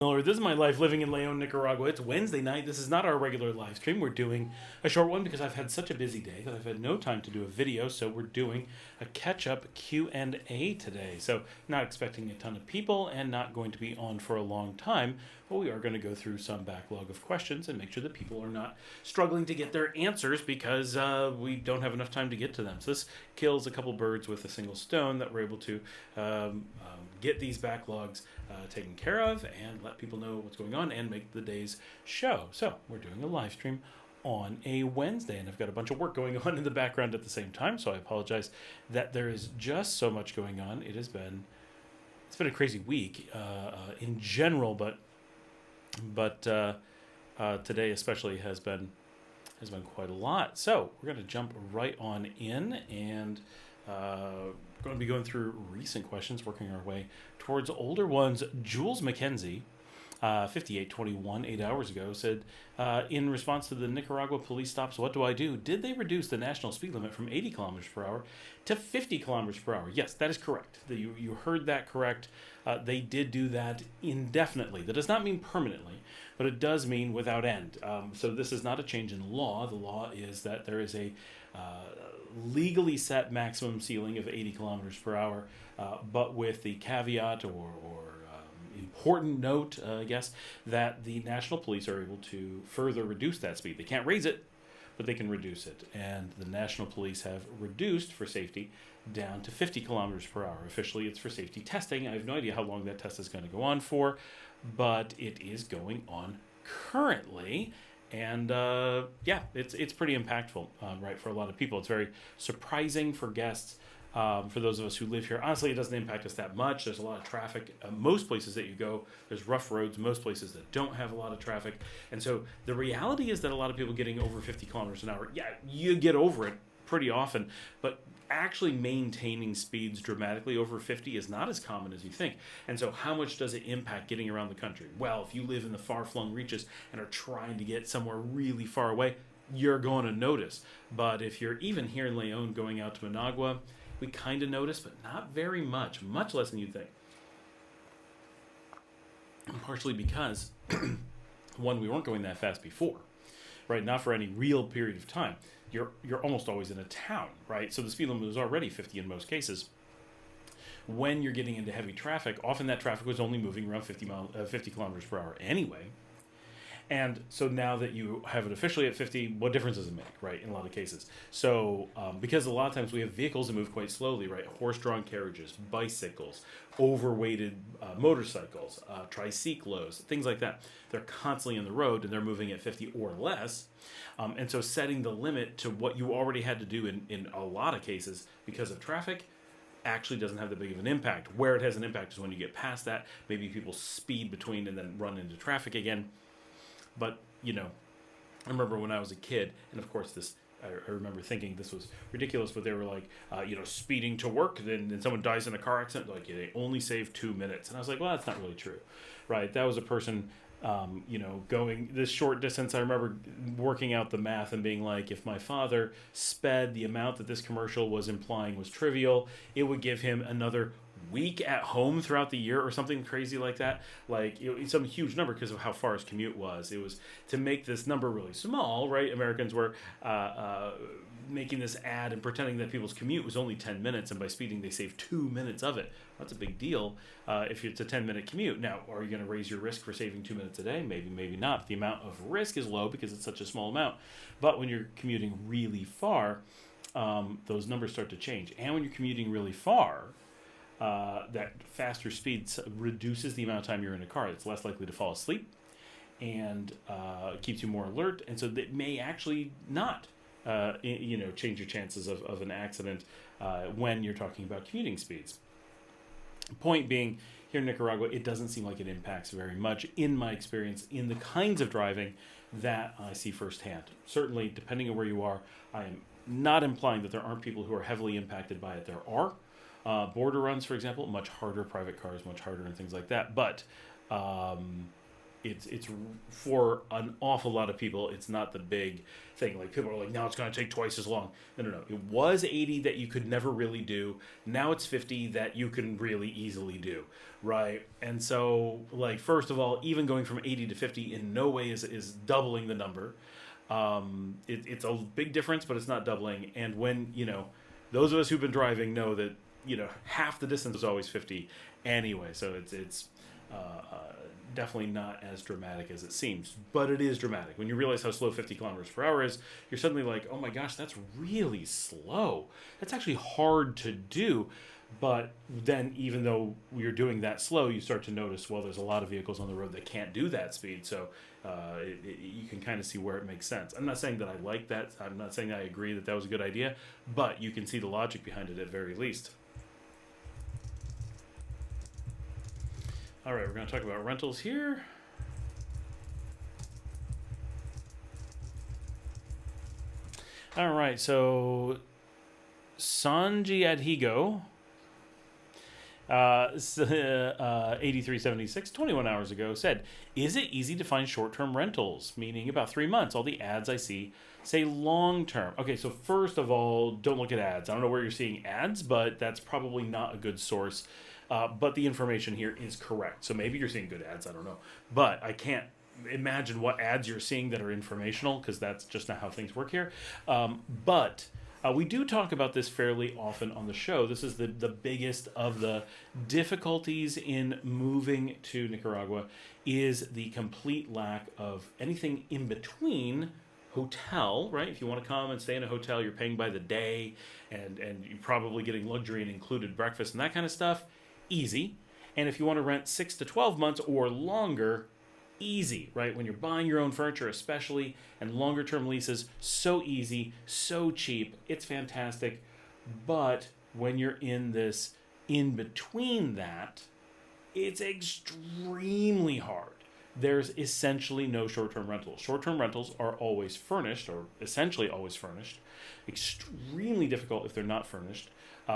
Miller. This is my life living in Leon, Nicaragua. It's Wednesday night. This is not our regular live stream. We're doing a short one because I've had such a busy day that I've had no time to do a video. So we're doing a catch-up Q&A today. So not expecting a ton of people and not going to be on for a long time. But we are going to go through some backlog of questions and make sure that people are not struggling to get their answers because we don't have enough time to get to them. So this kills a couple birds with a single stone, that we're able to get these backlogs taken care of and let people know what's going on and make the day's show. So we're doing a live stream on a Wednesday, and I've got a bunch of work going on in the background at the same time, so I apologize that there is just so much going on. It's been a crazy week in general, but today especially has been quite a lot. So we're going to jump right on in and going to be going through recent questions, working our way towards older ones. Jules McKenzie, 5821, 8 hours ago, said, in response to the Nicaragua police stops, what do I do? Did they reduce the national speed limit from 80 kilometers per hour to 50 kilometers per hour? Yes, that is correct. You heard that correct. They did do that indefinitely. That does not mean permanently, but it does mean without end. So this is not a change in law. The law is that there is a legally set maximum ceiling of 80 kilometers per hour, but with the caveat or important note, I guess, that the national police are able to further reduce that speed. They can't raise it, but they can reduce it. And the national police have reduced, for safety, down to 50 kilometers per hour. Officially, it's for safety testing. I have no idea how long that test is going to go on for, but it is going on currently. And yeah, it's pretty impactful, right, for a lot of people. It's very surprising for guests. For those of us who live here, honestly, it doesn't impact us that much. There's a lot of traffic. Most places that you go, there's rough roads. Most places that don't have a lot of traffic. And so the reality is that a lot of people getting over 50 kilometers an hour, yeah, you get over it pretty often, but actually maintaining speeds dramatically over 50 is not as common as you think. And so how much does it impact getting around the country? Well, if you live in the far-flung reaches and are trying to get somewhere really far away, you're going to notice. But if you're even here in Leon going out to Managua, we kind of notice, but not very much less than you'd think. Partially because, one, we weren't going that fast before, right? Not for any real period of time. You're almost always in a town, right? So the speed limit was already 50 in most cases. When you're getting into heavy traffic, often that traffic was only moving around 50 kilometers per hour anyway. And so now that you have it officially at 50, what difference does it make, right, in a lot of cases? So because a lot of times we have vehicles that move quite slowly, right, horse-drawn carriages, bicycles, overweighted motorcycles, tricyclos, things like that. They're constantly on the road and they're moving at 50 or less. And so setting the limit to what you already had to do in a lot of cases because of traffic actually doesn't have that big of an impact. Where it has an impact is when you get past that, maybe people speed between and then run into traffic again. But, you know, I remember when I was a kid, and of course I remember thinking this was ridiculous, but they were like, speeding to work, then someone dies in a car accident, like, they only save 2 minutes. And I was like, well, that's not really true, right? That was a person, going this short distance. I remember working out the math and being like, if my father sped the amount that this commercial was implying was trivial, it would give him another week at home throughout the year or something crazy like that, like some huge number because of how far his commute was. It was to make this number really small, right? Americans were making this ad and pretending that people's commute was only 10 minutes, and by speeding they saved 2 minutes of it. That's a big deal if it's a 10-minute commute. Now, are you going to raise your risk for saving 2 minutes a day? Maybe not. The amount of risk is low because it's such a small amount, but when you're commuting really far, those numbers start to change. And when you're commuting really far, that faster speed reduces the amount of time you're in a car. It's less likely to fall asleep and keeps you more alert. And so that may actually not, change your chances of an accident when you're talking about commuting speeds. Point being, here in Nicaragua, it doesn't seem like it impacts very much, in my experience, in the kinds of driving that I see firsthand. Certainly, depending on where you are, I am not implying that there aren't people who are heavily impacted by it. There are. Border runs, for example, much harder. Private cars, much harder, and things like that. But it's for an awful lot of people, it's not the big thing. Like, people are like, now it's going to take twice as long. No. It was 80 that you could never really do. Now it's 50 that you can really easily do, right? And so, like, first of all, even going from 80 to 50 in no way is doubling the number. It's a big difference, but it's not doubling. And when, those of us who've been driving know that, half the distance is always 50 anyway. So it's definitely not as dramatic as it seems, but it is dramatic. When you realize how slow 50 kilometers per hour is, you're suddenly like, oh my gosh, that's really slow. That's actually hard to do. But then, even though you're doing that slow, you start to notice, well, there's a lot of vehicles on the road that can't do that speed. So you can kind of see where it makes sense. I'm not saying that I like that. I'm not saying I agree that was a good idea, but you can see the logic behind it at very least. All right, we're going to talk about rentals here. All right, so Sanji Adhigo, 8376, 21 hours ago, said, is it easy to find short-term rentals? Meaning about 3 months. All the ads I see say long-term. Okay, so first of all, don't look at ads. I don't know where you're seeing ads, but that's probably not a good source. But the information here is correct. So maybe you're seeing good ads, I don't know. But I can't imagine what ads you're seeing that are informational, because that's just not how things work here. But we do talk about this fairly often on the show. This is the biggest of the difficulties in moving to Nicaragua, is the complete lack of anything in between hotel, right? If you want to come and stay in a hotel, you're paying by the day, and you're probably getting luxury and included breakfast and that kind of stuff. Easy. And if you want to rent 6 to 12 months or longer, easy, right? When you're buying your own furniture, especially, and longer term leases, so easy, so cheap, it's fantastic. But when you're in this in between that, it's extremely hard. There's essentially no short-term rentals. Short-term rentals are always furnished, or essentially always furnished. Extremely difficult if they're not furnished.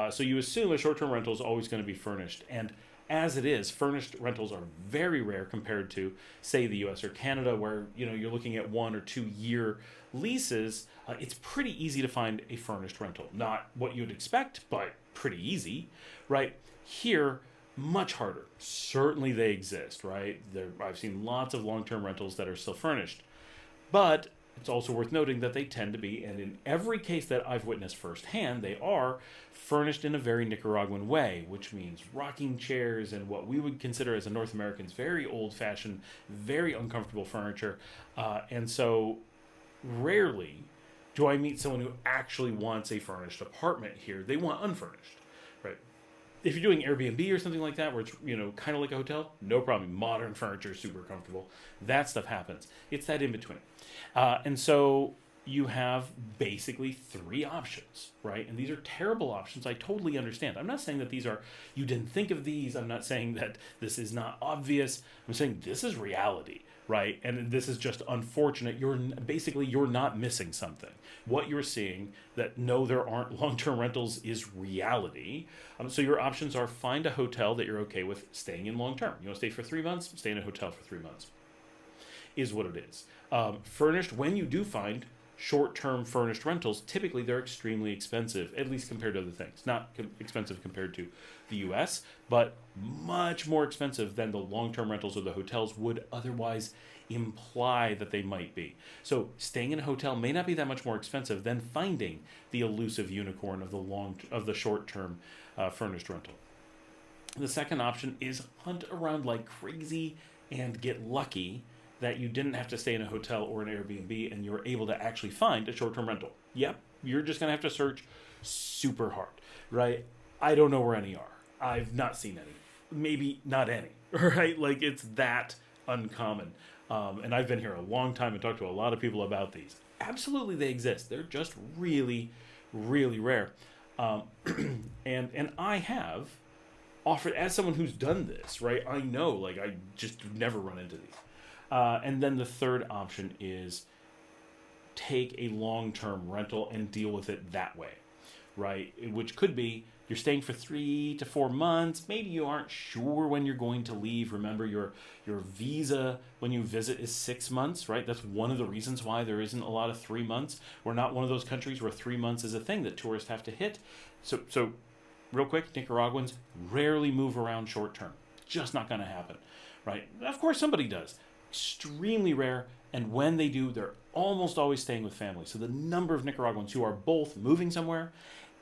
So you assume a short-term rental is always going to be furnished. And as it is, furnished rentals are very rare compared to, say, the US or Canada, where you're looking at 1 or 2 year leases. It's pretty easy to find a furnished rental. Not what you'd expect, but pretty easy, right? Here, much harder. Certainly they exist, right? I've seen lots of long-term rentals that are still furnished. But it's also worth noting that they tend to be, and in every case that I've witnessed firsthand, they are furnished in a very Nicaraguan way, which means rocking chairs and what we would consider as a North Americans very old-fashioned, very uncomfortable furniture. And so rarely do I meet someone who actually wants a furnished apartment here. They want unfurnished, right? If you're doing Airbnb or something like that, where it's, kind of like a hotel, no problem. Modern furniture, super comfortable. That stuff happens. It's that in between. And so you have basically 3 options, right? And these are terrible options. I totally understand. I'm not saying that you didn't think of these. I'm not saying that this is not obvious. I'm saying this is reality, right? And this is just unfortunate. You're not missing something. What you're seeing, that no, there aren't long-term rentals, is reality. So your options are: find a hotel that you're okay with staying in long-term. You want to stay for 3 months? Stay in a hotel for 3 months. Is what it is. Furnished, when you do find short-term furnished rentals, typically they're extremely expensive, at least compared to other things. Not expensive compared to the US, but much more expensive than the long-term rentals or the hotels would otherwise imply that they might be. So staying in a hotel may not be that much more expensive than finding the elusive unicorn of the short-term furnished rental. The second option is hunt around like crazy and get lucky that you didn't have to stay in a hotel or an Airbnb and you're able to actually find a short-term rental. Yep, you're just going to have to search super hard, right? I don't know where any are. I've not seen any. Maybe not any, right? Like, it's that uncommon. And I've been here a long time and talked to a lot of people about these. Absolutely, they exist. They're just really, really rare. And I have offered, as someone who's done this, right? I know, like, I just never run into these. And then the third option is take a long-term rental and deal with it that way, right? Which could be you're staying for 3 to 4 months. Maybe you aren't sure when you're going to leave. Remember, your visa when you visit is 6 months, right? That's one of the reasons why there isn't a lot of 3 months. We're not one of those countries where 3 months is a thing that tourists have to hit. So real quick, Nicaraguans rarely move around short term. Just not going to happen, right? Of course, somebody does. Extremely rare. And when they do, they're almost always staying with family. So the number of Nicaraguans who are both moving somewhere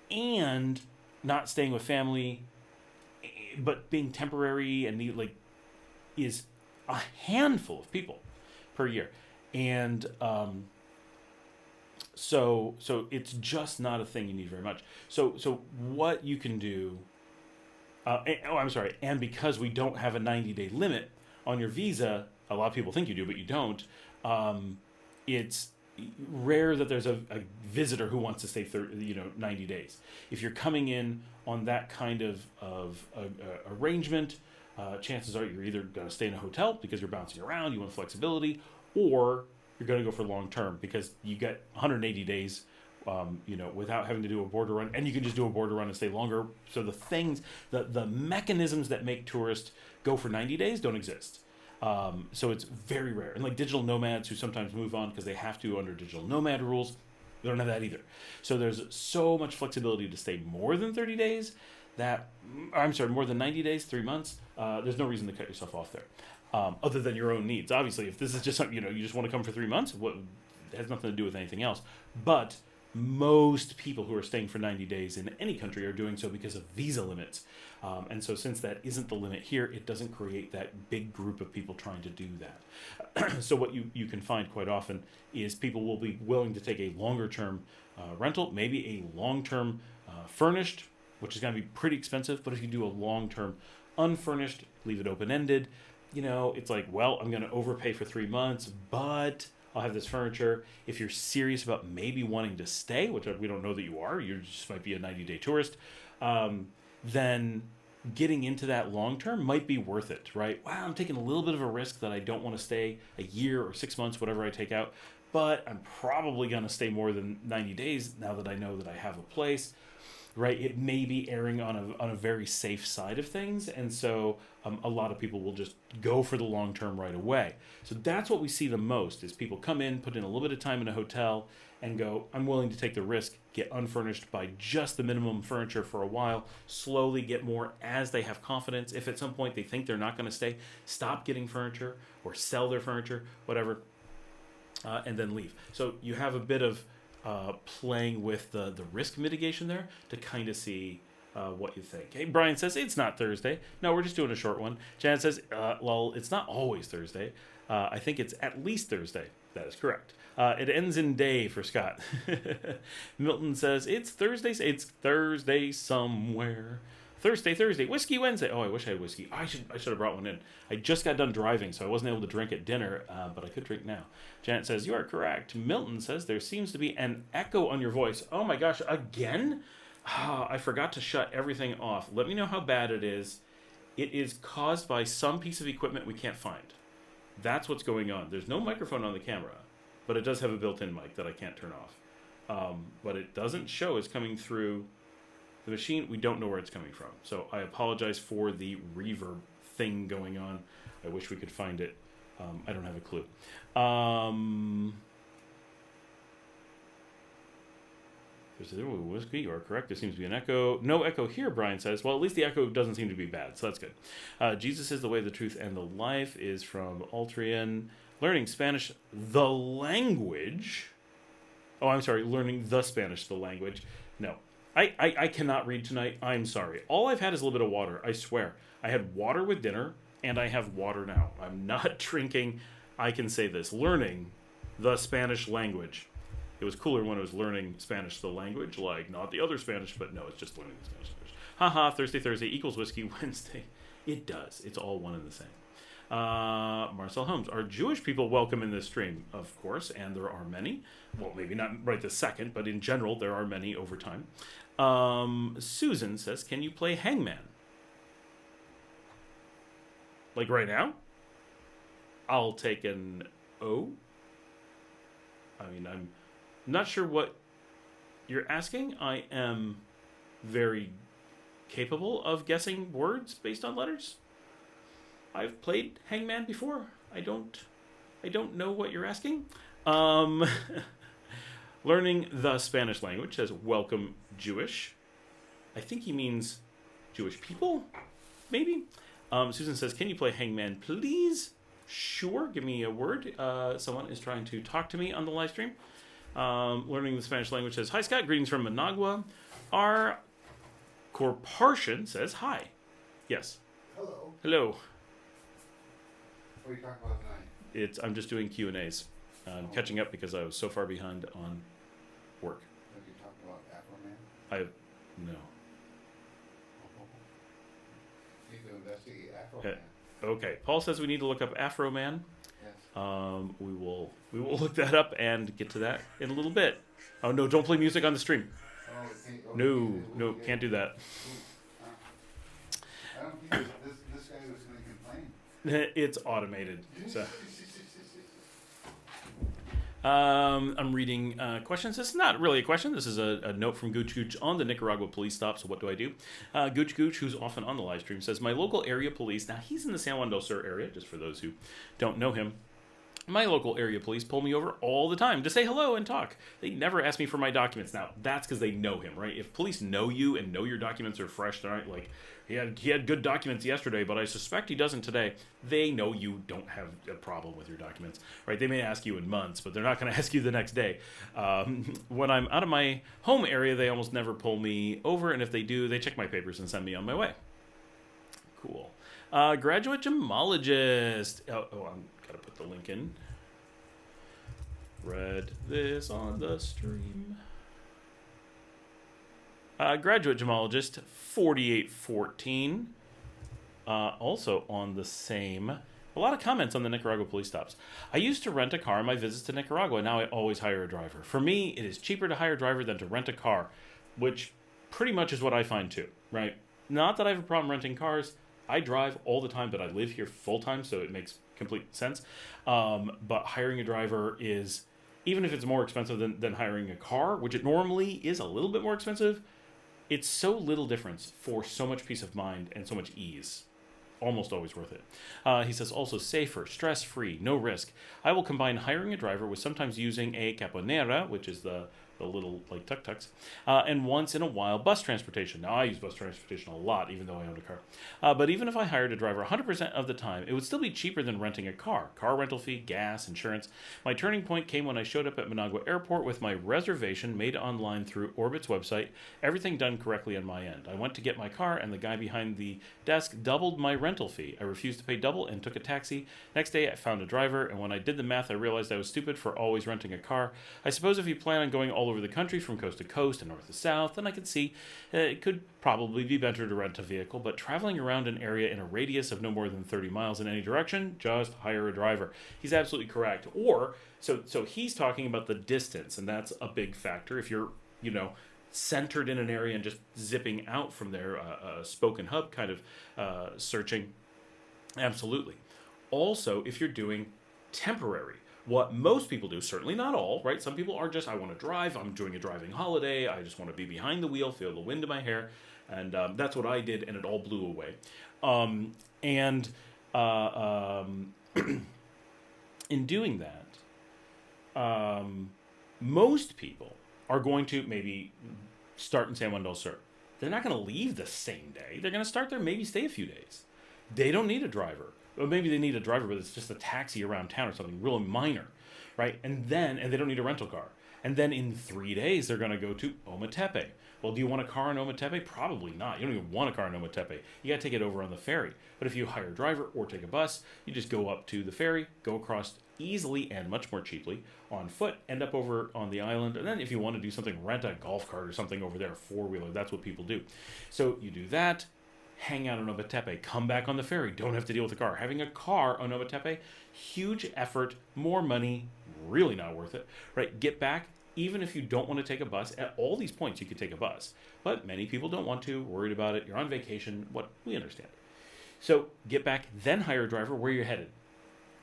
and not staying with family, but being temporary and is a handful of people per year. And so it's just not a thing you need very much. So what you can do, and because we don't have a 90-day limit on your visa, a lot of people think you do, but you don't. It's rare that there's a visitor who wants to stay 90 days. If you're coming in on that kind of arrangement, chances are you're either going to stay in a hotel because you're bouncing around, you want flexibility, or you're going to go for long term because you get 180 days without having to do a border run, and you can just do a border run and stay longer. So the mechanisms that make tourists go for 90 days don't exist. So it's very rare. And like digital nomads who sometimes move on because they have to under digital nomad rules, they don't have that either. So there's so much flexibility to stay more than 30 days more than 90 days, 3 months. There's no reason to cut yourself off there. Other than your own needs. Obviously, if this is just something, you just want to come for 3 months, it has nothing to do with anything else. But most people who are staying for 90 days in any country are doing so because of visa limits. And so since that isn't the limit here, it doesn't create that big group of people trying to do that. So what you can find quite often is people will be willing to take a longer term rental, maybe a long-term furnished, which is going to be pretty expensive. But if you do a long-term unfurnished, leave it open-ended, it's like, well, I'm going to overpay for 3 months, but I'll have this furniture. If you're serious about maybe wanting to stay, which we don't know that you are, you just might be a 90-day tourist, then getting into that long term might be worth it, right? Wow, I'm taking a little bit of a risk that I don't want to stay a year or 6 months, whatever I take out, but I'm probably going to stay more than 90 days now that I know that I have a place, right? It may be erring on a very safe side of things, and so a lot of people will just go for the long term right away. So that's what we see the most, is people come in, put in a little bit of time in a hotel, and go, I'm willing to take the risk, get unfurnished by just the minimum furniture for a while, slowly get more as they have confidence. If at some point they think they're not going to stay, stop getting furniture or sell their furniture, whatever, and then leave. So you have a bit of playing with the risk mitigation there to kind of see what you think. Hey, Brian says, it's not Thursday. No, we're just doing a short one. Janet says, well, it's not always Thursday. I think it's at least Thursday. That is correct. It ends in day for Scott. Milton says, it's Thursday. It's Thursday somewhere. Thursday. Whiskey Wednesday. Oh, I wish I had whiskey. I should have brought one in. I just got done driving, so I wasn't able to drink at dinner, but I could drink now. Janet says, you are correct. Milton says, there seems to be an echo on your voice. Oh my gosh, again? I forgot to shut everything off. Let me know how bad it is. It is caused by some piece of equipment we can't find. That's what's going on. There's no microphone on the camera, but it does have a built-in mic that I can't turn off. But it doesn't show it's coming through the machine. We don't know where it's coming from. So I apologize for the reverb thing going on. I wish we could find it. I don't have a clue. There's a whiskey. You are correct. There seems to be an echo. No echo here, Brian says. Well, at least the echo doesn't seem to be bad, so that's good. Jesus is the way, the truth, and the life is from Altrian. Learning Spanish, the language. Oh, I'm sorry. Learning the Spanish, the language. No. I cannot read tonight. I'm sorry. All I've had is a little bit of water. I swear. I had water with dinner, and I have water now. I'm not drinking. I can say this. Learning the Spanish language. It was cooler when I was learning Spanish, the language, like not the other Spanish, but no, it's just learning the Spanish language. Haha, Thursday equals whiskey Wednesday. It does. It's all one and the same. Marcel Holmes, are Jewish people welcome in this stream? Of course, and there are many. Well, maybe not right this second, but in general, there are many over time. Susan says, can you play Hangman? Like right now? I'll take an O. I mean, I'm not sure what you're asking, I am very capable of guessing words based on letters. I've played Hangman before. I don't know what you're asking. Learning the Spanish language says welcome Jewish. I think he means Jewish people, maybe. Susan says, can you play Hangman, please? Sure, give me a word. Someone is trying to talk to me on the live stream. Learning the Spanish language says, hi Scott, greetings from Managua. Our Corporation says, hi. Yes. Hello. Hello. What are you talking about tonight? I'm just doing Q&As. I'm catching up because I was so far behind on work. Have you talked about Afro Man? No. Need to investigate Afro Man. Okay. Paul says we need to look up Afro Man. Yes. We will look that up and get to that in a little bit. Oh no! Don't play music on the stream. No, can't do that. I don't think this guy was going to complain. It's automated. So. I'm reading questions. This is not really a question. This is a note from Gooch Gooch on the Nicaragua police stop. So what do I do? Gooch Gooch, who's often on the live stream, says, my local area police, now he's in the San Juan del Sur area, just for those who don't know him. My local area police pull me over all the time to say hello and talk. They never ask me for my documents. Now, that's because they know him, right? If police know you and know your documents are fresh, they're not like, he had good documents yesterday, but I suspect he doesn't today. They know you don't have a problem with your documents, right? They may ask you in months, but they're not going to ask you the next day. When I'm out of my home area, they almost never pull me over, and if they do, they check my papers and send me on my way. Cool. Graduate gemologist. I'm got to put the link in. Read this on the stream. Graduate gemologist 4814. Also on the same. A lot of comments on the Nicaragua police stops. I used to rent a car on my visits to Nicaragua. Now I always hire a driver. For me, it is cheaper to hire a driver than to rent a car, which pretty much is what I find too, right? Not that I have a problem renting cars. I drive all the time, but I live here full time, so it makes complete sense. But hiring a driver is, even if it's more expensive than hiring a car, which it normally is a little bit more expensive, it's so little difference for so much peace of mind and so much ease. Almost always worth it. He says also safer, stress-free, no risk. I will combine hiring a driver with sometimes using a caponera, which is the little like tuk-tuks, and once in a while bus transportation. Now I use bus transportation a lot, even though I own a car. But even if I hired a driver 100% of the time, it would still be cheaper than renting a car. Car rental fee, gas, insurance. My turning point came when I showed up at Managua Airport with my reservation made online through Orbit's website. Everything done correctly on my end. I went to get my car, and the guy behind the desk doubled my rental fee. I refused to pay double and took a taxi. Next day, I found a driver, and when I did the math, I realized I was stupid for always renting a car. I suppose if you plan on going all over the country from coast to coast and north to south, then I could see it could probably be better to rent a vehicle, but traveling around an area in a radius of no more than 30 miles in any direction, just hire a driver. He's absolutely correct. Or, so he's talking about the distance, and that's a big factor. If you're, centered in an area and just zipping out from there, spoken hub kind of searching, absolutely. Also, if you're doing temporary, what most people do, certainly not all, right? Some people are just, I want to drive, I'm doing a driving holiday, I just want to be behind the wheel, feel the wind in my hair, and that's what I did, and it all blew away. In doing that, most people are going to maybe start in San Juan del Sur. They're not going to leave the same day. They're going to start there, maybe stay a few days. They don't need a driver. Or maybe they need a driver, but it's just a taxi around town or something really minor, right? And they don't need a rental car. And then in 3 days, they're going to go to Ometepe. Well, do you want a car in Ometepe? Probably not. You don't even want a car in Ometepe. You got to take it over on the ferry. But if you hire a driver or take a bus, you just go up to the ferry, go across easily and much more cheaply on foot, end up over on the island. And then if you want to do something, rent a golf cart or something over there, four-wheeler. That's what people do. So you do that. Hang out on Ometepe, come back on the ferry, don't have to deal with the car. Having a car on Ometepe, huge effort, more money, really not worth it, right? Get back, even if you don't want to take a bus, at all these points you could take a bus, but many people don't want to, worried about it, you're on vacation, what we understand. So get back, then hire a driver where you're headed.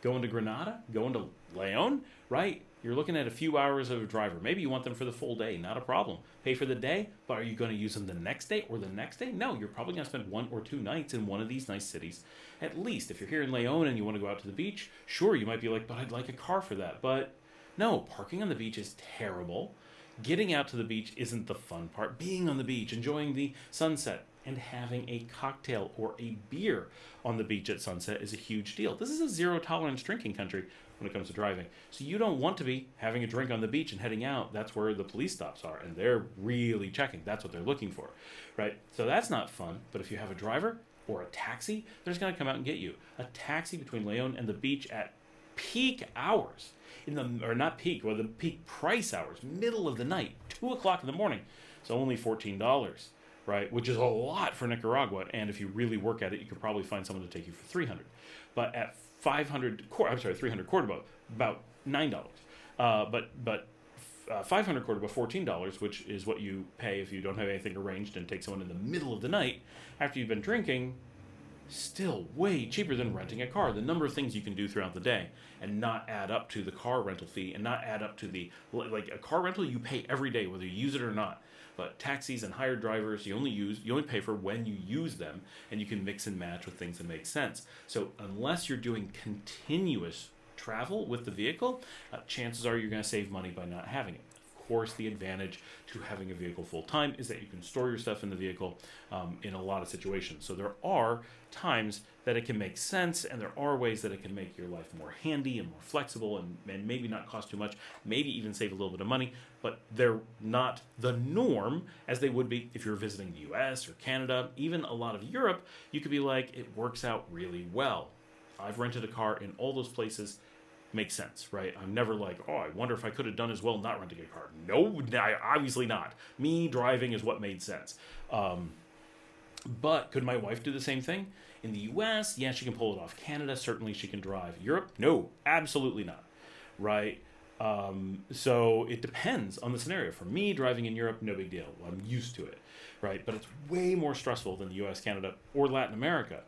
Going to Granada, going to Leon, right? You're looking at a few hours of a driver. Maybe you want them for the full day, not a problem. Pay for the day, but are you going to use them the next day or the next day? No, you're probably going to spend 1 or 2 nights in one of these nice cities. At least, if you're here in Leon and you want to go out to the beach, sure, you might be like, but I'd like a car for that. But no, parking on the beach is terrible. Getting out to the beach isn't the fun part. Being on the beach, enjoying the sunset, and having a cocktail or a beer on the beach at sunset is a huge deal. This is a zero-tolerance drinking country when it comes to driving. So you don't want to be having a drink on the beach and heading out. That's where the police stops are, and they're really checking. That's what they're looking for, right? So that's not fun. But if you have a driver or a taxi, they're just going to come out and get you. A taxi between Leon and the beach at peak hours, the peak price hours, middle of the night, 2 o'clock in the morning. So only $14. Right, which is a lot for Nicaragua, and if you really work at it, you could probably find someone to take you for $300. But at 300 Cordoba, about $9. But 500 Cordoba, $14, which is what you pay if you don't have anything arranged and take someone in the middle of the night after you've been drinking. Still way cheaper than renting a car. The number of things you can do throughout the day and not add up to the car rental fee and not add up to the, like a car rental you pay every day whether you use it or not. But taxis and hired drivers, you only pay for when you use them, and you can mix and match with things that make sense. So unless you're doing continuous travel with the vehicle, chances are you're going to save money by not having it. Of course, the advantage to having a vehicle full time is that you can store your stuff in the vehicle in a lot of situations. So there are times that it can make sense, and there are ways that it can make your life more handy and more flexible and maybe not cost too much, maybe even save a little bit of money, but they're not the norm as they would be if you're visiting the US or Canada. Even a lot of Europe, you could be like, it works out really well. I've rented a car in all those places. Makes sense, right? I'm never like, oh, I wonder if I could have done as well not renting a car. No, obviously not. Me driving is what made sense. But could my wife do the same thing? In the US, yeah, she can pull it off. Canada, certainly she can drive. Europe, no, absolutely not, right? So it depends on the scenario. For me, driving in Europe, no big deal. I'm used to it, right? But it's way more stressful than the US, Canada, or Latin America.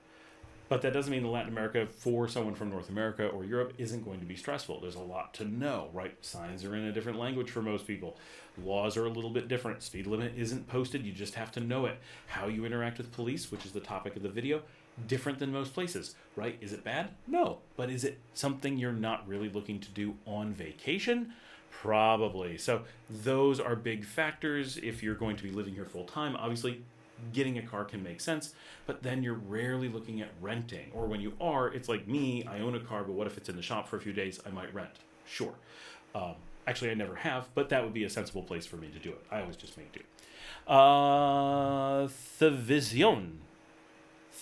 But that doesn't mean that Latin America, for someone from North America or Europe, isn't going to be stressful. There's a lot to know, right? Signs are in a different language for most people. Laws are a little bit different. Speed limit isn't posted. You just have to know it. How you interact with police, which is the topic of the video, different than most places, right? Is it bad? No. But is it something you're not really looking to do on vacation? Probably. So those are big factors if you're going to be living here full time. Obviously, getting a car can make sense, but then you're rarely looking at renting. Or when you are, it's like me, I own a car, but what if it's in the shop for a few days? I might rent. Sure. Actually, I never have, but that would be a sensible place for me to do it. I always just make do.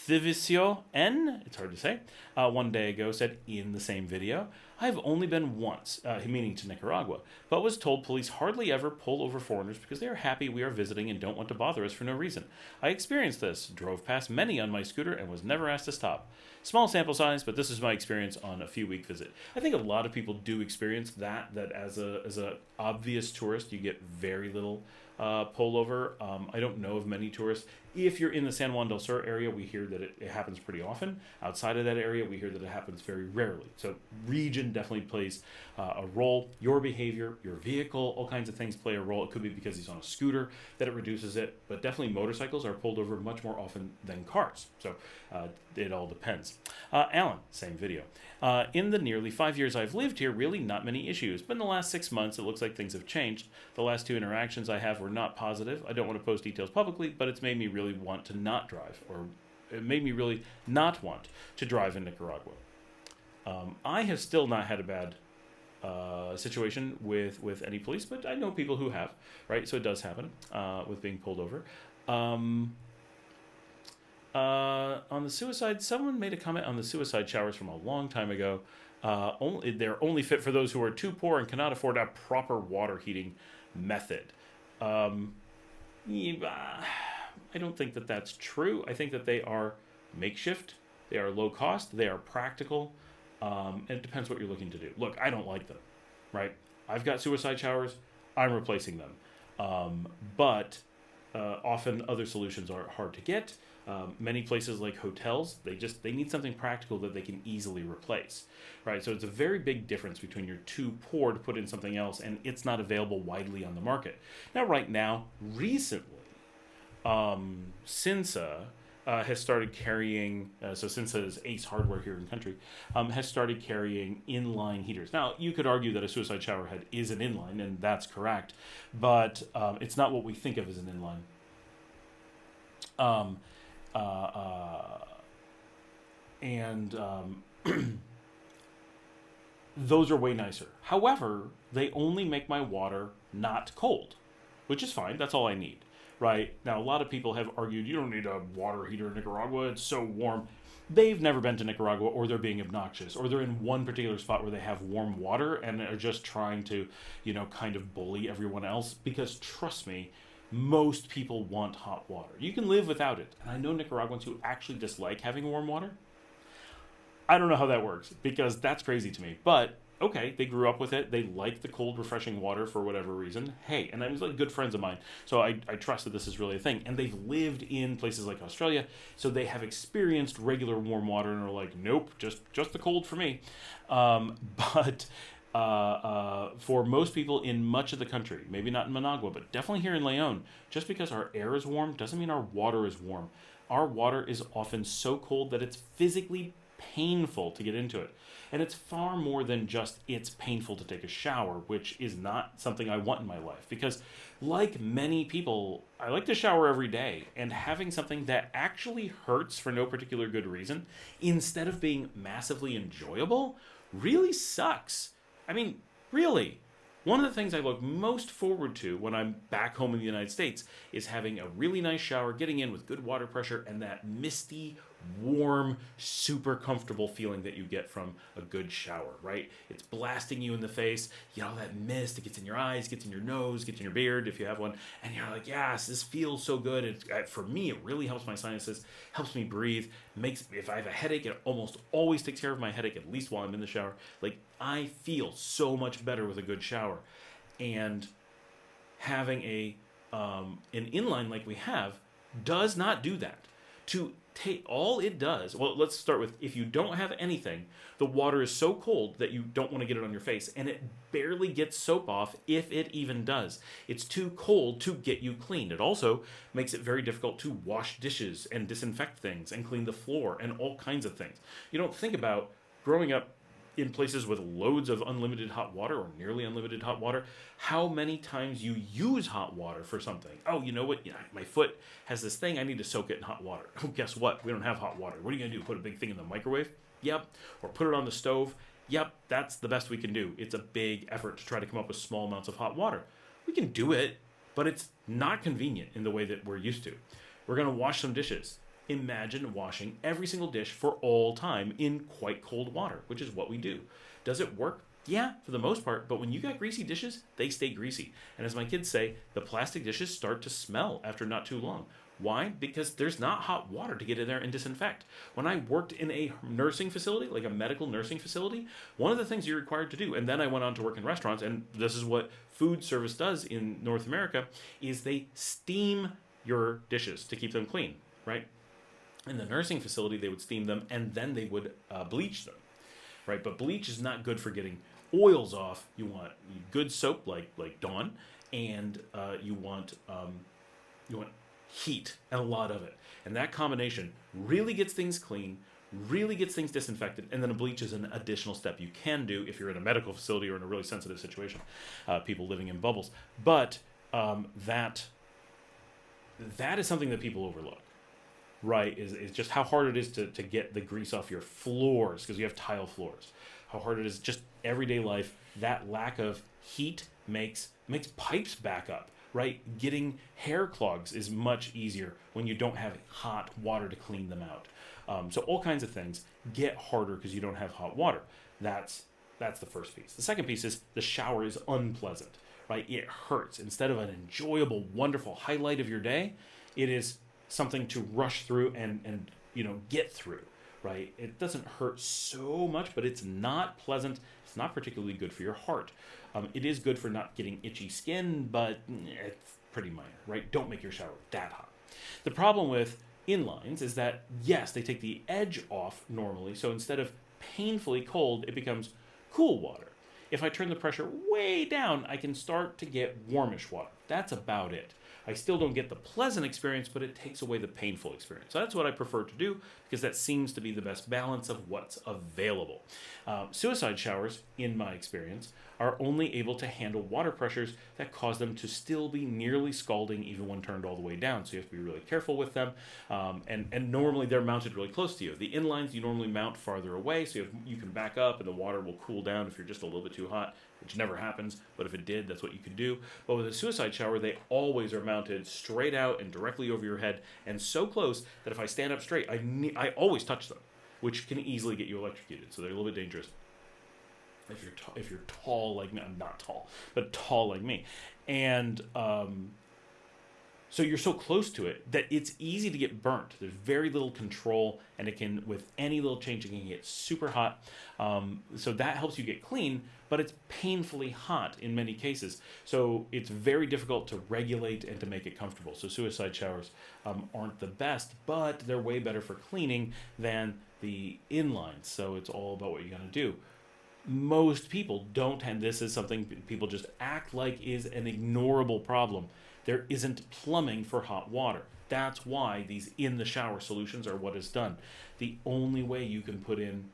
Thivision N, it's hard to say, one day ago said in the same video, I've only been once, meaning to Nicaragua, but was told police hardly ever pull over foreigners because they are happy we are visiting and don't want to bother us for no reason. I experienced this, drove past many on my scooter and was never asked to stop. Small sample size, but this is my experience on a few-week visit. I think a lot of people do experience that as a obvious tourist, you get very little pullover. I don't know of many tourists. If you're in the San Juan del Sur area, we hear that it happens pretty often. Outside of that area, we hear that it happens very rarely. So region definitely plays a role. Your behavior, your vehicle, all kinds of things play a role. It could be because he's on a scooter that it reduces it, but definitely motorcycles are pulled over much more often than cars. So it all depends. Alan, same video. In the nearly 5 years I've lived here, really not many issues. But in the last 6 months, it looks like things have changed. The last 2 interactions I have were not positive. I don't want to post details publicly, but it's made me really want to not drive, or it made me really not want to drive in Nicaragua. I have still not had a bad situation with any police, but I know people who have, right? So it does happen with being pulled over. On the suicide, someone made a comment on the suicide showers from a long time ago. They're only fit for those who are too poor and cannot afford a proper water heating method. I don't think that that's true. I think that they are makeshift, they are low cost, they are practical, and it depends what you're looking to do. Look, I don't like them, right? I've got suicide showers, I'm replacing them. But often other solutions are hard to get. Many places like hotels, they need something practical that they can easily replace, right? So it's a very big difference between you're too poor to put in something else and it's not available widely on the market. Now, right now, recently, Cinsa has started carrying, so Cinsa is Ace Hardware here in the country, has started carrying inline heaters. Now, you could argue that a suicide shower head is an inline, and that's correct, but it's not what we think of as an inline. And those are way nicer. However, they only make my water not cold, which is fine. That's all I need, right? Now, a lot of people have argued you don't need a water heater in Nicaragua. It's so warm. They've never been to Nicaragua, or they're being obnoxious, or they're in one particular spot where they have warm water and are just trying to, kind of bully everyone else. Because trust me, most people want hot water. You can live without it. And I know Nicaraguans who actually dislike having warm water. I don't know how that works, because that's crazy to me. But, okay, they grew up with it. They like the cold, refreshing water for whatever reason. Hey, and that was like good friends of mine. So I trust that this is really a thing. And they've lived in places like Australia, so they have experienced regular warm water and are like, nope, just the cold for me. But for most people in much of the country, maybe not in Managua, but definitely here in Leon, just because our air is warm doesn't mean our water is warm. Our water is often so cold that it's physically painful to get into it. And it's far more than just it's painful to take a shower, which is not something I want in my life. Because like many people, I like to shower every day, and having something that actually hurts for no particular good reason, instead of being massively enjoyable, really sucks. I mean, really. One of the things I look most forward to when I'm back home in the United States is having a really nice shower, getting in with good water pressure, and that misty, warm, super comfortable feeling that you get from a good shower, right? It's blasting you in the face, that mist, it gets in your eyes, gets in your nose, gets in your beard if you have one, and you're like, yes, this feels so good. For me, it really helps my sinuses, helps me breathe, if I have a headache, it almost always takes care of my headache, at least while I'm in the shower. Like, I feel so much better with a good shower. And having an inline like we have does not do that. To take all it does, well, let's start with, if you don't have anything, the water is so cold that you don't want to get it on your face, and it barely gets soap off, if it even does. It's too cold to get you clean. It also makes it very difficult to wash dishes and disinfect things and clean the floor and all kinds of things. You don't think about growing up in places with loads of unlimited hot water or nearly unlimited hot water, how many times you use hot water for something. Oh, you know what? My foot has this thing. I need to soak it in hot water. Oh, guess what? We don't have hot water. What are you going to do? Put a big thing in the microwave? Yep. Or put it on the stove? Yep. That's the best we can do. It's a big effort to try to come up with small amounts of hot water. We can do it, but it's not convenient in the way that we're used to. We're going to wash some dishes. Imagine washing every single dish for all time in quite cold water, which is what we do. Does it work? Yeah, for the most part, but when you got greasy dishes, they stay greasy. And as my kids say, the plastic dishes start to smell after not too long. Why? Because there's not hot water to get in there and disinfect. When I worked in a nursing facility, like a medical nursing facility, one of the things you're required to do, and then I went on to work in restaurants, and this is what food service does in North America, is they steam your dishes to keep them clean, right? In the nursing facility, they would steam them, and then they would bleach them, right? But bleach is not good for getting oils off. You want good soap like Dawn, and you want heat and a lot of it. And that combination really gets things clean, really gets things disinfected, and then a bleach is an additional step you can do if you're in a medical facility or in a really sensitive situation, people living in bubbles. But that is something that people overlook. Right, is just how hard it is to get the grease off your floors, because you have tile floors. How hard it is just everyday life. That lack of heat makes pipes back up, right? Getting hair clogs is much easier when you don't have hot water to clean them out. So all kinds of things get harder because you don't have hot water. That's the first piece. The second piece is the shower is unpleasant, right? It hurts. Instead of an enjoyable, wonderful highlight of your day, it is something to rush through and get through, right? It doesn't hurt so much, but it's not pleasant. It's not particularly good for your heart. It is good for not getting itchy skin, but pretty minor, right? Don't make your shower that hot. The problem with inlines is that, yes, they take the edge off normally, so instead of painfully cold, it becomes cool water. If I turn the pressure way down, I can start to get warmish water. That's about it. I still don't get the pleasant experience, but it takes away the painful experience. So that's what I prefer to do, because that seems to be the best balance of what's available. Suicide showers, in my experience, are only able to handle water pressures that cause them to still be nearly scalding even when turned all the way down. So you have to be really careful with them. And normally they're mounted really close to you. The inlines you normally mount farther away, so you can back up and the water will cool down if you're just a little bit too hot, which never happens, but if it did, that's what you could do. But with a suicide shower, they always are mounted straight out and directly over your head, and so close that if I stand up straight, I always touch them, which can easily get you electrocuted. So they're a little bit dangerous. If you're tall like me, I'm not tall, but tall like me, and so you're so close to it that it's easy to get burnt. There's very little control, and it can, with any little change, it can get super hot. So that helps you get clean, but it's painfully hot in many cases. So it's very difficult to regulate and to make it comfortable. So suicide showers aren't the best, but they're way better for cleaning than the inlines. So it's all about what you're going to do. Most people don't, and this is something people just act like is an ignorable problem. There isn't plumbing for hot water. That's why these in-the-shower solutions are what is done. The only way you can put in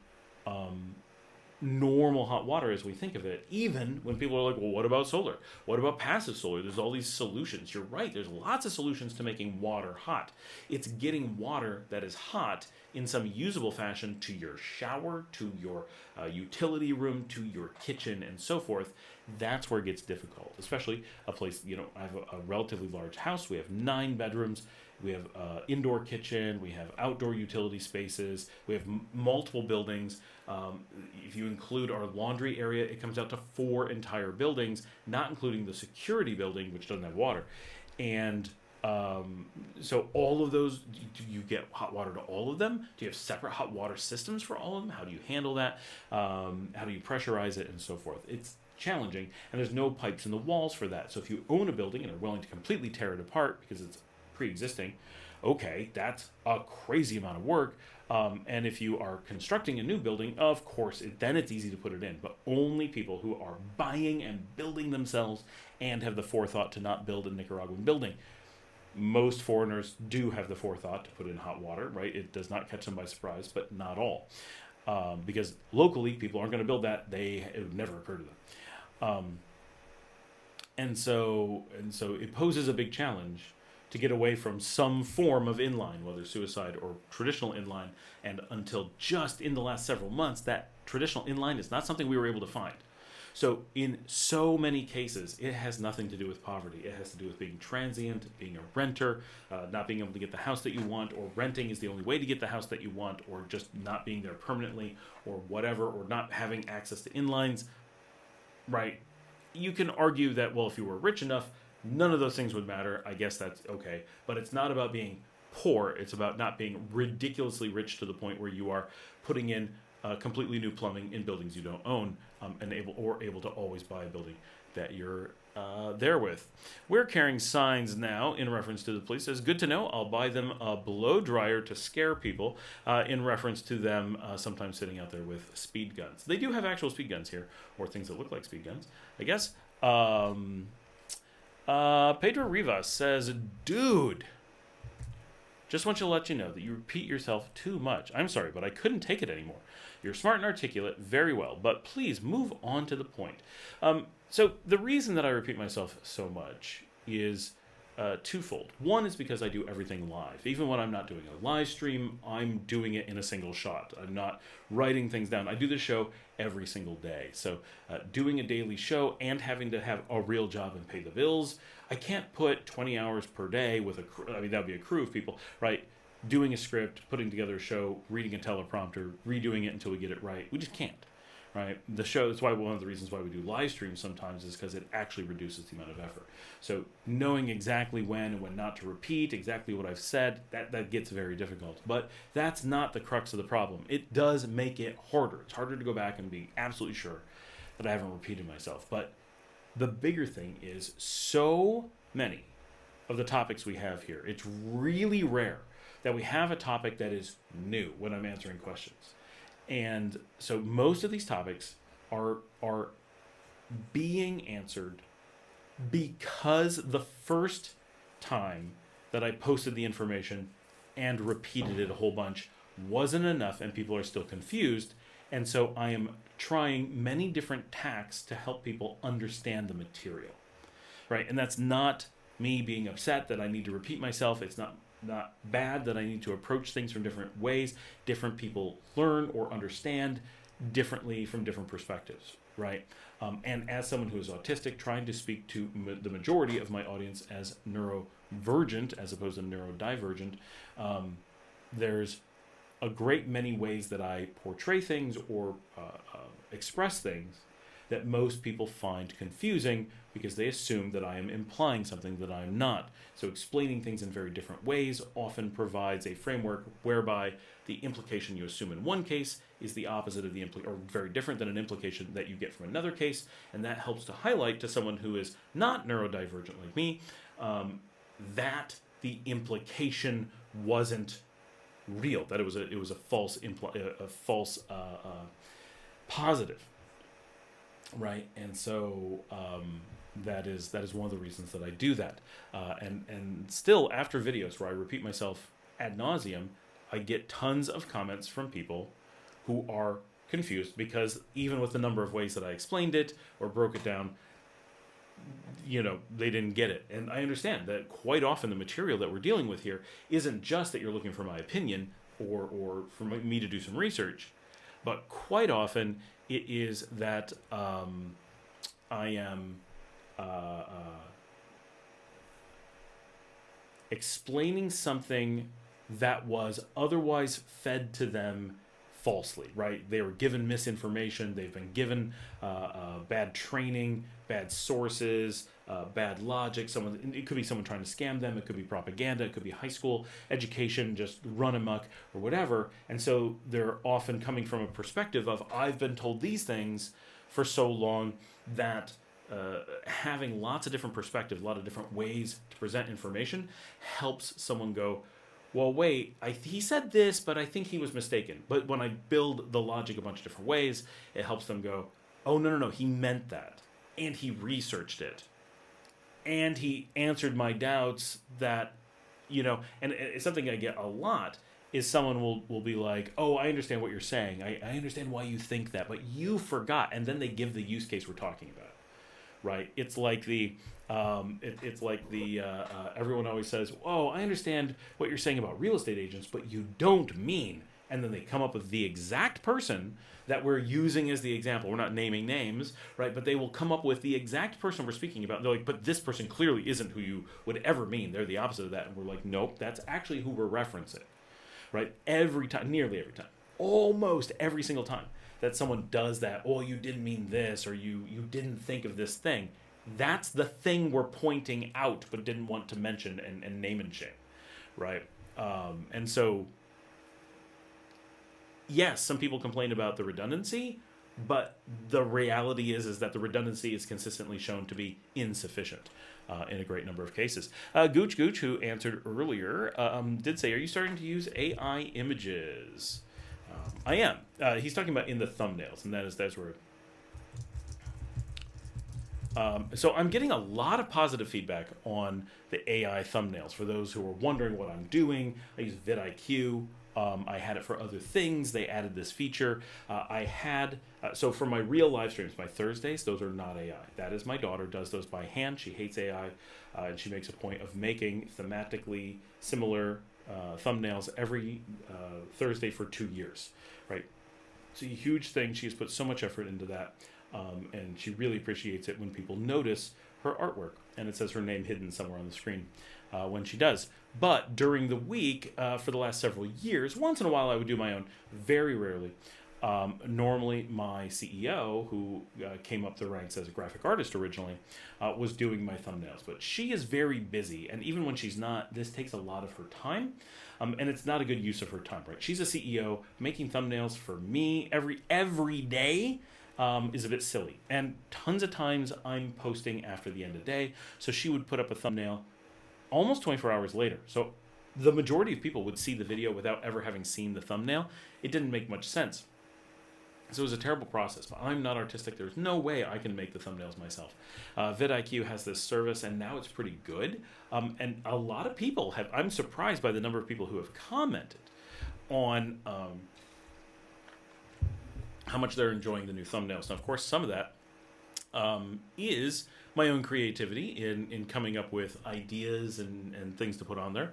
normal hot water as we think of it, even when people are like, well, what about solar? What about passive solar? There's all these solutions. You're right. There's lots of solutions to making water hot. It's getting water that is hot in some usable fashion to your shower, to your utility room, to your kitchen, and so forth. That's where it gets difficult, especially a place, I have a relatively large house. We have 9 bedrooms. We have indoor kitchen. We have outdoor utility spaces. We have multiple buildings. If you include our laundry area, it comes out to 4 entire buildings, not including the security building, which doesn't have water. And so all of those, do you get hot water to all of them? Do you have separate hot water systems for all of them? How do you handle that? How do you pressurize it and so forth? It's challenging, and there's no pipes in the walls for that. So if you own a building and are willing to completely tear it apart because it's pre-existing, okay, that's a crazy amount of work. And if you are constructing a new building, of course, then it's easy to put it in. But only people who are buying and building themselves and have the forethought to not build a Nicaraguan building. Most foreigners do have the forethought to put in hot water, right? It does not catch them by surprise, but not all. Because locally, people aren't going to build that. It would never occur to them. And so it poses a big challenge to get away from some form of inline, whether suicide or traditional inline. And until just in the last several months, that traditional inline is not something we were able to find. So in so many cases, it has nothing to do with poverty. It has to do with being transient, being a renter, not being able to get the house that you want, or renting is the only way to get the house that you want, or just not being there permanently, or whatever, or not having access to inlines, right? You can argue that, well, if you were rich enough, none of those things would matter. I guess that's okay. But it's not about being poor. It's about not being ridiculously rich to the point where you are putting in completely new plumbing in buildings you don't own, and able to always buy a building that you're there with. We're carrying signs now in reference to the police. It says, good to know. I'll buy them a blow dryer to scare people, in reference to them sometimes sitting out there with speed guns. They do have actual speed guns here, or things that look like speed guns, I guess. Pedro Rivas says, dude, just want to let you know that you repeat yourself too much. I'm sorry, but I couldn't take it anymore. You're smart and articulate, very well, but please move on to the point. So the reason that I repeat myself so much is twofold. One is because I do everything live. Even when I'm not doing a live stream, I'm doing it in a single shot. I'm not writing things down. I do the show every single day. So doing a daily show and having to have a real job and pay the bills, I can't put 20 hours per day with a crew. I mean, that would be a crew of people, right? Doing a script, putting together a show, reading a teleprompter, redoing it until we get it right. We just can't, right? The show, that's why one of the reasons why we do live streams sometimes is because it actually reduces the amount of effort. So knowing exactly when and when not to repeat exactly what I've said, that gets very difficult. But that's not the crux of the problem. It does make it harder. It's harder to go back and be absolutely sure that I haven't repeated myself. But the bigger thing is so many of the topics we have here. It's really rare that we have a topic that is new when I'm answering questions. And so most of these topics are being answered because the first time that I posted the information and repeated it a whole bunch wasn't enough and people are still confused. And so I am trying many different tacks to help people understand the material, right? And that's not me being upset that I need to repeat myself. It's not bad that I need to approach things from different ways. Different people learn or understand differently from different perspectives, right? And as someone who is autistic, trying to speak to the majority of my audience as neurovergent as opposed to neurodivergent, there's a great many ways that I portray things or express things that most people find confusing because they assume that I am implying something that I'm not. So explaining things in very different ways often provides a framework whereby the implication you assume in one case is the opposite of the or very different than an implication that you get from another case, and that helps to highlight to someone who is not neurodivergent like me that the implication wasn't real, that it was a false positive, right? And so that is one of the reasons that I do that. And still, after videos where I repeat myself ad nauseum, I get tons of comments from people who are confused because even with the number of ways that I explained it or broke it down, they didn't get it. And I understand that quite often the material that we're dealing with here isn't just that you're looking for my opinion or for me to do some research, but quite often it is that I am explaining something that was otherwise fed to them falsely, right? They were given misinformation. They've been given bad training, bad sources, bad logic. It could be someone trying to scam them. It could be propaganda. It could be high school education just run amok or whatever. And so they're often coming from a perspective of, I've been told these things for so long that having lots of different perspectives, a lot of different ways to present information helps someone go, well, wait, he said this, but I think he was mistaken. But when I build the logic a bunch of different ways, it helps them go, oh, no, he meant that. And he researched it. And he answered my doubts that, and it's something I get a lot, is someone will be like, oh, I understand what you're saying. I understand why you think that, but you forgot. And then they give the use case we're talking about, right? It's like everyone always says, oh, I understand what you're saying about real estate agents, but you don't mean, and then they come up with the exact person that we're using as the example. We're not naming names, right? But they will come up with the exact person we're speaking about. They're like, but this person clearly isn't who you would ever mean. They're the opposite of that. And we're like, nope, that's actually who we're referencing, right? Every time, nearly every time, almost every single time that someone does that, oh, you didn't mean this, or you didn't think of this thing. That's the thing we're pointing out, but didn't want to mention and name and shame, right? And so, yes, some people complain about the redundancy, but the reality is that the redundancy is consistently shown to be insufficient in a great number of cases. Gooch, who answered earlier, did say, are you starting to use AI images? I am. He's talking about in the thumbnails, and that's where... So I'm getting a lot of positive feedback on the AI thumbnails. For those who are wondering what I'm doing, I use vidIQ. I had it for other things. They added this feature. So for my real live streams, my Thursdays, those are not AI. That is my daughter, does those by hand. She hates AI, and she makes a point of making thematically similar thumbnails every Thursday for 2 years, right? It's a huge thing. She has put so much effort into that. And she really appreciates it when people notice her artwork. And it says her name hidden somewhere on the screen when she does. But during the week, for the last several years, once in a while I would do my own, very rarely. Normally my CEO, who came up the ranks as a graphic artist originally, was doing my thumbnails. But she is very busy. And even when she's not, this takes a lot of her time. And it's not a good use of her time, right? She's a CEO. Making thumbnails for me every day is a bit silly. And tons of times I'm posting after the end of the day. So she would put up a thumbnail almost 24 hours later. So the majority of people would see the video without ever having seen the thumbnail. It didn't make much sense. So it was a terrible process, but I'm not artistic. There's no way I can make the thumbnails myself. vidIQ has this service, and now it's pretty good. And a lot of people have, I'm surprised by the number of people who have commented on how much they're enjoying the new thumbnails. Now, of course, some of that is my own creativity in coming up with ideas and things to put on there.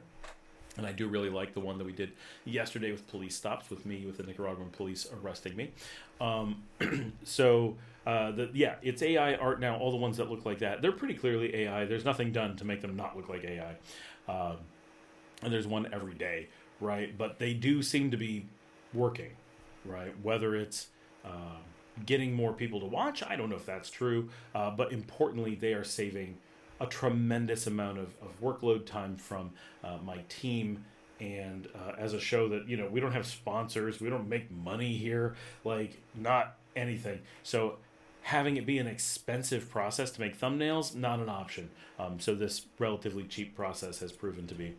And I do really like the one that we did yesterday with police stops, with the Nicaraguan police arresting me. It's AI art now. All the ones that look like that, they're pretty clearly AI. There's nothing done to make them not look like AI. And there's one every day, right? But they do seem to be working, right? Whether it's getting more people to watch, I don't know if that's true. But importantly, they are saving a tremendous amount of workload time from my team, and as a show that, we don't have sponsors, we don't make money here, like not anything. So having it be an expensive process to make thumbnails, not an option. So this relatively cheap process has proven to be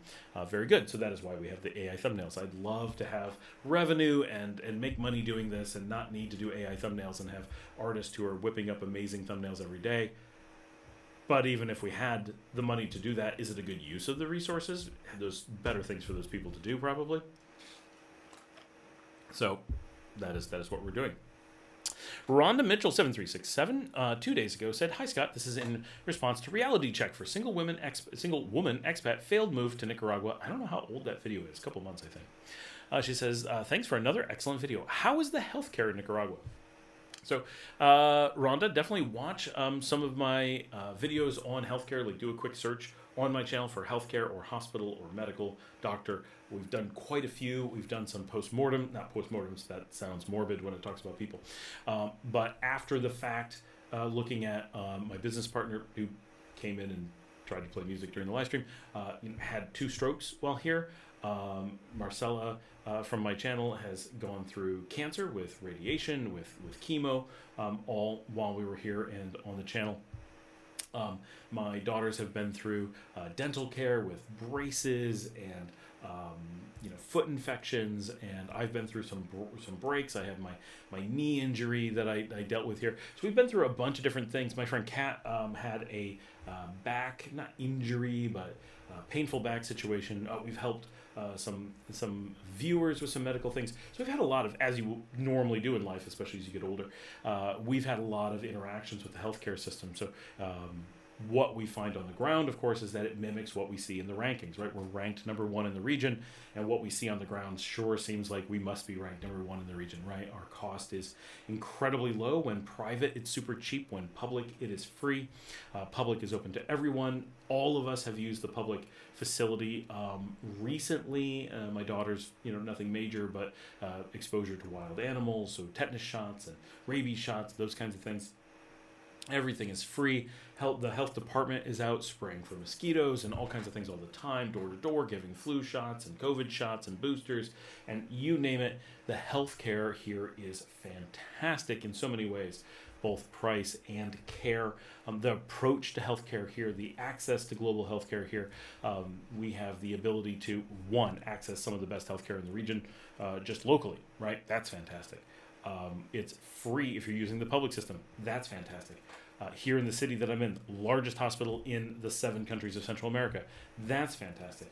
very good. So that is why we have the AI thumbnails. I'd love to have revenue and make money doing this and not need to do AI thumbnails and have artists who are whipping up amazing thumbnails every day. But even if we had the money to do that, is it a good use of the resources? There's better things for those people to do, probably. So that is what we're doing. Rhonda Mitchell 7367 2 days ago said, "Hi Scott, this is in response to reality check for single woman expat failed move to Nicaragua." I don't know how old that video is, a couple months I think. She says, "Thanks for another excellent video. How is the healthcare in Nicaragua?" So, Rhonda, definitely watch some of my videos on healthcare. Like, do a quick search on my channel for healthcare or hospital or medical doctor. We've done quite a few. We've done some not postmortems, that sounds morbid when it talks about people. But after the fact, looking at my business partner who came in and tried to play music during the live stream, had 2 strokes while here. Marcella from my channel has gone through cancer with radiation, with chemo, all while we were here and on the channel. My daughters have been through dental care with braces and foot infections, and I've been through some breaks. I have my knee injury that I dealt with here. So we've been through a bunch of different things. My friend Kat had a back, not injury, but painful back situation. We've helped some viewers with some medical things. So we've had a lot of, as you normally do in life, especially as you get older, we've had a lot of interactions with the healthcare system. So what we find on the ground, of course, is that it mimics what we see in the rankings, right? We're ranked number 1 in the region, and what we see on the ground sure seems like we must be ranked number 1 in the region, right? Our cost is incredibly low. When private, it's super cheap. When public, it is free. Public is open to everyone. All of us have used the public facility recently. My daughter's, nothing major, but exposure to wild animals, so tetanus shots and rabies shots, those kinds of things. Everything is free. The health department is out spraying for mosquitoes and all kinds of things all the time, door to door, giving flu shots and COVID shots and boosters, and you name it. The healthcare here is fantastic in so many ways, both price and care. The approach to healthcare here, the access to global healthcare here, we have the ability to, access some of the best healthcare in the region just locally, right? That's fantastic. It's free if you're using the public system. That's fantastic. Here in the city that I'm in, largest hospital in the 7 countries of Central America. That's fantastic.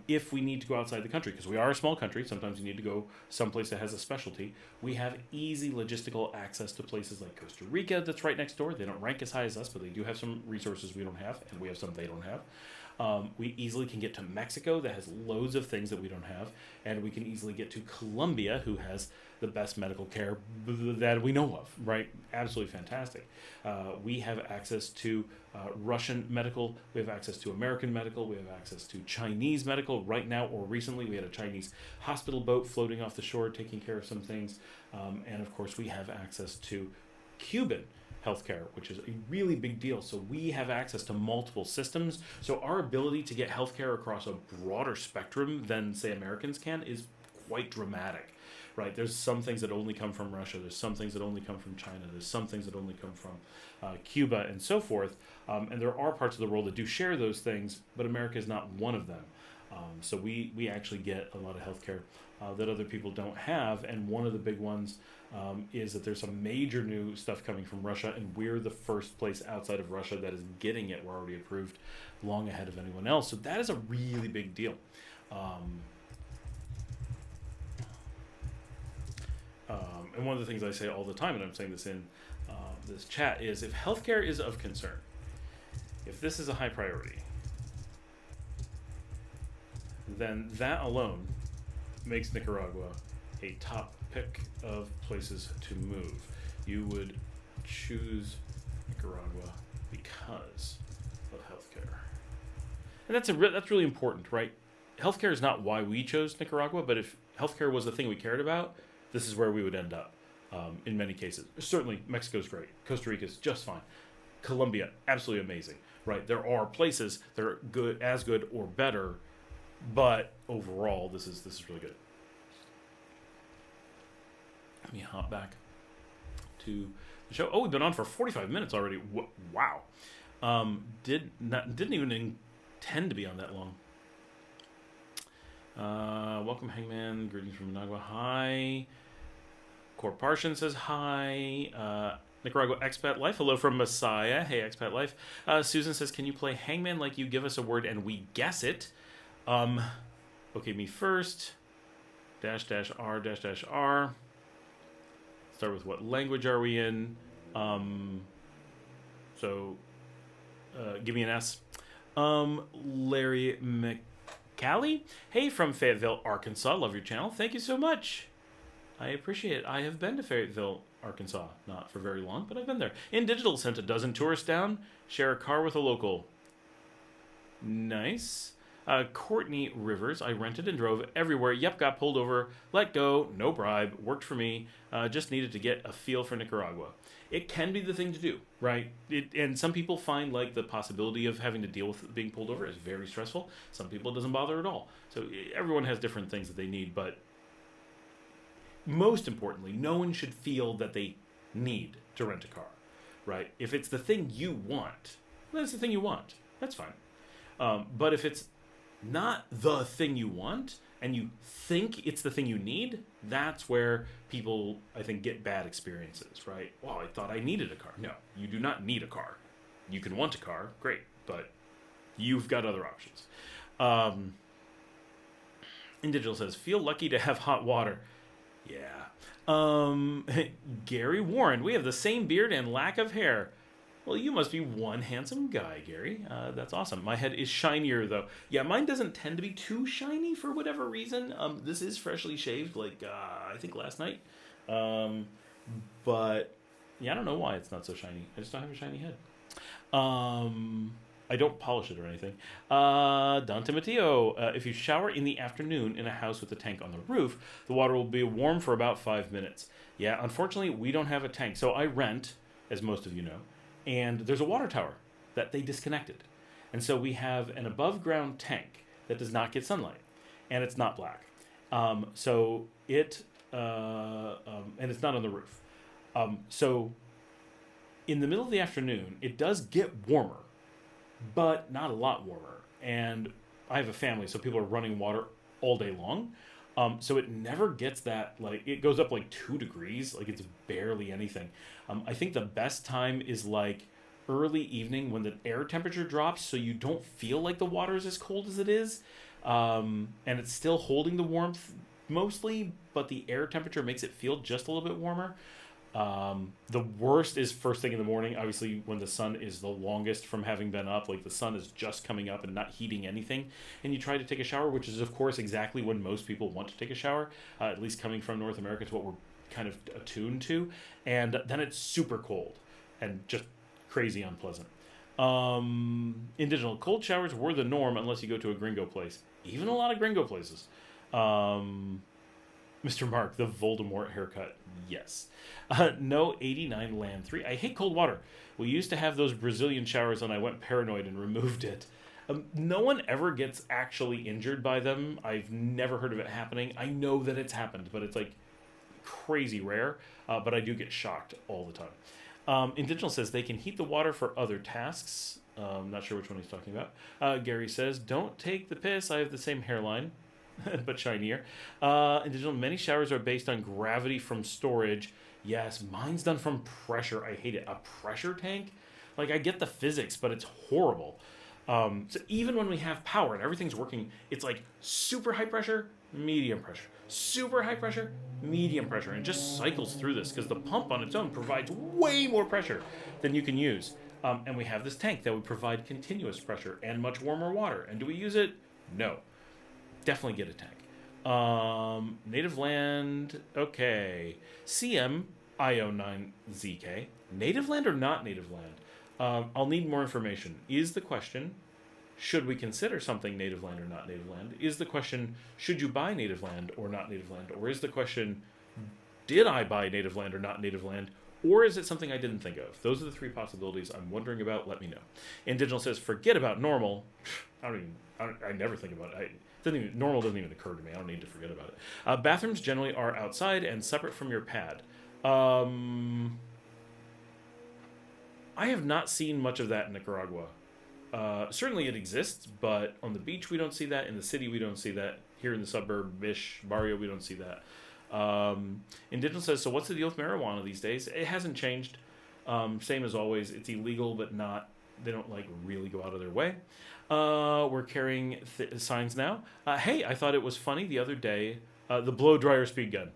If we need to go outside the country, because we are a small country, sometimes you need to go someplace that has a specialty, we have easy logistical access to places like Costa Rica that's right next door. They don't rank as high as us, but they do have some resources we don't have, and we have some they don't have. We easily can get to Mexico that has loads of things that we don't have, and we can easily get to Colombia, who has the best medical care that we know of, right? Absolutely fantastic. We have access to Russian medical, we have access to American medical, we have access to Chinese medical. Right now, or recently, we had a Chinese hospital boat floating off the shore taking care of some things, and of course we have access to Cuban healthcare, which is a really big deal. So we have access to multiple systems. So our ability to get healthcare across a broader spectrum than, say, Americans can is quite dramatic, right? There's some things that only come from Russia. There's some things that only come from China. There's some things that only come from Cuba and so forth. And there are parts of the world that do share those things, but America is not one of them. So we actually get a lot of healthcare that other people don't have. And one of the big ones is that there's some major new stuff coming from Russia, and we're the first place outside of Russia that is getting it. We're already approved long ahead of anyone else. So that is a really big deal. And one of the things I say all the time, and I'm saying this in this chat, is if healthcare is of concern, if this is a high priority, then that alone makes Nicaragua a top pick of places to move. You would choose Nicaragua because of healthcare. And that's really important, right? Healthcare is not why we chose Nicaragua, but if healthcare was the thing we cared about, this is where we would end up in many cases. Certainly, Mexico's great. Costa Rica's just fine. Colombia, absolutely amazing, right? There are places that are good or better, but overall, this is really good. Let me hop back to the show. Oh, we've been on for 45 minutes already. Wow. Didn't even intend to be on that long. Welcome, Hangman. Greetings from Managua. Hi. Corparshan says hi. Nicaragua Expat Life. Hello from Messiah. Hey, Expat Life. Susan says, can you play Hangman like you give us a word and we guess it? Okay, me first. --R. Start with what language are we in? Give me an S. Larry McCallie. Hey, from Fayetteville, Arkansas. Love your channel. Thank you so much. I appreciate it. I have been to Fayetteville, Arkansas. Not for very long, but I've been there. In Digital, sent a dozen tourists down. Share a car with a local. Nice. Courtney Rivers. I rented and drove everywhere. Yep, got pulled over. Let go. No bribe. Worked for me. Just needed to get a feel for Nicaragua. It can be the thing to do, right? And some people find like the possibility of having to deal with being pulled over is very stressful. Some people it doesn't bother at all. So everyone has different things that they need, but most importantly, no one should feel that they need to rent a car, right? If it's the thing you want, then it's the thing you want. That's fine. But if it's not the thing you want and you think it's the thing you need, that's where people, I think, get bad experiences, right? Well, I thought I needed a car. No, you do not need a car. You can want a car, great, but you've got other options. Indigital says, feel lucky to have hot water. Yeah. Gary Warren, we have the same beard and lack of hair. Well, you must be one handsome guy, Gary. That's awesome. My head is shinier, though. Yeah, mine doesn't tend to be too shiny for whatever reason. This is freshly shaved, like, I think last night. But, yeah, I don't know why it's not so shiny. I just don't have a shiny head. I don't polish it or anything. Don Timoteo, if you shower in the afternoon in a house with a tank on the roof, the water will be warm for about 5 minutes. Yeah, unfortunately, we don't have a tank. So I rent, as most of you know, and there's a water tower that they disconnected. And so we have an above-ground tank that does not get sunlight, and it's not black. And it's not on the roof. So in the middle of the afternoon, it does get warmer, but not a lot warmer. And I have a family, so people are running water all day long. So it never gets that, like, it goes up like 2 degrees, like it's barely anything. I think the best time is like early evening when the air temperature drops, so you don't feel like the water is as cold as it is. And it's still holding the warmth mostly, but the air temperature makes it feel just a little bit warmer. The worst is first thing in the morning, obviously when the sun is the longest from having been up, like the sun is just coming up and not heating anything, and you try to take a shower, which is of course exactly when most people want to take a shower, at least coming from North America, it's what we're kind of attuned to, and then it's super cold and just crazy unpleasant. In digital, cold showers were the norm unless you go to a gringo place, even a lot of gringo places. Mr. Mark, the Voldemort haircut. Yes. No 89 Land 3. I hate cold water. We used to have those Brazilian showers and I went paranoid and removed it. No one ever gets actually injured by them. I've never heard of it happening. I know that it's happened, but it's like crazy rare, but I do get shocked all the time. Indigenous says they can heat the water for other tasks. Not sure which one he's talking about. Gary says, don't take the piss. I have the same hairline, but shinier. Indigenous, many showers are based on gravity from storage. Yes, mine's done from pressure. I hate it. A pressure tank? Like, I get the physics, but it's horrible. So even when we have power and everything's working, it's like super high pressure, medium pressure, super high pressure, medium pressure, and it just cycles through this because the pump on its own provides way more pressure than you can use. And we have this tank that would provide continuous pressure and much warmer water. And do we use it? No. Definitely get a tank. Native land, okay. CM IO9ZK. Native land or not native land? I'll need more information. Is the question, should we consider something native land or not native land? Is the question, should you buy native land or not native land? Or is the question, did I buy native land or not native land? Or is it something I didn't think of? Those are the three possibilities I'm wondering about. Let me know. Indigenous says, forget about normal. I never think about it. Normal doesn't even occur to me. I don't need to forget about it. Bathrooms generally are outside and separate from your pad. I have not seen much of that in Nicaragua. Certainly it exists, but on the beach we don't see that. In the city we don't see that. Here in the suburb-ish barrio we don't see that. Indigenous says, so what's the deal with marijuana these days? It hasn't changed. Same as always. It's illegal, but they don't like really go out of their way. We're carrying signs now. Hey, I thought it was funny the other day. The blow dryer speed gun.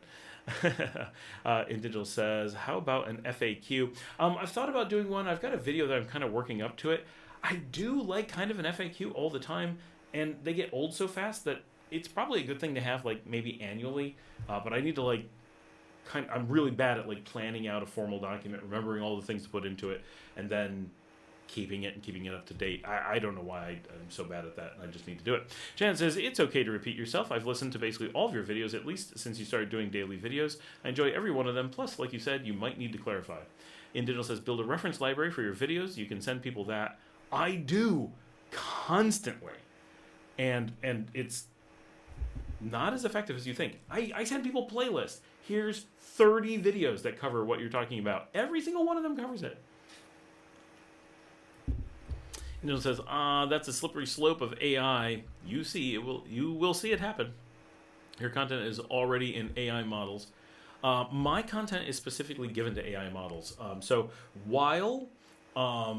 Indigenous says, how about an FAQ? I've thought about doing one. I've got a video that I'm kind of working up to it. I do like kind of an FAQ all the time, and they get old so fast that it's probably a good thing to have like maybe annually. But I need to I'm really bad at like planning out a formal document, remembering all the things to put into it, and then keeping it up to date. I don't know why I'm so bad at that, and I just need to do it. Jan says, it's okay to repeat yourself. I've listened to basically all of your videos, at least since you started doing daily videos. I enjoy every one of them. Plus, like you said, you might need to clarify. Indigenous says, build a reference library for your videos. You can send people that. I do constantly. And it's not as effective as you think. I send people playlists. Here's 30 videos that cover what you're talking about. Every single one of them covers it. And it says, that's a slippery slope of AI. You will see it happen. Your content is already in AI models. My content is specifically given to AI models. So while I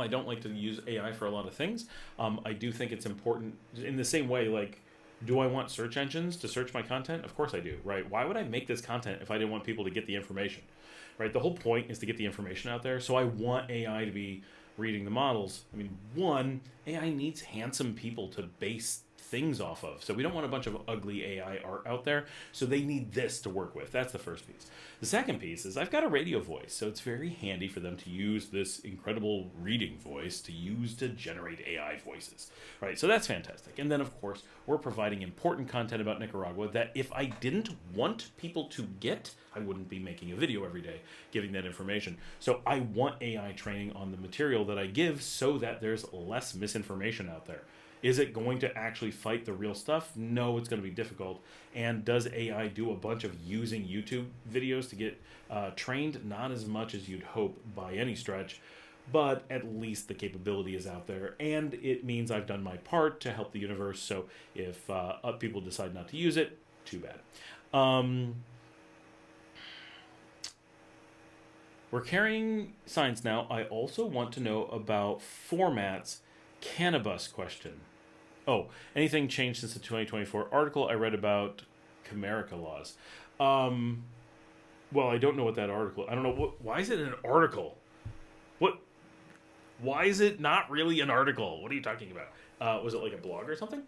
don't like to use AI for a lot of things, I do think it's important in the same way, like, do I want search engines to search my content? Of course I do, right? Why would I make this content if I didn't want people to get the information, right? The whole point is to get the information out there. So I want AI to be reading the models. I mean, one, AI needs handsome people to base things off of. So we don't want a bunch of ugly AI art out there. So they need this to work with. That's the first piece. The second piece is I've got a radio voice. So it's very handy for them to use this incredible reading voice to use to generate AI voices, right? So that's fantastic. And then, of course, we're providing important content about Nicaragua that if I didn't want people to get, I wouldn't be making a video every day giving that information. So I want AI training on the material that I give so that there's less misinformation out there. Is it going to actually fight the real stuff? No, it's going to be difficult. And does AI do a bunch of using YouTube videos to get trained? Not as much as you'd hope by any stretch, but at least the capability is out there. And it means I've done my part to help the universe. So if people decide not to use it, too bad. We're carrying signs now. I also want to know about formats. Cannabis question. Oh, anything changed since the 2024 article I read about Comerica laws? Well, I don't know what that article. I don't know why is it an article? Why is it not really an article? What are you talking about? Was it like a blog or something?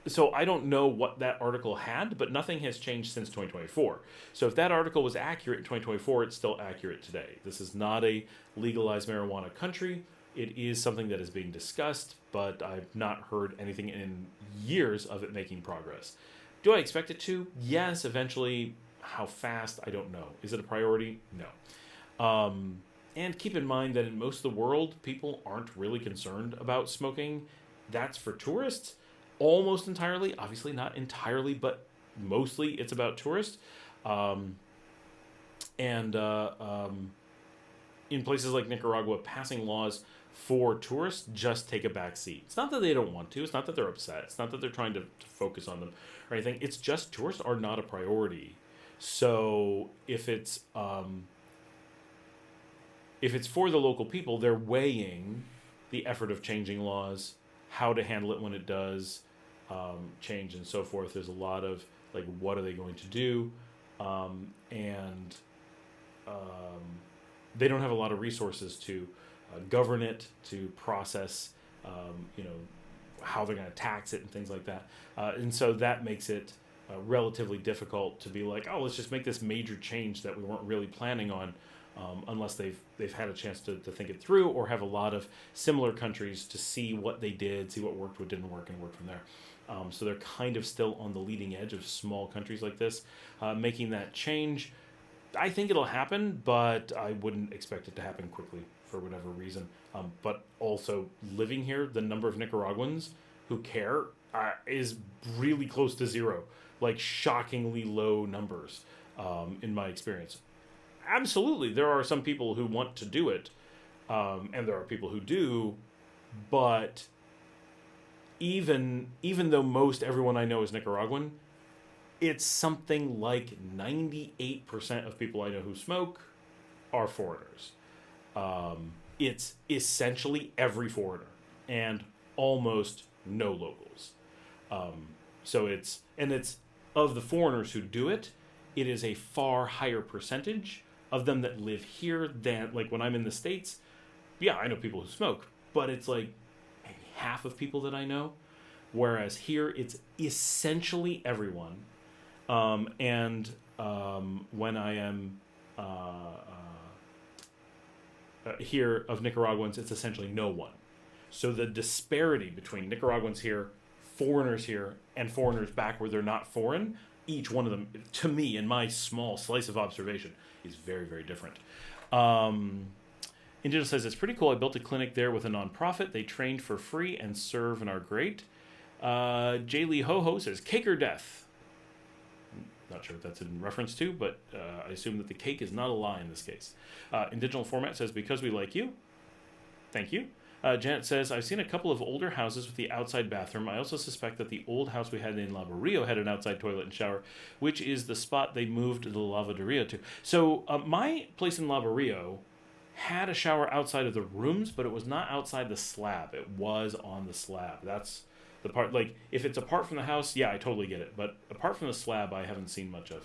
So I don't know what that article had, but nothing has changed since 2024. So if that article was accurate in 2024, it's still accurate today. This is not a legalized marijuana country. It is something that is being discussed, but I've not heard anything in years of it making progress. Do I expect it to? Yes, eventually. How fast? I don't know. Is it a priority? No. And keep in mind that in most of the world, people aren't really concerned about smoking. That's for tourists almost entirely. Obviously not entirely, but mostly it's about tourists. And in places like Nicaragua, passing laws for tourists just take a back seat. It's not that they don't want to. It's not that they're upset. It's not that they're trying to focus on them or anything. It's just tourists are not a priority. So if it's for the local people, they're weighing the effort of changing laws, how to handle it when it does change, and so forth. There's a lot of like, what are they going to do, and they don't have a lot of resources to govern it, to process, how they're going to tax it and things like that. And so that makes it relatively difficult to be like, oh, let's just make this major change that we weren't really planning on, unless they've had a chance to think it through, or have a lot of similar countries to see what they did, see what worked, what didn't work, and work from there. So they're kind of still on the leading edge of small countries like this, making that change. I think it'll happen, but I wouldn't expect it to happen quickly for whatever reason. But also, living here, the number of Nicaraguans who care is really close to zero. Like, shockingly low numbers, in my experience. Absolutely, there are some people who want to do it, and there are people who do, but even though most everyone I know is Nicaraguan, it's something like 98% of people I know who smoke are foreigners. It's essentially every foreigner and almost no locals. So it's of the foreigners who do it, it is a far higher percentage of them that live here than, like, when I'm in the States, yeah, I know people who smoke, but it's like maybe half of people that I know. Whereas here, it's essentially everyone. When I am here of Nicaraguans, it's essentially no one. So the disparity between Nicaraguans here, foreigners here, and foreigners back where they're not foreign, each one of them, to me, in my small slice of observation, is very, very different. Indiana says, it's pretty cool. I built a clinic there with a nonprofit. They trained for free and serve and are great. J. Lee Ho Ho says, cake or death? Not sure what that's in reference to, but I assume that the cake is not a lie in this case. In digital format says, because we like you. Thank you. Janet says, I've seen a couple of older houses with the outside bathroom. I also suspect that the old house we had in La Barrio had an outside toilet and shower, which is the spot they moved the lavaderia to. So my place in La Barrio had a shower outside of the rooms, but it was not outside the slab. It was on the slab. That's the part, like, if it's apart from the house, yeah, I totally get it. But apart from the slab, I haven't seen much of.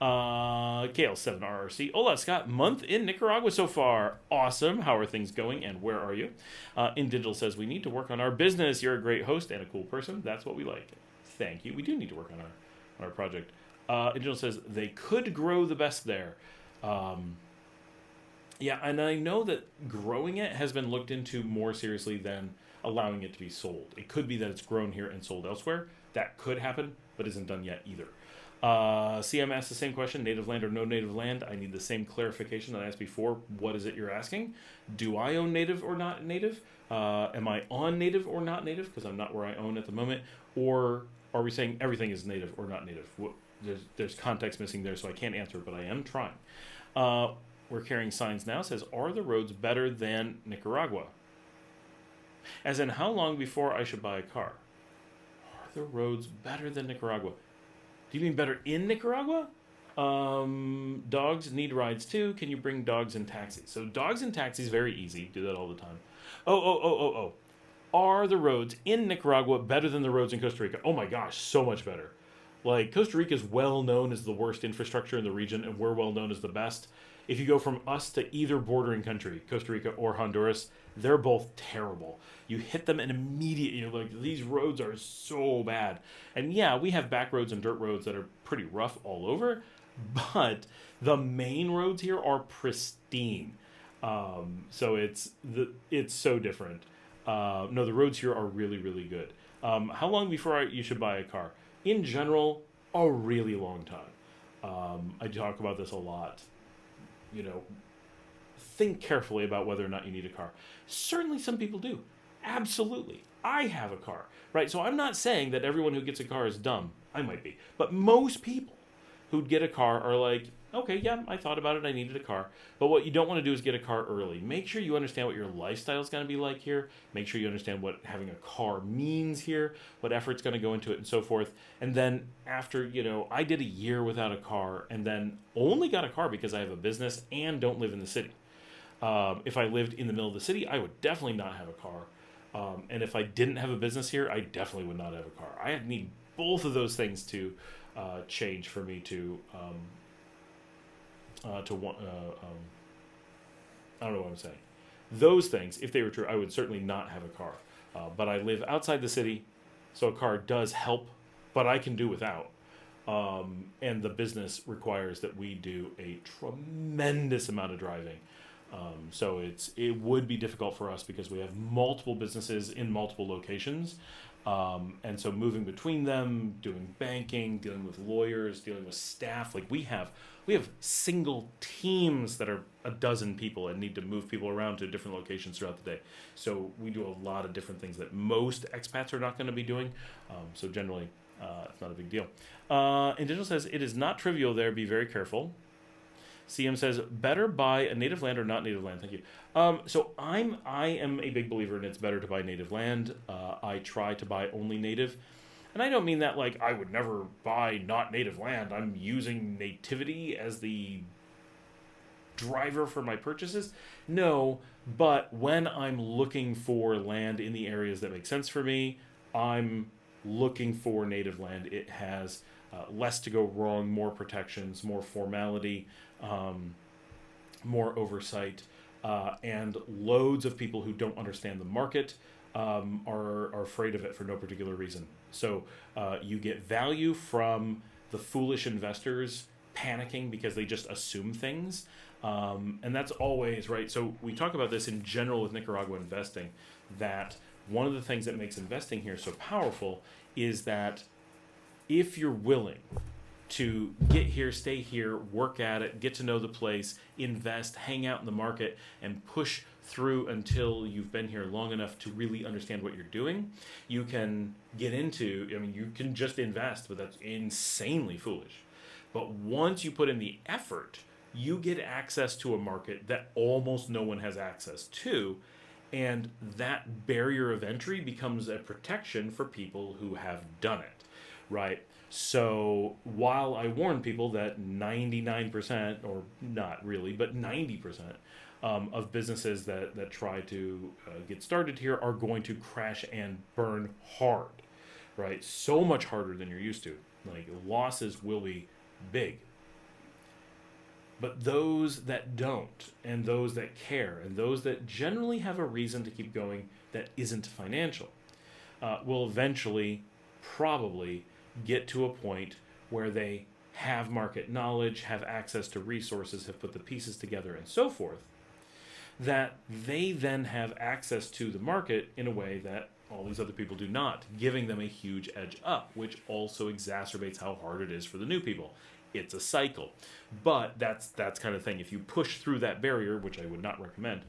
KL7RRC. Hola, Scott. Month in Nicaragua so far. Awesome. How are things going and where are you? Indigital says, we need to work on our business. You're a great host and a cool person. That's what we like. Thank you. We do need to work on our project. Indigital says, they could grow the best there. Yeah, and I know that growing it has been looked into more seriously than allowing it to be sold. It could be that it's grown here and sold elsewhere. That could happen, but isn't done yet either. CM asked the same question, native land or no native land. I need the same clarification that I asked before. What is it you're asking? Do I own native or not native? Am I on native or not native? Because I'm not where I own at the moment. Or are we saying everything is native or not native? There's context missing there, so I can't answer, but I am trying. We're carrying signs now. It says, are the roads better than Nicaragua? As in, how long before I should buy a car? Are the roads better than Nicaragua? Do you mean better in Nicaragua? Dogs need rides too. Can you bring dogs in taxis? So dogs in taxis, very easy. Do that all the time. Oh. Are the roads in Nicaragua better than the roads in Costa Rica? Oh my gosh, so much better. Like, Costa Rica is well known as the worst infrastructure in the region, and we're well known as the best. If you go from us to either bordering country, Costa Rica or Honduras, they're both terrible. You hit them and immediately, like, these roads are so bad. And yeah, we have back roads and dirt roads that are pretty rough all over, but the main roads here are pristine. So it's so different. No, the roads here are really, really good. How long before you should buy a car? In general, a really long time. I talk about this a lot. Think carefully about whether or not you need a car. Certainly some people do. Absolutely. I have a car, right? So I'm not saying that everyone who gets a car is dumb. I might be. But most people who'd get a car are like, okay, yeah, I thought about it. I needed a car. But what you don't want to do is get a car early. Make sure you understand what your lifestyle is going to be like here. Make sure you understand what having a car means here, what effort's going to go into it, and so forth. And then after, I did a year without a car and then only got a car because I have a business and don't live in the city. If I lived in the middle of the city, I would definitely not have a car. And if I didn't have a business here, I definitely would not have a car. I need both of those things to change for me to want. I don't know what I'm saying. Those things, if they were true, I would certainly not have a car. But I live outside the city, so a car does help, but I can do without. And the business requires that we do a tremendous amount of driving. So it would be difficult for us because we have multiple businesses in multiple locations. And so moving between them, doing banking, dealing with lawyers, dealing with staff, like we have single teams that are a dozen people and need to move people around to different locations throughout the day. So we do a lot of different things that most expats are not going to be doing. So generally, it's not a big deal. And Digital says, it is not trivial there. Be very careful. CM says, better buy a native land or not native land. Thank you. So I am a big believer in it's better to buy native land. I try to buy only native. And I don't mean that like I would never buy not native land. I'm using nativity as the driver for my purchases. No, but when I'm looking for land in the areas that make sense for me, I'm looking for native land. It has less to go wrong, more protections, more formality, more oversight, and loads of people who don't understand the market are afraid of it for no particular reason. So you get value from the foolish investors panicking because they just assume things. And that's always, right? So we talk about this in general with Nicaragua investing, that one of the things that makes investing here so powerful is that if you're willing to get here, stay here, work at it, get to know the place, invest, hang out in the market, and push through until you've been here long enough to really understand what you're doing, you can get into, you can just invest, but that's insanely foolish. But once you put in the effort, you get access to a market that almost no one has access to, and that barrier of entry becomes a protection for people who have done it, right? So while I warn people that 99%, or not really, but 90% of businesses that try to get started here are going to crash and burn hard, right? So much harder than you're used to. Like, losses will be big. But those that don't, and those that care, and those that generally have a reason to keep going that isn't financial, will eventually probably get to a point where they have market knowledge, have access to resources, have put the pieces together, and so forth, that they then have access to the market in a way that all these other people do not, giving them a huge edge up, which also exacerbates how hard it is for the new people. It's a cycle. But that's kind of thing. If you push through that barrier, which I would not recommend,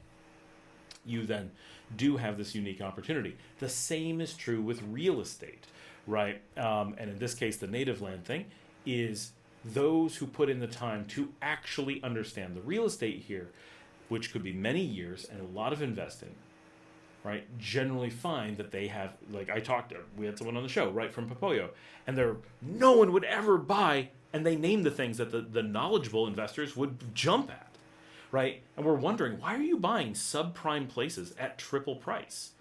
you then do have this unique opportunity. The same is true with real estate, right? And in this case, the native land thing is those who put in the time to actually understand the real estate here, which could be many years and a lot of investing, right, generally find that they have, like we had someone on the show, right, from Papoyo, and no one would ever buy, and they named the things that the knowledgeable investors would jump at, right? And we're wondering, why are you buying subprime places at triple price,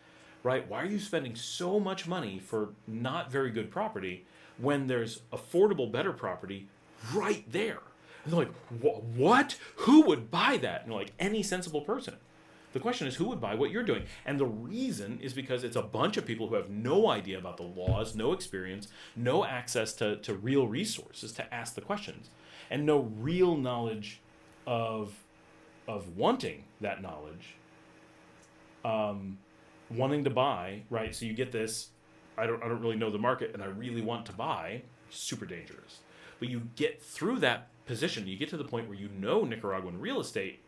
right? Why are you spending so much money for not very good property when there's affordable, better property right there? And they're like, what? Who would buy that? And they're like, any sensible person. The question is, who would buy what you're doing? And the reason is because it's a bunch of people who have no idea about the laws, no experience, no access to real resources to ask the questions, and no real knowledge of wanting that knowledge, wanting to buy, right? So you get this, I don't really know the market, and I really want to buy, super dangerous. But you get through that position, you get to the point where you know Nicaraguan real estate,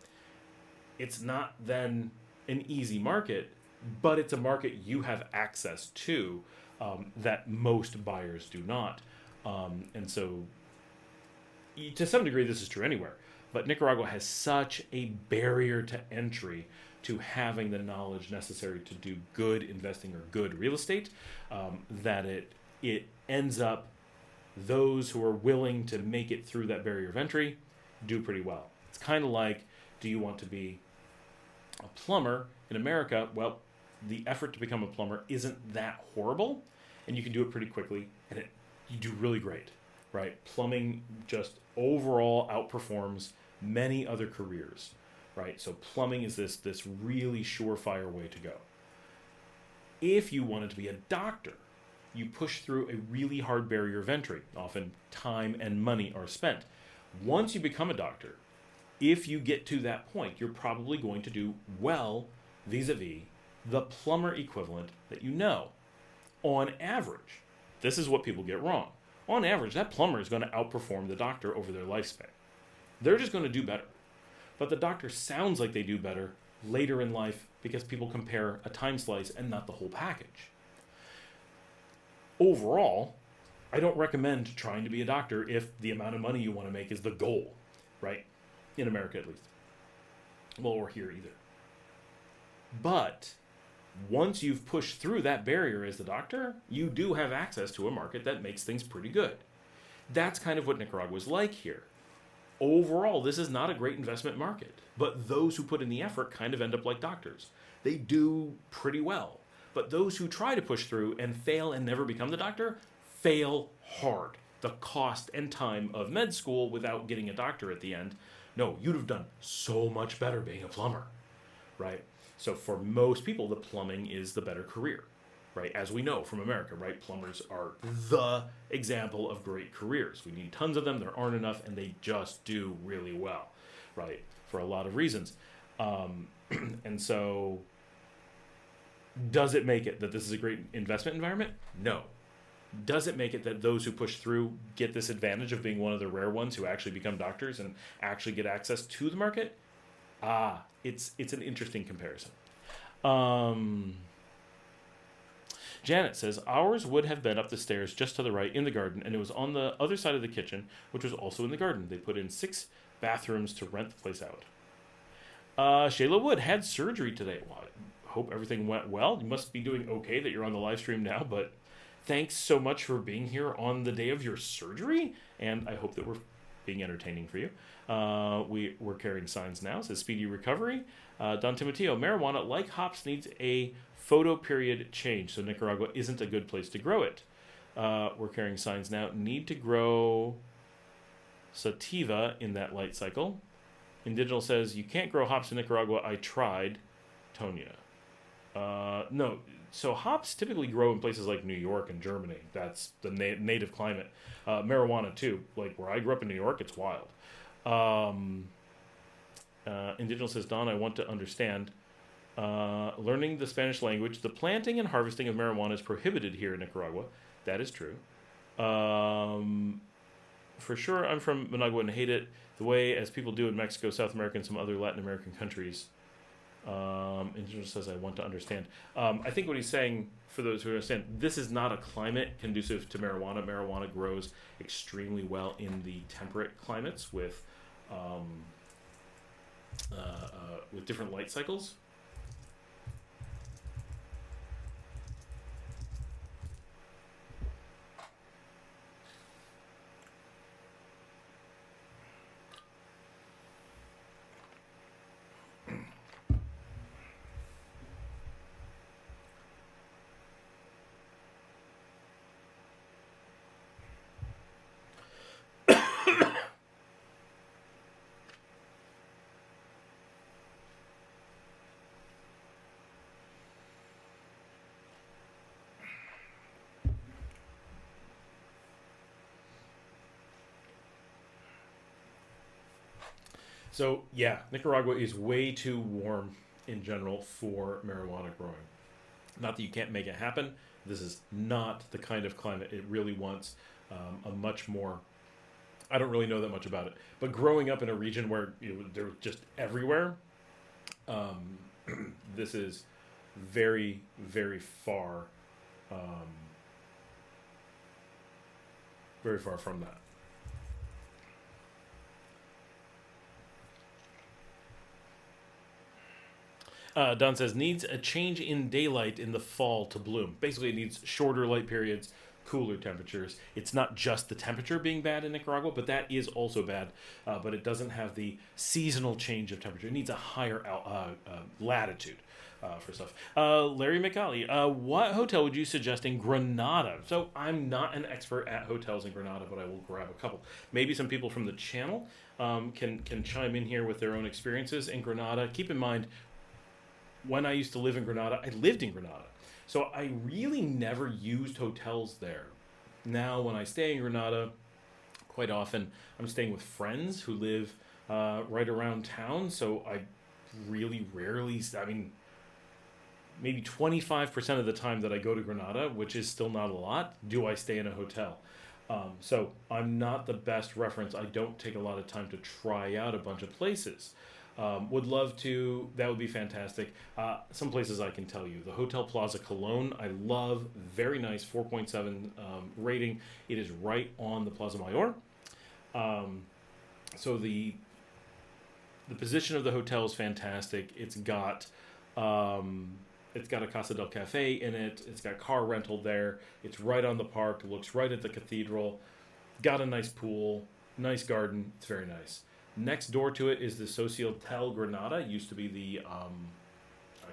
it's not then an easy market, but it's a market you have access to that most buyers do not. And so, to some degree, this is true anywhere. But Nicaragua has such a barrier to entry to having the knowledge necessary to do good investing or good real estate, that it ends up those who are willing to make it through that barrier of entry do pretty well. It's kind of like, do you want to be a plumber in America? Well, the effort to become a plumber isn't that horrible, and you can do it pretty quickly, and you do really great, right? Plumbing just overall outperforms many other careers, right? So plumbing is this really surefire way to go. If you wanted to be a doctor, you push through a really hard barrier of entry. Often time and money are spent. Once you become a doctor, if you get to that point, you're probably going to do well vis-a-vis the plumber equivalent that you know. On average, this is what people get wrong. On average, that plumber is going to outperform the doctor over their lifespan. They're just going to do better. But the doctor sounds like they do better later in life because people compare a time slice and not the whole package. Overall, I don't recommend trying to be a doctor if the amount of money you want to make is the goal, right? In America, at least. Well, or here either. But once you've pushed through that barrier as the doctor, you do have access to a market that makes things pretty good. That's kind of what Nicaragua is like here. Overall, this is not a great investment market, but those who put in the effort kind of end up like doctors. They do pretty well. But those who try to push through and fail and never become the doctor, fail hard. The cost and time of med school without getting a doctor at the end, no, you'd have done so much better being a plumber, right? So for most people, the plumbing is the better career, right? As we know from America, right? Plumbers are the example of great careers. We need tons of them. There aren't enough, and they just do really well, right? For a lot of reasons. And so, does it make it that this is a great investment environment? No. Does it make it that those who push through get this advantage of being one of the rare ones who actually become doctors and actually get access to the market? It's an interesting comparison. Janet says, ours would have been up the stairs just to the right in the garden, and it was on the other side of the kitchen, which was also in the garden. They put in 6 bathrooms to rent the place out. Shayla Wood had surgery today. Well, I hope everything went well. You must be doing okay that you're on the live stream now, but thanks so much for being here on the day of your surgery, and I hope that we're being entertaining for you. We're carrying signs now. It says speedy recovery. Don Timoteo, marijuana, like hops, needs a photo period change, so Nicaragua isn't a good place to grow it. We're carrying signs now. Need to grow sativa in that light cycle. Indigenal says, you can't grow hops in Nicaragua. I tried. Tonya. No. So hops typically grow in places like New York and Germany. That's the native climate. Marijuana, too. Like where I grew up in New York, it's wild. Indigenous says, Don, I want to understand. Learning the Spanish language. The planting and harvesting of marijuana is prohibited here in Nicaragua. That is true. For sure, I'm from Managua and hate it the way as people do in Mexico, South America, and some other Latin American countries. Indigenous says, I want to understand. I think what he's saying, for those who understand, this is not a climate conducive to marijuana. Marijuana grows extremely well in the temperate climates with different light cycles. So, yeah, Nicaragua is way too warm in general for marijuana growing. Not that you can't make it happen. This is not the kind of climate it really wants. A much more, I don't really know that much about it, but growing up in a region where they're just everywhere, this is very, very far, very far from that. Don says, needs a change in daylight in the fall to bloom. Basically, it needs shorter light periods, cooler temperatures. It's not just the temperature being bad in Nicaragua, but that is also bad. But it doesn't have the seasonal change of temperature. It needs a higher latitude for stuff. Larry McCauley, what hotel would you suggest in Granada? So I'm not an expert at hotels in Granada, but I will grab a couple. Maybe some people from the channel can chime in here with their own experiences in Granada. Keep in mind, when I used to live in Granada, I lived in Granada. So I really never used hotels there. Now, when I stay in Granada, quite often I'm staying with friends who live right around town. So I really rarely, maybe 25% of the time that I go to Granada, which is still not a lot, do I stay in a hotel. So I'm not the best reference. I don't take a lot of time to try out a bunch of places. Would love to. That would be fantastic. Some places I can tell you. The Hotel Plaza Cologne, I love. Very nice, 4.7 rating. It is right on the Plaza Mayor. So the position of the hotel is fantastic. It's got a Casa del Cafe in it. It's got car rental there. It's right on the park. Looks right at the cathedral. Got a nice pool. Nice garden. It's very nice. Next door to it is the Sociotel Granada. It used to be the, I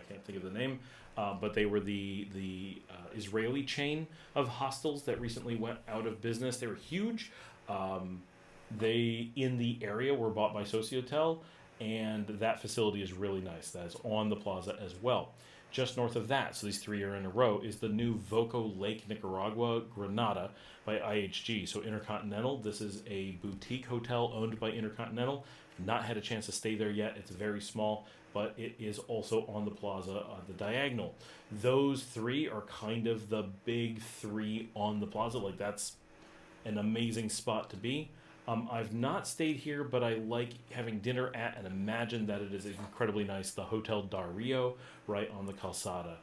can't think of the name, but they were the Israeli chain of hostels that recently went out of business. They were huge. They, in the area, were bought by Sociotel, and that facility is really nice. That is on the plaza as well. Just north of that, so these three are in a row, is the new Voco Lake Nicaragua Granada by IHG. So Intercontinental, this is a boutique hotel owned by Intercontinental. Not had a chance to stay there yet. It's very small, but it is also on the plaza on the diagonal. Those three are kind of the big three on the plaza. Like, that's an amazing spot to be. I've not stayed here, but I like having dinner at and imagine that it is incredibly nice. The Hotel Del Rio, right on the Calzada.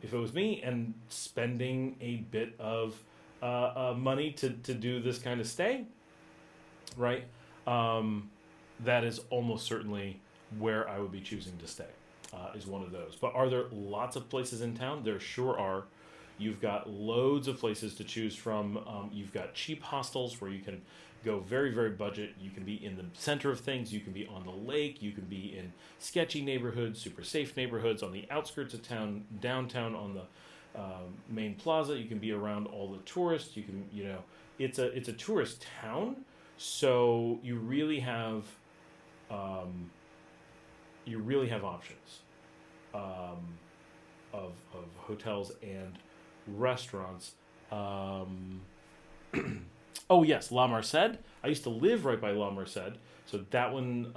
If it was me and spending a bit of money to do this kind of stay, right, that is almost certainly where I would be choosing to stay, is one of those. But are there lots of places in town? There sure are. You've got loads of places to choose from. You've got cheap hostels where you can go very, very budget. You can be in the center of things. You can be on the lake. You can be in sketchy neighborhoods, super safe neighborhoods, on the outskirts of town, downtown on the main plaza. You can be around all the tourists. You can, it's a tourist town, so you really have options of hotels and restaurants. Oh yes, La Merced. I used to live right by La Merced, so that one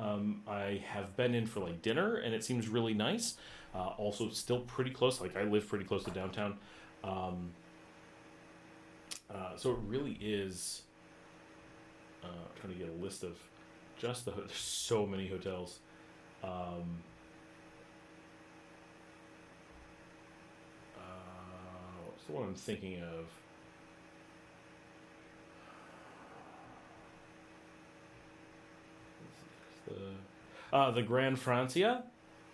I have been in for like dinner, and it seems really nice. Also, still pretty close. Like, I live pretty close to downtown, so it really is. Trying to get a list of just there's so many hotels. What's the one I'm thinking of? The Grand Francia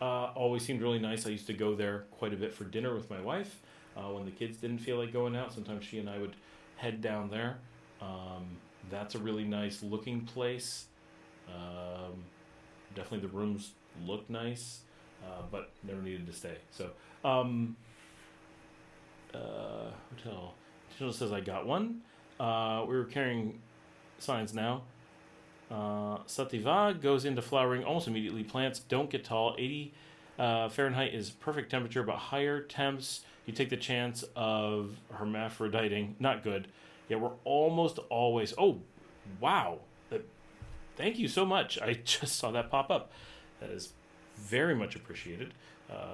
always seemed really nice. I used to go there quite a bit for dinner with my wife when the kids didn't feel like going out. Sometimes she and I would head down there. That's a really nice looking place. Definitely the rooms look nice, but never needed to stay. So hotel. It says I got one. We were carrying signs now. Sativa goes into flowering almost immediately. Plants don't get tall. 80 Fahrenheit is perfect temperature, but higher temps, you take the chance of hermaphroditing. Not good. Yeah, we're almost always... Oh, wow. Thank you so much. I just saw that pop up. That is very much appreciated.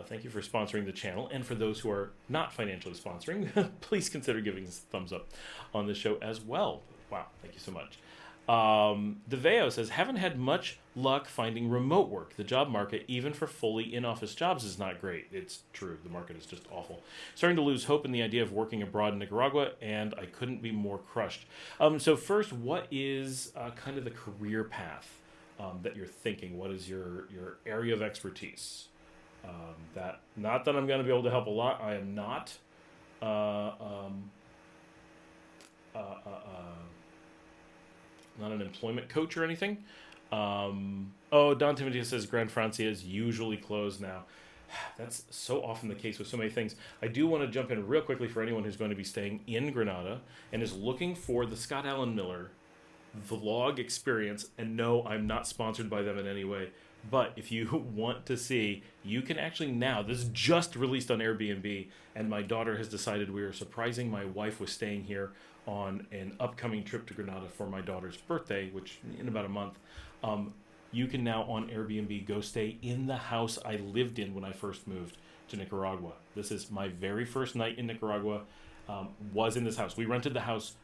Thank you for sponsoring the channel. And for those who are not financially sponsoring, please consider giving us a thumbs up on this show as well. Wow, thank you so much. DeVeo says, haven't had much luck finding remote work. The job market, even for fully in-office jobs, is not great. It's true. The market is just awful. Starting to lose hope in the idea of working abroad in Nicaragua, and I couldn't be more crushed. So first, what is kind of the career path that you're thinking? What is your area of expertise? Not that I'm going to be able to help a lot. I am not. Not an employment coach or anything. Don Timothy says Grand Francia is usually closed now. That's so often the case with so many things. I do want to jump in real quickly for anyone who's going to be staying in Granada and is looking for the Scott Allen Miller vlog experience. And no, I'm not sponsored by them in any way. But if you want to see, you can actually now, this is just released on Airbnb, and my daughter has decided we are surprising my wife with staying here on an upcoming trip to Granada for my daughter's birthday, which in about a month. You can now on Airbnb go stay in the house I lived in when I first moved to Nicaragua. This is my very first night in Nicaragua, was in this house. We rented the house.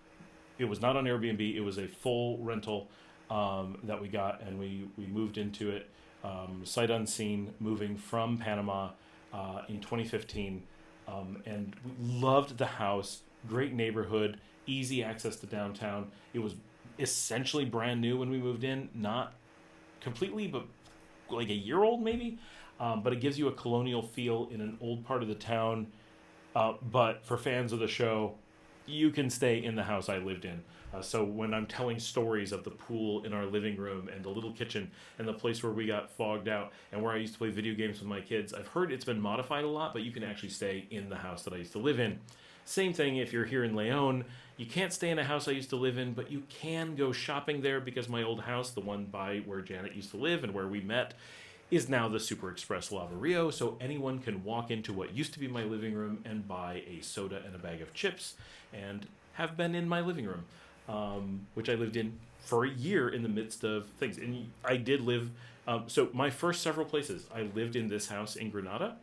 It was not on Airbnb. It was a full rental that we got, and we moved into it. Sight unseen, moving from Panama in 2015, and we loved the house. Great neighborhood, easy access to downtown. It was essentially brand new when we moved in, not completely, but like a year old maybe. But it gives you a colonial feel in an old part of the town. But for fans of the show, you can stay in the house I lived in. So when I'm telling stories of the pool in our living room and the little kitchen and the place where we got fogged out and where I used to play video games with my kids, I've heard it's been modified a lot, but you can actually stay in the house that I used to live in. Same thing if you're here in Leon. You can't stay in a house I used to live in, but you can go shopping there because my old house, the one by where Janet used to live and where we met, is now the Super Express Lava Rio, so anyone can walk into what used to be my living room and buy a soda and a bag of chips, and have been in my living room, which I lived in for a year in the midst of things. And I did live, so my first several places, I lived in this house in Granada.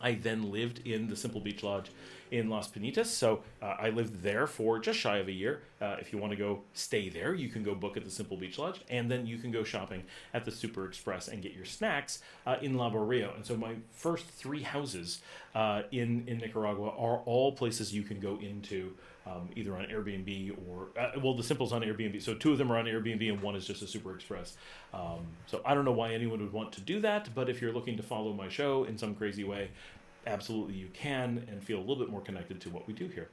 I then lived in the Simple Beach Lodge in Las Pinitas, so I lived there for just shy of a year. If you want to go stay there, you can go book at the Simple Beach Lodge, and then you can go shopping at the Super Express and get your snacks in La Barrio. And so my first three houses in Nicaragua are all places you can go into, either on Airbnb or, the Simple's on Airbnb. So two of them are on Airbnb and one is just a Super Express. So I don't know why anyone would want to do that, but if you're looking to follow my show in some crazy way, absolutely you can, and feel a little bit more connected to what we do here.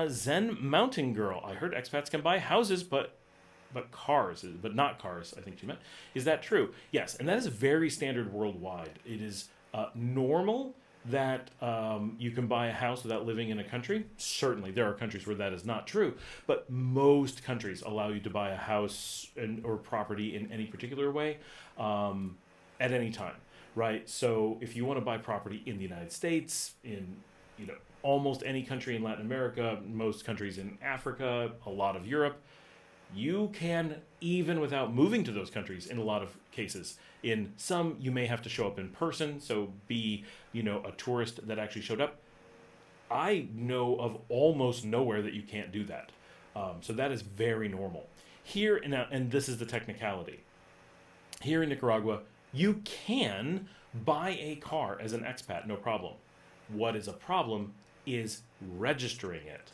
Zen Mountain Girl. I heard expats can buy houses, but cars, but not cars, I think she meant. Is that true? Yes, and that is very standard worldwide. It is normal that you can buy a house without living in a country. Certainly, there are countries where that is not true, but most countries allow you to buy a house or property in any particular way at any time. Right, so if you want to buy property in the United States, in almost any country in Latin America, most countries in Africa, a lot of Europe, you can, even without moving to those countries in a lot of cases. In some, you may have to show up in person, so be a tourist that actually showed up. I know of almost nowhere that you can't do that. So that is very normal. Here, and this is the technicality. Here in Nicaragua, you can buy a car as an expat, no problem. What is a problem is registering it.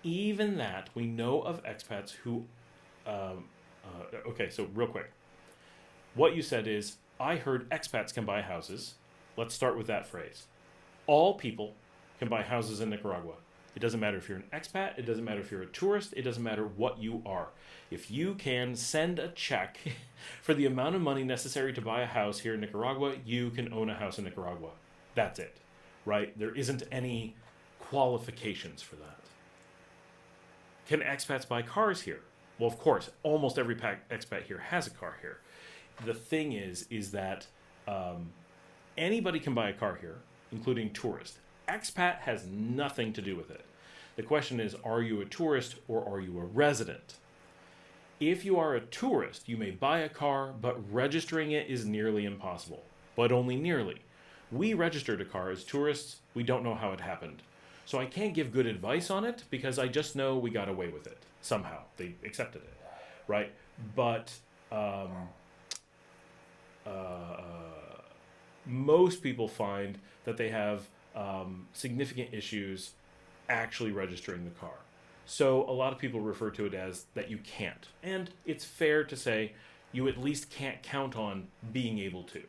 Even that, we know of expats who... okay, so real quick. What you said is, I heard expats can buy houses. Let's start with that phrase. All people can buy houses in Nicaragua. It doesn't matter if you're an expat. It doesn't matter if you're a tourist. It doesn't matter what you are. If you can send a check for the amount of money necessary to buy a house here in Nicaragua, you can own a house in Nicaragua. That's it, right? There isn't any qualifications for that. Can expats buy cars here? Well, of course, almost every expat here has a car here. The thing is that anybody can buy a car here, including tourists. Expat has nothing to do with it. The question is, are you a tourist or are you a resident? If you are a tourist, you may buy a car, but registering it is nearly impossible. But only nearly. We registered a car as tourists. We don't know how it happened. So I can't give good advice on it because I just know we got away with it. Somehow. They accepted it. right? But most people find that they have significant issues actually registering the car. So a lot of people refer to it as that you can't. And it's fair to say you at least can't count on being able to.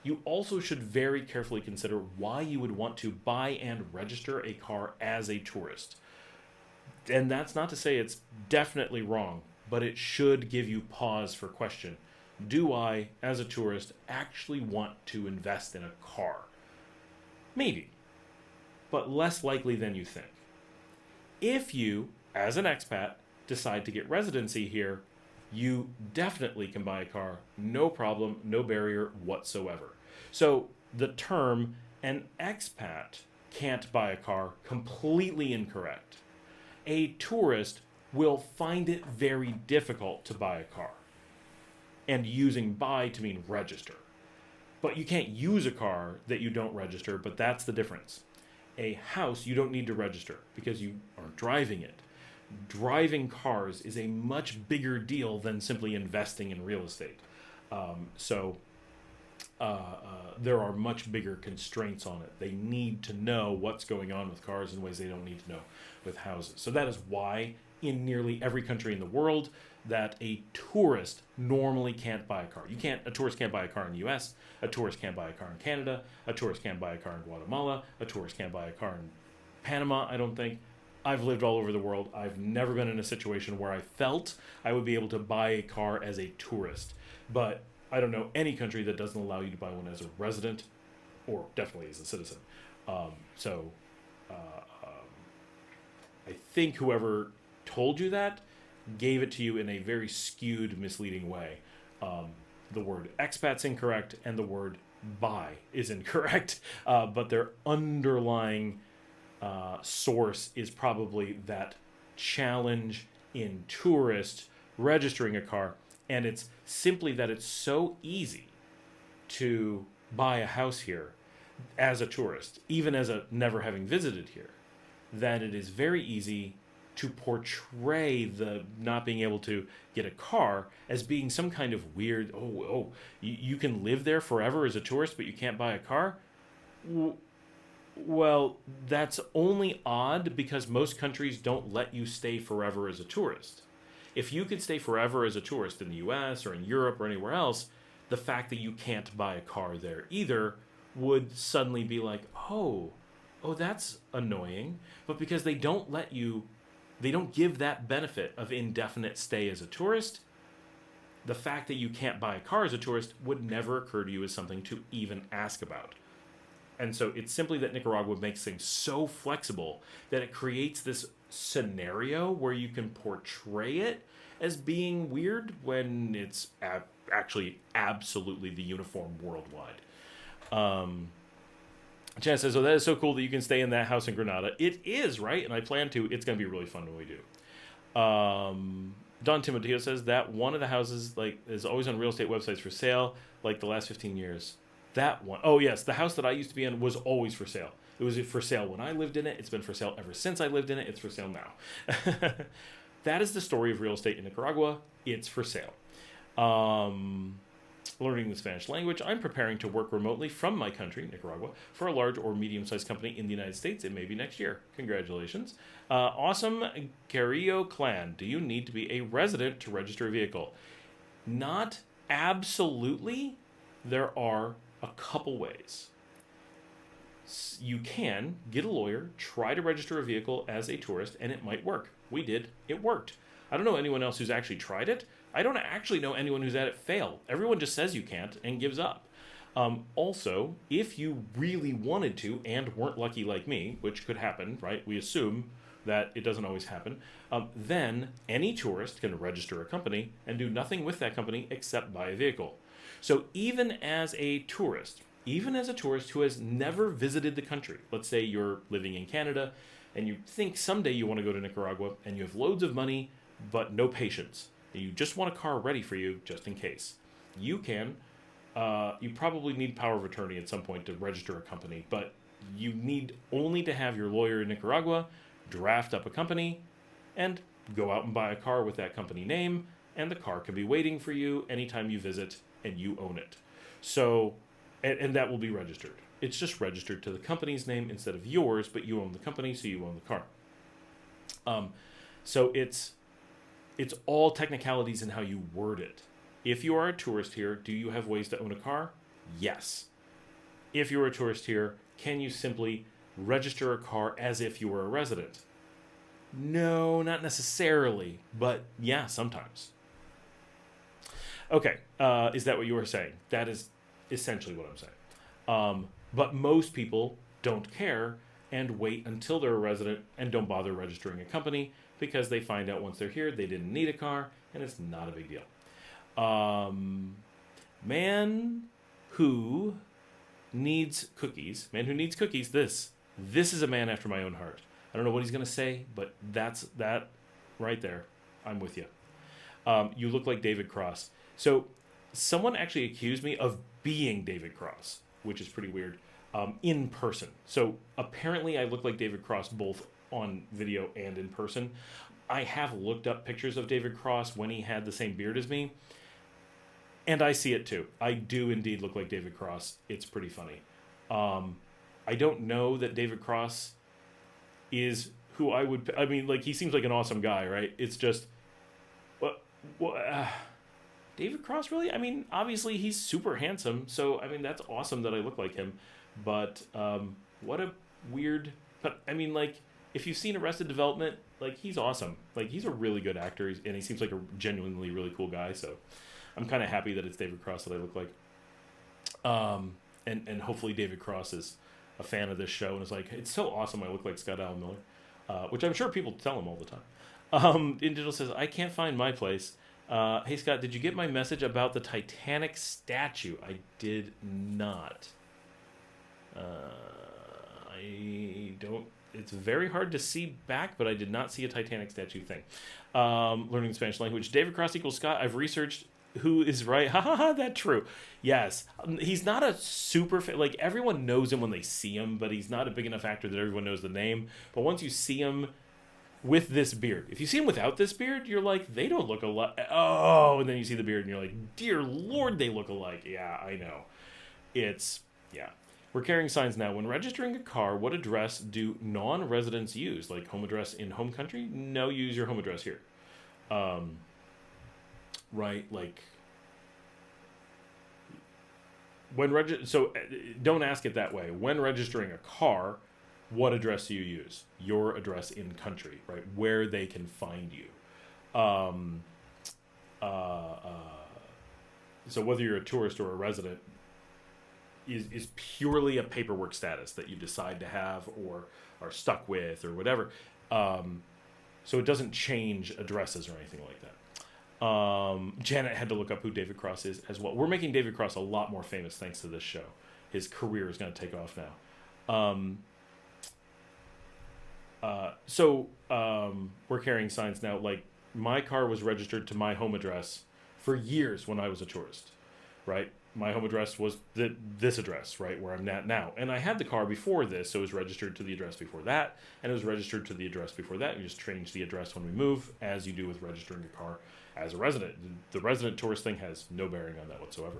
You also should very carefully consider why you would want to buy and register a car as a tourist. And that's not to say it's definitely wrong, but it should give you pause for question. Do I, as a tourist, actually want to invest in a car? Maybe, but less likely than you think. If you, as an expat, decide to get residency here, you definitely can buy a car, no problem, no barrier whatsoever. So the term an expat can't buy a car, completely incorrect. A tourist will find it very difficult to buy a car, and using buy to mean register. But you can't use a car that you don't register, but that's the difference. A house you don't need to register because you aren't driving it. Driving cars is a much bigger deal than simply investing in real estate. There are much bigger constraints on it. They need to know what's going on with cars in ways they don't need to know with houses. So that is why in nearly every country in the world that a tourist normally can't buy a car. A tourist can't buy a car in the US, a tourist can't buy a car in Canada, a tourist can't buy a car in Guatemala, a tourist can't buy a car in Panama, I don't think. I've lived all over the world. I've never been in a situation where I felt I would be able to buy a car as a tourist. But I don't know any country that doesn't allow you to buy one as a resident, or definitely as a citizen. I think whoever told you that gave it to you in a very skewed, misleading way. The word expat's incorrect, and the word buy is incorrect. But their underlying source is probably that challenge in tourist registering a car, and it's simply that it's so easy to buy a house here as a tourist, even as a never having visited here, that it is very easy to portray the not being able to get a car as being some kind of weird, you can live there forever as a tourist, but you can't buy a car? Well, that's only odd because most countries don't let you stay forever as a tourist. If you could stay forever as a tourist in the US or in Europe or anywhere else, the fact that you can't buy a car there either would suddenly be like, oh, that's annoying. But because they don't let you, they don't give that benefit of indefinite stay as a tourist, the fact that you can't buy a car as a tourist would never occur to you as something to even ask about. And so it's simply that Nicaragua makes things so flexible that it creates this scenario where you can portray it as being weird when it's actually absolutely the uniform worldwide. Chan says, that is so cool that you can stay in that house in Granada. It is, right? And I plan to. It's going to be really fun when we do. Don Timoteo says that one of the houses is always on real estate websites for sale, like the last 15 years. That one. Oh, yes. The house that I used to be in was always for sale. It was for sale when I lived in it. It's been for sale ever since I lived in it. It's for sale now. That is the story of real estate in Nicaragua. It's for sale. Learning the Spanish language. I'm preparing to work remotely from my country, Nicaragua, for a large or medium-sized company in the United States. It may be next year. Congratulations. Awesome. Carrillo Clan. Do you need to be a resident to register a vehicle? Not absolutely. There are a couple ways. You can get a lawyer, try to register a vehicle as a tourist, and it might work. We did. It worked. I don't know anyone else who's actually tried it. I don't actually know anyone who's had it fail. Everyone just says you can't and gives up. Also, if you really wanted to and weren't lucky like me, which could happen, right? We assume that it doesn't always happen. Then any tourist can register a company and do nothing with that company except buy a vehicle. So even as a tourist who has never visited the country, let's say you're living in Canada and you think someday you want to go to Nicaragua and you have loads of money but no patience, and you just want a car ready for you just in case, you can. You probably need power of attorney at some point to register a company, but you need only to have your lawyer in Nicaragua draft up a company and go out and buy a car with that company name, and the car can be waiting for you anytime you visit, and you own it. So, and that will be registered. It's just registered to the company's name instead of yours, but you own the company, so you own the car. So it's all technicalities in how you word it. If you are a tourist here, do you have ways to own a car? Yes. If you're a tourist here, can you simply register a car as if you were a resident? No, not necessarily, but yeah, sometimes. Okay, is that what you were saying? That is essentially what I'm saying. But most people don't care and wait until they're a resident and don't bother registering a company because they find out once they're here they didn't need a car and it's not a big deal. Man who needs cookies. This is a man after my own heart. I don't know what he's going to say, but that's that right there. I'm with you. You look like David Cross. So someone actually accused me of being David Cross, which is pretty weird, in person. So apparently I look like David Cross both on video and in person. I have looked up pictures of David Cross when he had the same beard as me, and I see it too. I do indeed look like David Cross. It's pretty funny. I don't know that David Cross is who I would... I mean, like, he seems like an awesome guy, right? It's just... David Cross, really? I mean, obviously he's super handsome, so, I mean, that's awesome that I look like him. But, what a weird... But, I mean, like, if you've seen Arrested Development, like, he's awesome. Like, he's a really good actor, and he seems like a genuinely really cool guy, so I'm kind of happy that it's David Cross that I look like. And hopefully David Cross is a fan of this show and is like, it's so awesome I look like Scott Alan Miller, which I'm sure people tell him all the time. Digital says, I can't find my place. Hey, Scott, did you get my message about the Titanic statue? I did not. I don't... It's very hard to see back, but I did not see a Titanic statue thing. Learning the Spanish language. David Cross equals Scott. I've researched who is right. Ha ha ha, that's true. Yes. He's not a super... Like, everyone knows him when they see him, but he's not a big enough actor that everyone knows the name. But once you see him with this beard, if you see him without this beard, you're like, they don't look alike. Oh, and then you see the beard and you're like, dear Lord, they look alike. Yeah, I know. It's... Yeah. We're carrying signs now. When registering a car, what address do non-residents use? Like home address in home country? No, use your home address here. Right, like... So don't ask it that way. When registering a car, what address do you use? Your address in country, right? Where they can find you. So whether you're a tourist or a resident is purely a paperwork status that you decide to have or are stuck with or whatever. So it doesn't change addresses or anything like that. Janet had to look up who David Cross is as well. We're making David Cross a lot more famous thanks to this show. His career is going to take off now. We're carrying signs now. Like, my car was registered to my home address for years when I was a tourist, right? My home address was this address, right, where I'm at now. And I had the car before this, so it was registered to the address before that, and it was registered to the address before that. You just change the address when we move, as you do with registering a car as a resident. The resident tourist thing has no bearing on that whatsoever.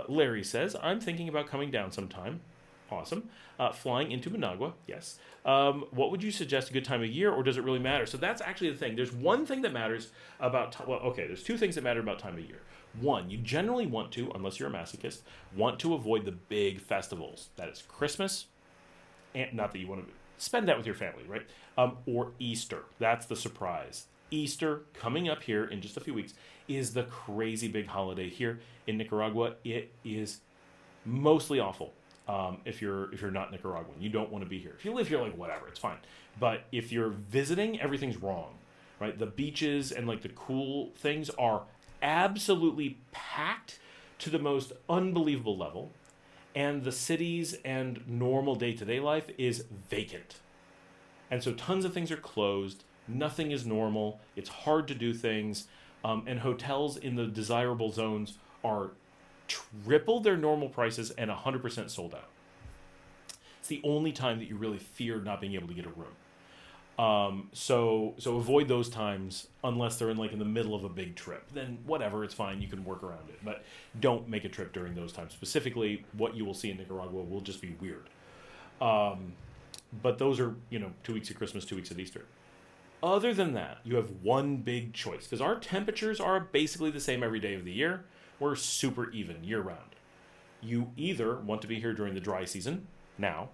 Larry says, I'm thinking about coming down sometime. Awesome. Flying into Managua, yes. What would you suggest a good time of year, or does it really matter? So that's actually the thing. There's one thing that matters about... there's two things that matter about time of year. One, you generally want to, unless you're a masochist, want to avoid the big festivals. That is Christmas, and not that you want to spend that with your family, right? Or Easter. That's the surprise. Easter, coming up here in just a few weeks, is the crazy big holiday here in Nicaragua. It is mostly awful. If you're not Nicaraguan, you don't want to be here. If you live here, like, whatever, it's fine. But if you're visiting, everything's wrong, right? The beaches and, like, the cool things are absolutely packed to the most unbelievable level, and the cities and normal day-to-day life is vacant. And so tons of things are closed. Nothing is normal. It's hard to do things, and hotels in the desirable zones are triple their normal prices and 100% sold out. It's the only time that you really fear not being able to get a room. So avoid those times unless they're in the middle of a big trip. Then whatever, it's fine. You can work around it, but don't make a trip during those times. Specifically, what you will see in Nicaragua will just be weird. But those are 2 weeks of Christmas, 2 weeks of Easter. Other than that, you have one big choice because our temperatures are basically the same every day of the year. We're super even year round. You either want to be here during the dry season now,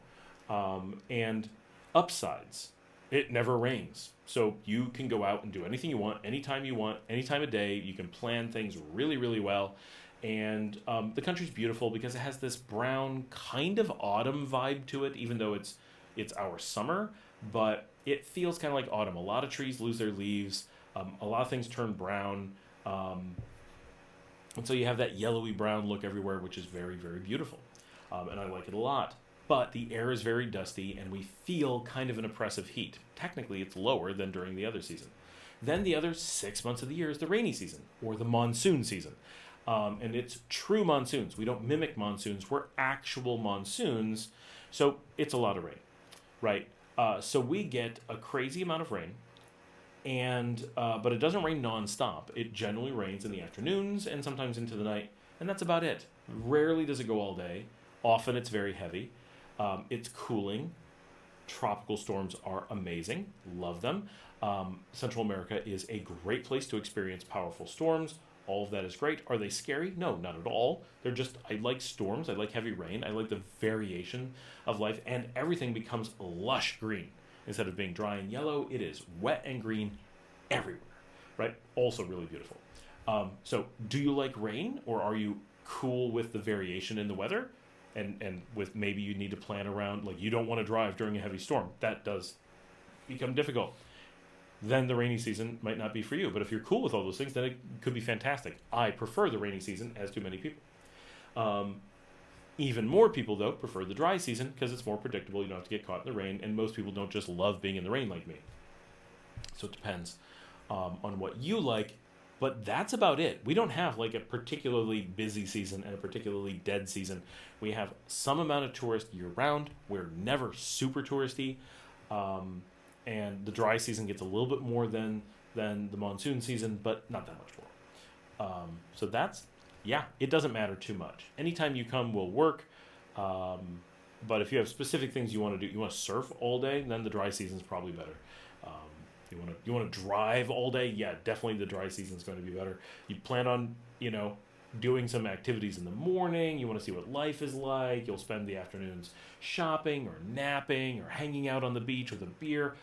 and upsides. It never rains. So you can go out and do anything you want, anytime you want, any time of day. You can plan things really, really well. And the country's beautiful because it has this brown kind of autumn vibe to it, even though it's our summer. But it feels kind of like autumn. A lot of trees lose their leaves. A lot of things turn brown. And so you have that yellowy brown look everywhere, which is very, very beautiful. And I like it a lot. But the air is very dusty, and we feel kind of an oppressive heat. Technically, it's lower than during the other season. Then the other 6 months of the year is the rainy season, or the monsoon season. And it's true monsoons. We don't mimic monsoons. We're actual monsoons. So it's a lot of rain, right? So we get a crazy amount of rain, and but it doesn't rain nonstop. It generally rains in the afternoons and sometimes into the night, and that's about it. Rarely does it go all day. Often it's very heavy. It's cooling. Tropical storms are amazing. Love them. Central America is a great place to experience powerful storms. All of that is great. Are they scary? No, not at all. They're just, I like storms. I like heavy rain. I like the variation of life. And everything becomes lush green. Instead of being dry and yellow, it is wet and green everywhere. Right? Also really beautiful. So do you like rain, or are you cool with the variation in the weather? And with maybe you need to plan around, you don't want to drive during a heavy storm. That does become difficult. Then the rainy season might not be for you. But if you're cool with all those things, then it could be fantastic. I prefer the rainy season, as do many people. Even more people, though, prefer the dry season because it's more predictable. You don't have to get caught in the rain. And most people don't just love being in the rain like me. So it depends on what you like. But that's about it. We don't have a particularly busy season and a particularly dead season. We have some amount of tourists year round. We're never super touristy. And the dry season gets a little bit more than the monsoon season, but not that much more. So that's, it doesn't matter too much. Anytime you come will work. But if you have specific things you want to do, you want to surf all day, then the dry season is probably better. You want to drive all day? Yeah, definitely the dry season is going to be better. You plan on, doing some activities in the morning. You want to see what life is like. You'll spend the afternoons shopping or napping or hanging out on the beach with a beer.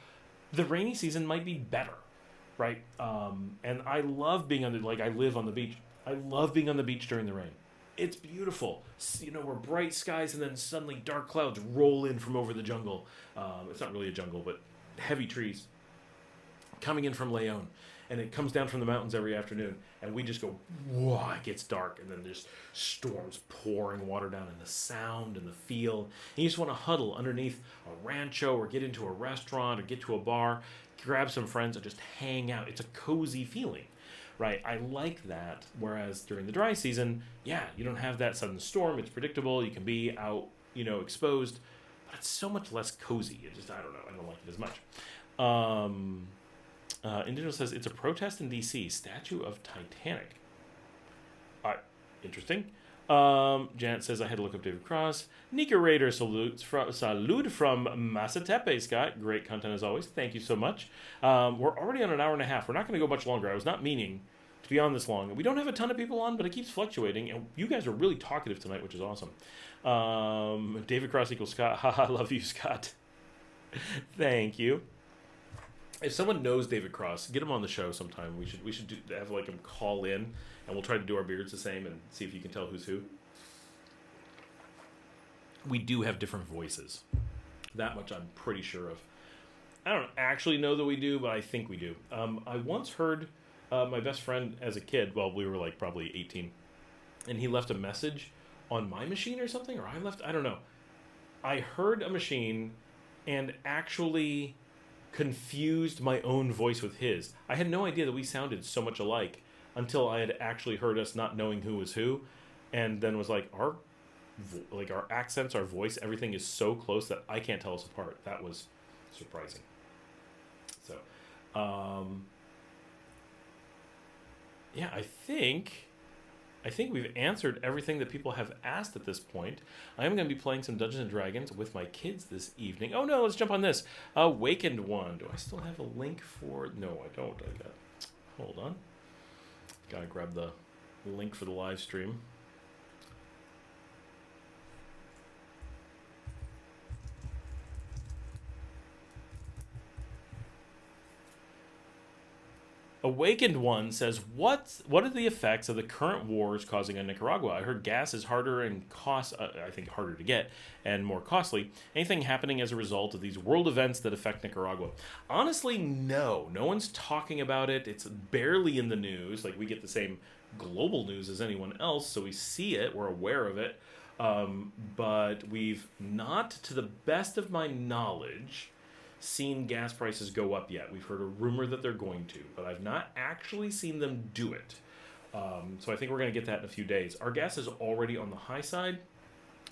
The rainy season might be better, right? And I love being I live on the beach. I love being on the beach during the rain. It's beautiful. We're bright skies and then suddenly dark clouds roll in from over the jungle. It's not really a jungle, but heavy trees coming in from Leon, and it comes down from the mountains every afternoon, and we just go, whoa, it gets dark, and then there's storms pouring water down, and the sound and the feel, and you just want to huddle underneath a rancho or get into a restaurant or get to a bar, grab some friends and just hang out. It's a cozy feeling, right? I like that, whereas during the dry season, you don't have that sudden storm. It's predictable. You can be out, exposed, but it's so much less cozy. It just, I don't know. I don't like it as much. Individual says, it's a protest in D.C. Statue of Titanic. Interesting. Janet says, I had to look up David Cross. Nika Raider salute from Masatepe, Scott. Great content as always. Thank you so much. We're already on an hour and a half. We're not going to go much longer. I was not meaning to be on this long. We don't have a ton of people on, but it keeps fluctuating. And you guys are really talkative tonight, which is awesome. David Cross equals Scott. Haha, love you, Scott. Thank you. If someone knows David Cross, get him on the show sometime. We should have him call in, and we'll try to do our beards the same and see if you can tell who's who. We do have different voices. That much I'm pretty sure of. I don't actually know that we do, but I think we do. I once heard my best friend as a kid, well, we were probably 18, and he left a message on my machine or something, or I don't know. I heard a machine and actually confused my own voice with his. I had no idea that we sounded so much alike until I had actually heard us not knowing who was who, and then was our accents, our voice, everything is so close that I can't tell us apart. That was surprising. Yeah, I think we've answered everything that people have asked at this point. I am going to be playing some Dungeons and Dragons with my kids this evening. Oh no, let's jump on this. Awakened One. Do I still have a link for? No, I don't. Hold on. Gotta grab the link for the live stream. Awakened One says, what are the effects of the current wars causing in Nicaragua? I heard gas is harder and I think harder to get and more costly. Anything happening as a result of these world events that affect Nicaragua? Honestly, no. No one's talking about it. It's barely in the news. Like, we get the same global news as anyone else, so we see it. We're aware of it. But we've not, to the best of my knowledge, seen gas prices go up yet. We've heard a rumor that they're going to, but I've not actually seen them do it. So I think we're going to get that in a few days. Our gas is already on the high side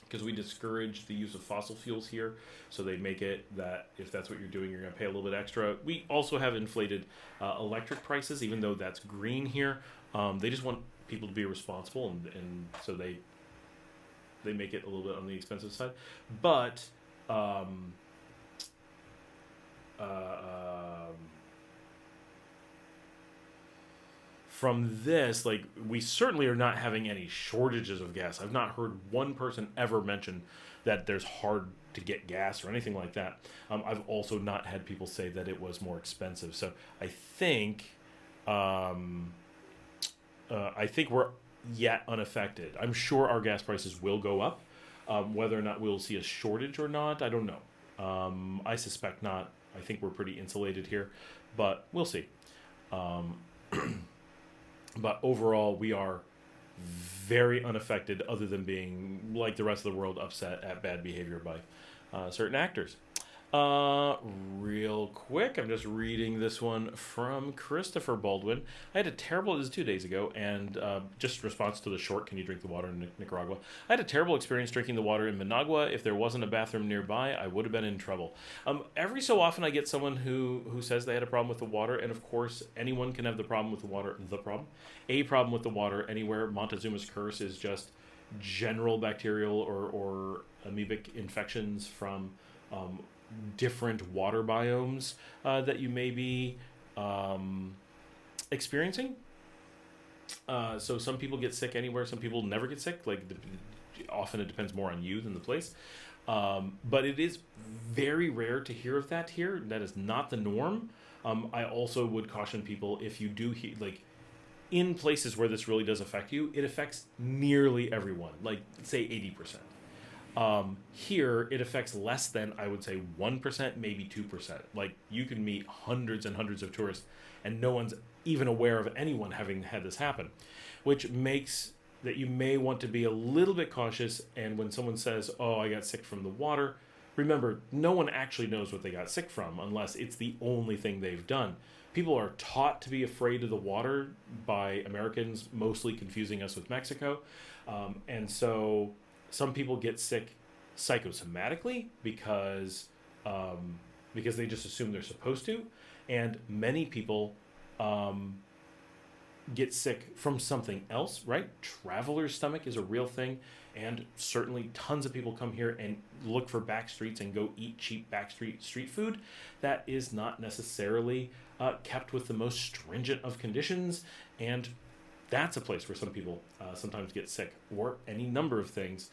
because we discourage the use of fossil fuels here. So they make it that if that's what you're doing, you're going to pay a little bit extra. We also have inflated electric prices, even though that's green here. They just want people to be responsible, and so they make it a little bit on the expensive side. But from this, like, we certainly are not having any shortages of gas. I've not heard one person ever mention that there's hard to get gas or anything like that. I've also not had people say that it was more expensive. So I think we're yet unaffected. I'm sure our gas prices will go up. Whether or not we'll see a shortage or not, I don't know. I suspect not. I think we're pretty insulated here, but we'll see. But overall, we are very unaffected, other than being, like the rest of the world, upset at bad behavior by certain actors. Real quick, I'm just reading this one from Christopher Baldwin. I had a terrible, this is 2 days ago, and just response to the short, can you drink the water in Nicaragua? I had a terrible experience drinking the water in Managua. If there wasn't a bathroom nearby, I would have been in trouble. Every so often I get someone who says they had a problem with the water, and of course, anyone can have the problem with the water, a problem with the water anywhere. Montezuma's curse is just general bacterial or amoebic infections from different water biomes that you may be experiencing. So some people get sick anywhere, some people never get sick. Like, often it depends more on you than the place. But it is very rare to hear of that here. That is not the norm. I also would caution people, if you do like, in places where this really does affect you, it affects nearly everyone, like say 80%. Here, it affects less than, I would say, 1%, maybe 2%. Like, you can meet hundreds and hundreds of tourists, and no one's even aware of anyone having had this happen, which makes that you may want to be a little bit cautious. And when someone says, oh, I got sick from the water, remember, no one actually knows what they got sick from unless it's the only thing they've done. People are taught to be afraid of the water by Americans, mostly confusing us with Mexico. And so some people get sick psychosomatically because they just assume they're supposed to, and many people get sick from something else, right? Traveler's stomach is a real thing, and certainly tons of people come here and look for back streets and go eat cheap street food that is not necessarily kept with the most stringent of conditions, and that's a place where some people sometimes get sick, or any number of things.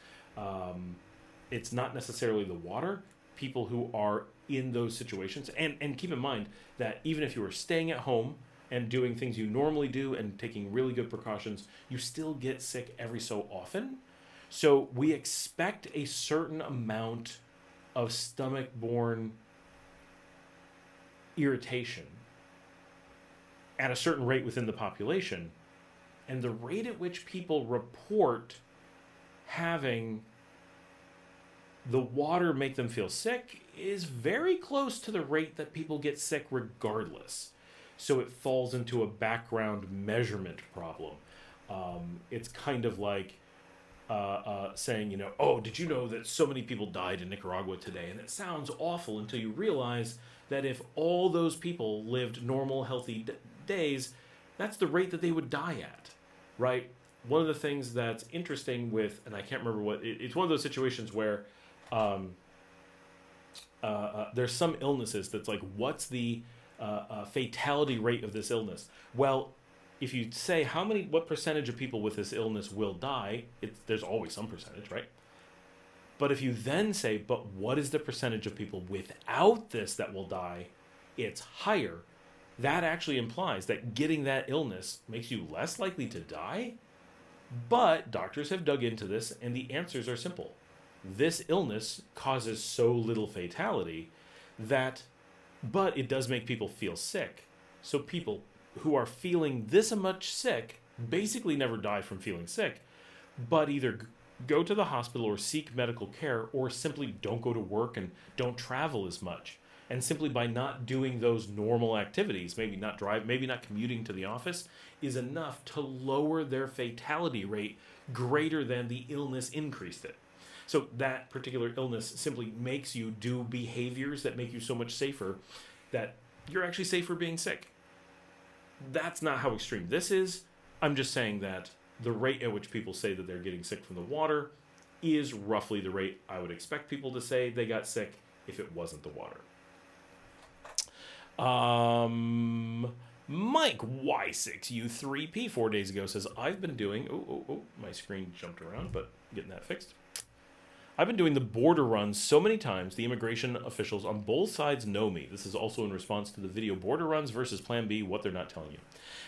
It's not necessarily the water. People who are in those situations, and keep in mind that even if you are staying at home and doing things you normally do and taking really good precautions, you still get sick every so often. So we expect a certain amount of stomach-borne irritation at a certain rate within the population. And the rate at which people report having the water make them feel sick is very close to the rate that people get sick regardless. So it falls into a background measurement problem. It's kind of like saying, you know, oh, did you know that so many people died in Nicaragua today? And it sounds awful until you realize that if all those people lived normal, healthy days, that's the rate that they would die at, right? One of the things that's interesting with, and I can't remember what, it's one of those situations where there's some illnesses that's like, what's the fatality rate of this illness? Well, if you say what percentage of people with this illness will die, there's always some percentage, right? But if you then say, but what is the percentage of people without this that will die? It's higher. That actually implies that getting that illness makes you less likely to die. But doctors have dug into this, and the answers are simple. This illness causes so little fatality but it does make people feel sick. So people who are feeling this much sick basically never die from feeling sick, but either go to the hospital or seek medical care, or simply don't go to work and don't travel as much. And simply by not doing those normal activities, maybe not commuting to the office, is enough to lower their fatality rate greater than the illness increased it. So that particular illness simply makes you do behaviors that make you so much safer that you're actually safer being sick. That's not how extreme this is. I'm just saying that the rate at which people say that they're getting sick from the water is roughly the rate I would expect people to say they got sick if it wasn't the water. Mike Y6U3P 4 days ago says, I've been doing... my screen jumped around, but getting that fixed. I've been doing the border runs so many times, the immigration officials on both sides know me. This is also in response to the video Border Runs versus Plan B, what they're not telling you.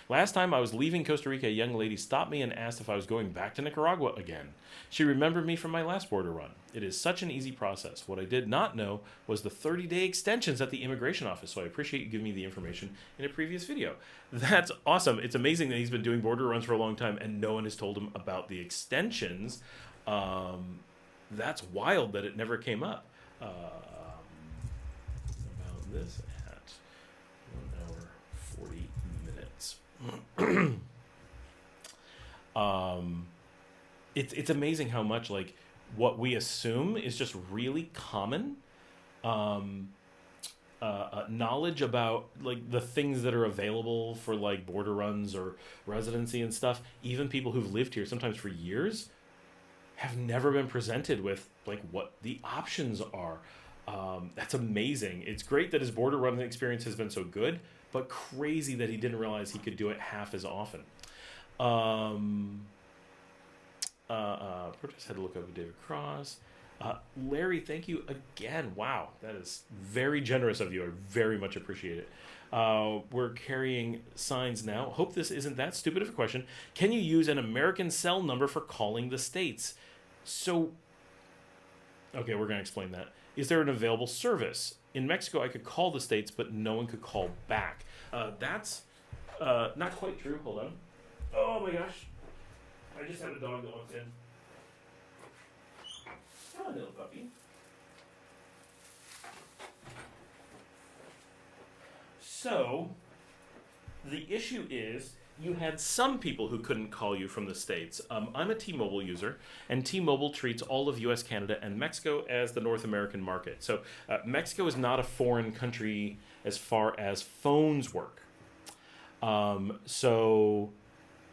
Last time I was leaving Costa Rica, a young lady stopped me and asked if I was going back to Nicaragua again. She remembered me from my last border run. It is such an easy process. What I did not know was the 30-day extensions at the immigration office, so I appreciate you giving me the information in a previous video. That's awesome. It's amazing that he's been doing border runs for a long time and no one has told him about the extensions. That's wild that it never came up. About this at 1 hour 40 minutes. It's amazing how much like what we assume is just really common knowledge about like the things that are available for like border runs or residency and stuff. Even people who've lived here sometimes for years have never been presented with like what the options are. That's amazing. It's great that his border running experience has been so good, but crazy that he didn't realize he could do it half as often. Protest had to look up David Cross. Larry, thank you again. Wow, that is very generous of you. I very much appreciate it. We're carrying signs now. Hope this isn't that stupid of a question. Can you use an American cell number for calling the States? So, okay, we're going to explain that. Is there an available service? In Mexico, I could call the States, but no one could call back. That's not quite true. Hold on. Oh my gosh. I just had a dog that walked in. Oh, little puppy. So, the issue is you had some people who couldn't call you from the States. I'm a T-Mobile user, and T-Mobile treats all of U.S., Canada, and Mexico as the North American market. So Mexico is not a foreign country as far as phones work. So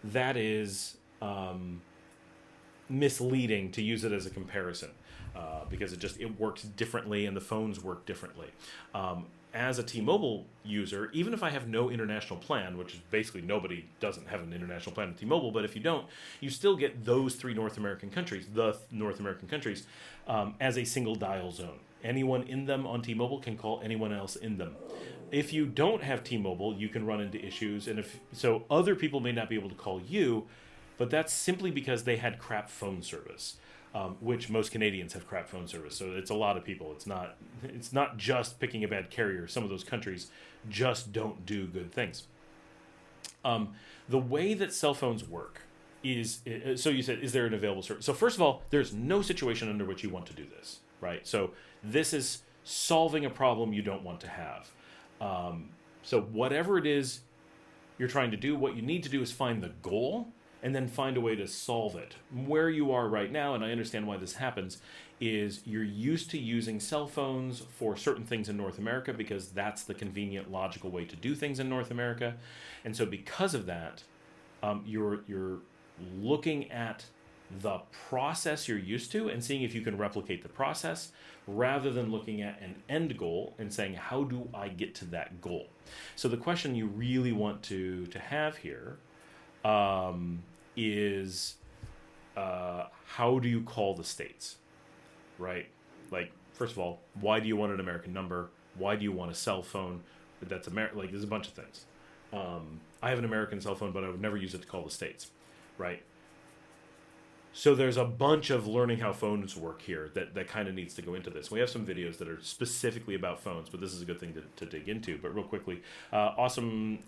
that is misleading to use it as a comparison because it works differently and the phones work differently. As a T-Mobile user, even if I have no international plan, which is basically nobody doesn't have an international plan with T-Mobile, but if you don't, you still get those three North American countries, as a single dial zone. Anyone in them on T-Mobile can call anyone else in them. If you don't have T-Mobile, you can run into issues, and so other people may not be able to call you, but that's simply because they had crap phone service. Which most Canadians have crap phone service, so it's a lot of people. It's not just picking a bad carrier. Some of those countries just don't do good things. The way that cell phones work is, so you said, is there an available service? So first of all, there's no situation under which you want to do this, right? So this is solving a problem you don't want to have. So whatever it is you're trying to do, what you need to do is find the goal and then find a way to solve it. Where you are right now, and I understand why this happens, is you're used to using cell phones for certain things in North America because that's the convenient, logical way to do things in North America. And so because of that, you're looking at the process you're used to and seeing if you can replicate the process rather than looking at an end goal and saying, how do I get to that goal? So the question you really want to have here is how do you call the states, right? Like, first of all, why do you want an American number? Why do you want a cell phone that's like, there's a bunch of things. I have an American cell phone, but I would never use it to call the states, right? So there's a bunch of learning how phones work here that kind of needs to go into this. We have some videos that are specifically about phones, but this is a good thing to dig into. But real quickly, Awesome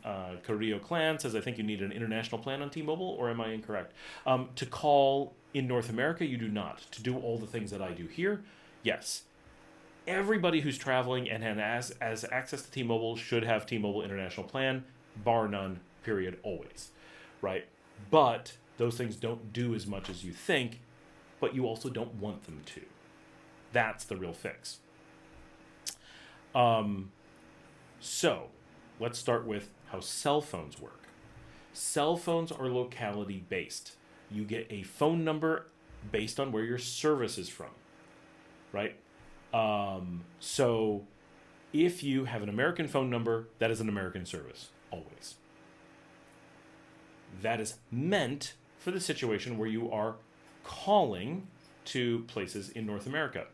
Carrillo Clan says, I think you need an international plan on T-Mobile, or am I incorrect? To call in North America, you do not. To do all the things that I do here, yes. Everybody who's traveling and has access to T-Mobile should have T-Mobile international plan, bar none, period, always, right? But those things don't do as much as you think, but you also don't want them to. That's the real fix. So let's start with how cell phones work. Cell phones are locality based. You get a phone number based on where your service is from, right? So if you have an American phone number, that is an American service, always. That is meant for the situation where you are calling to places in North America.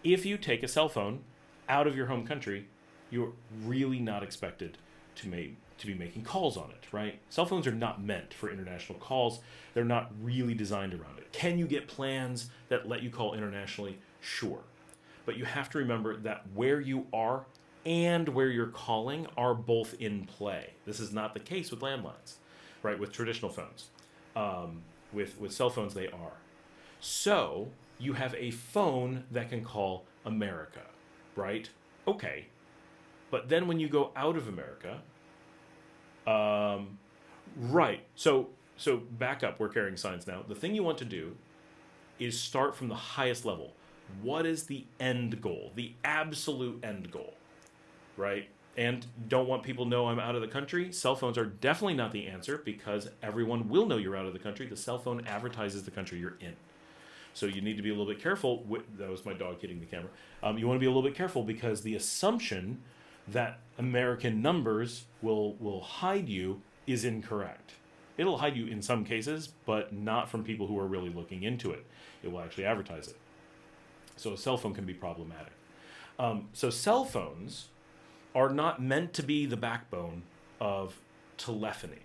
If you take a cell phone out of your home country, you're really not expected to be making calls on it, right? Cell phones are not meant for international calls. They're not really designed around it. Can you get plans that let you call internationally? Sure. But you have to remember that where you are and where you're calling are both in play. This is not the case with landlines, right? With traditional phones. With cell phones, they are. So you have a phone that can call America, right? Okay. But then when you go out of America, right. So back up. We're carrying signs now. The thing you want to do is start from the highest level. What is the end goal? The absolute end goal, right? And don't want people to know I'm out of the country. Cell phones are definitely not the answer because everyone will know you're out of the country. The cell phone advertises the country you're in. So you need to be a little bit careful. That was my dog hitting the camera. You want to be a little bit careful because the assumption that American numbers will hide you is incorrect. It'll hide you in some cases, but not from people who are really looking into it. It will actually advertise it. So a cell phone can be problematic. So cell phones are not meant to be the backbone of telephony,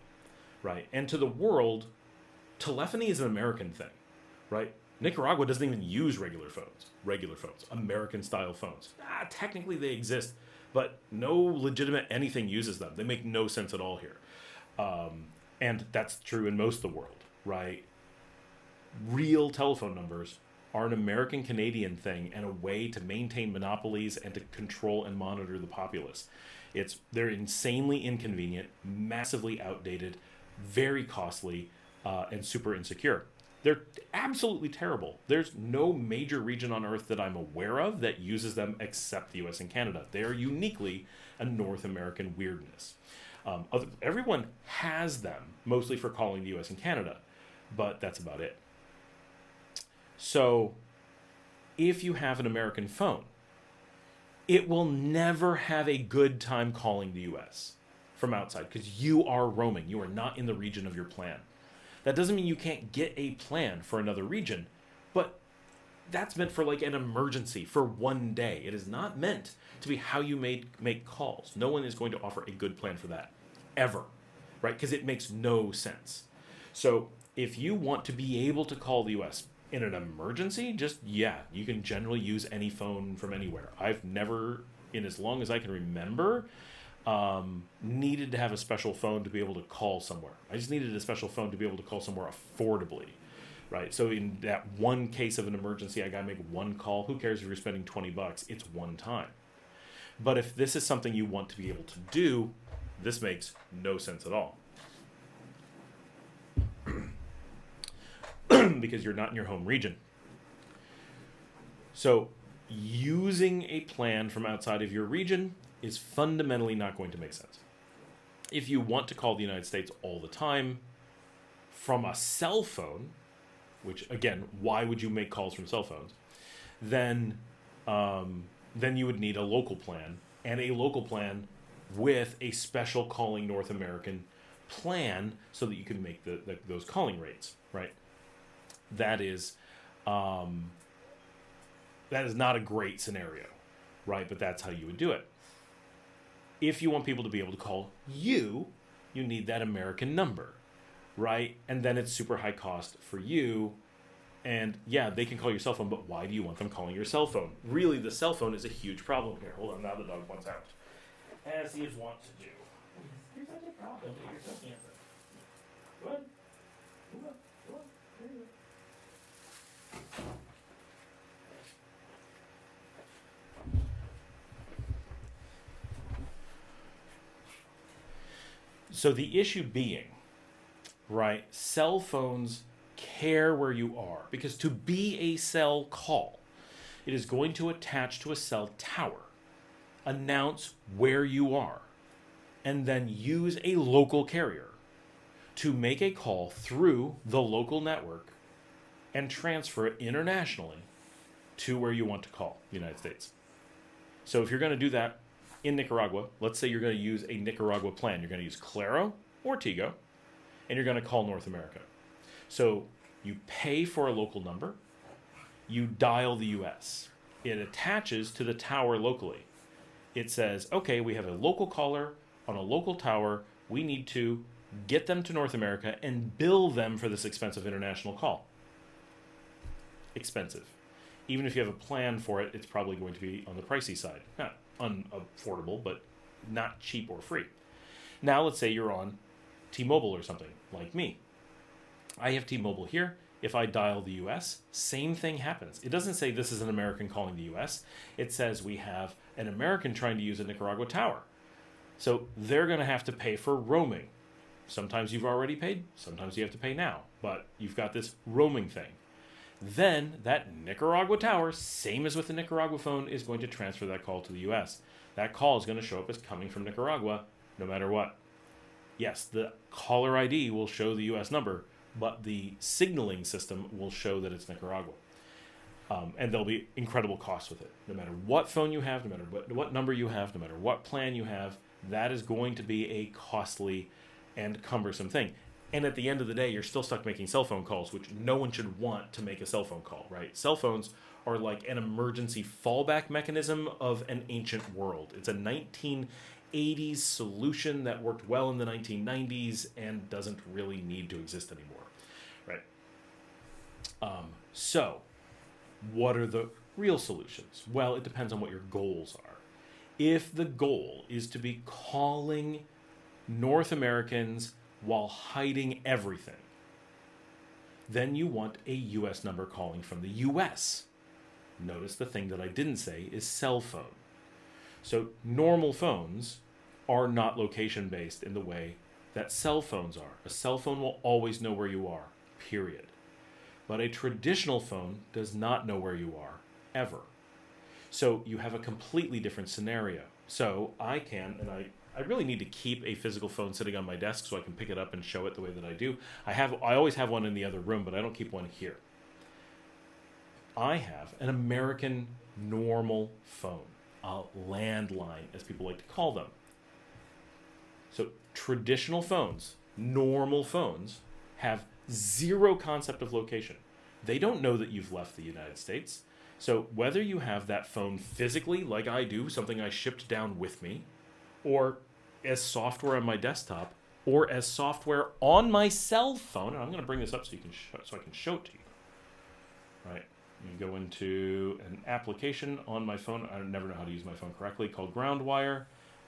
right? And to the world, telephony is an American thing, right? Nicaragua doesn't even use regular phones, American-style phones. Technically they exist, but no legitimate anything uses them. They make no sense at all here. And that's true in most of the world, right? Real telephone numbers are an American-Canadian thing and a way to maintain monopolies and to control and monitor the populace. They're insanely inconvenient, massively outdated, very costly, and super insecure. They're absolutely terrible. There's no major region on Earth that I'm aware of that uses them except the US and Canada. They are uniquely a North American weirdness. Everyone has them, mostly for calling the US and Canada, but that's about it. So, if you have an American phone, it will never have a good time calling the US from outside because you are roaming. You are not in the region of your plan. That doesn't mean you can't get a plan for another region, but that's meant for like an emergency for one day. It is not meant to be how you make calls. No one is going to offer a good plan for that, ever, right? Because it makes no sense. So, if you want to be able to call the US in an emergency, you can generally use any phone from anywhere. I've never, in as long as I can remember, needed to have a special phone to be able to call somewhere. I just needed a special phone to be able to call somewhere affordably, right? So in that one case of an emergency, I gotta make one call. Who cares if you're spending $20? It's one time. But if this is something you want to be able to do, this makes no sense at all. because you're not in your home region. So using a plan from outside of your region is fundamentally not going to make sense. If you want to call the United States all the time from a cell phone, which again, why would you make calls from cell phones? Then you would need a local plan, and a local plan with a special calling North American plan so that you can make those calling rates, right? That is not a great scenario, right? But that's how you would do it. If you want people to be able to call you, you need that American number, right? And then it's super high cost for you. And yeah, they can call your cell phone, but why do you want them calling your cell phone? Really, the cell phone is a huge problem here. Hold on, now the dog wants out. As he is wont to do. You're such a problem, but you're so handsome. Go ahead. Go on. Go on. There you go. So the issue being, right, cell phones care where you are, because to be a cell call, it is going to attach to a cell tower, announce where you are, and then use a local carrier to make a call through the local network and transfer it internationally to where you want to call the United States. So if you're going to do that in Nicaragua, let's say you're going to use a Nicaragua plan. You're going to use Claro or Tigo, and you're going to call North America. So you pay for a local number, you dial the US. It attaches to the tower locally. It says, okay, we have a local caller on a local tower. We need to get them to North America and bill them for this expensive international call. Expensive. Even if you have a plan for it, it's probably going to be on the pricey side. Not unaffordable, but not cheap or free. Now let's say you're on T-Mobile or something, like me. I have T-Mobile here. If I dial the US, same thing happens. It doesn't say this is an American calling the US. It says we have an American trying to use a Nicaragua tower. So they're going to have to pay for roaming. Sometimes you've already paid, sometimes you have to pay now, but you've got this roaming thing. Then that Nicaragua tower, same as with the Nicaragua phone, is going to transfer that call to the US. That call is going to show up as coming from Nicaragua, no matter what. Yes, the caller ID will show the US number, but the signaling system will show that it's Nicaragua. And there'll be incredible costs with it. No matter what phone you have, no matter what number you have, no matter what plan you have, that is going to be a costly and cumbersome thing. And at the end of the day, you're still stuck making cell phone calls, which no one should want to make a cell phone call, right? Cell phones are like an emergency fallback mechanism of an ancient world. It's a 1980s solution that worked well in the 1990s and doesn't really need to exist anymore, right? So, what are the real solutions? Well, it depends on what your goals are. If the goal is to be calling North Americans while hiding everything, then you want a US number calling from the US. Notice the thing that I didn't say is cell phone. So normal phones are not location based in the way that cell phones are. A cell phone will always know where you are, period. But a traditional phone does not know where you are, ever. So you have a completely different scenario. So I can, and I really need to keep a physical phone sitting on my desk so I can pick it up and show it the way that I do. I always have one in the other room, but I don't keep one here. I have an American normal phone, a landline, as people like to call them. So traditional phones, normal phones, have zero concept of location. They don't know that you've left the United States. So whether you have that phone physically, like I do, something I shipped down with me, or as software on my desktop, or as software on my cell phone, and I'm going to bring this up so I can show it to you. Right? You go into an application on my phone. I never know how to use my phone correctly, called Groundwire,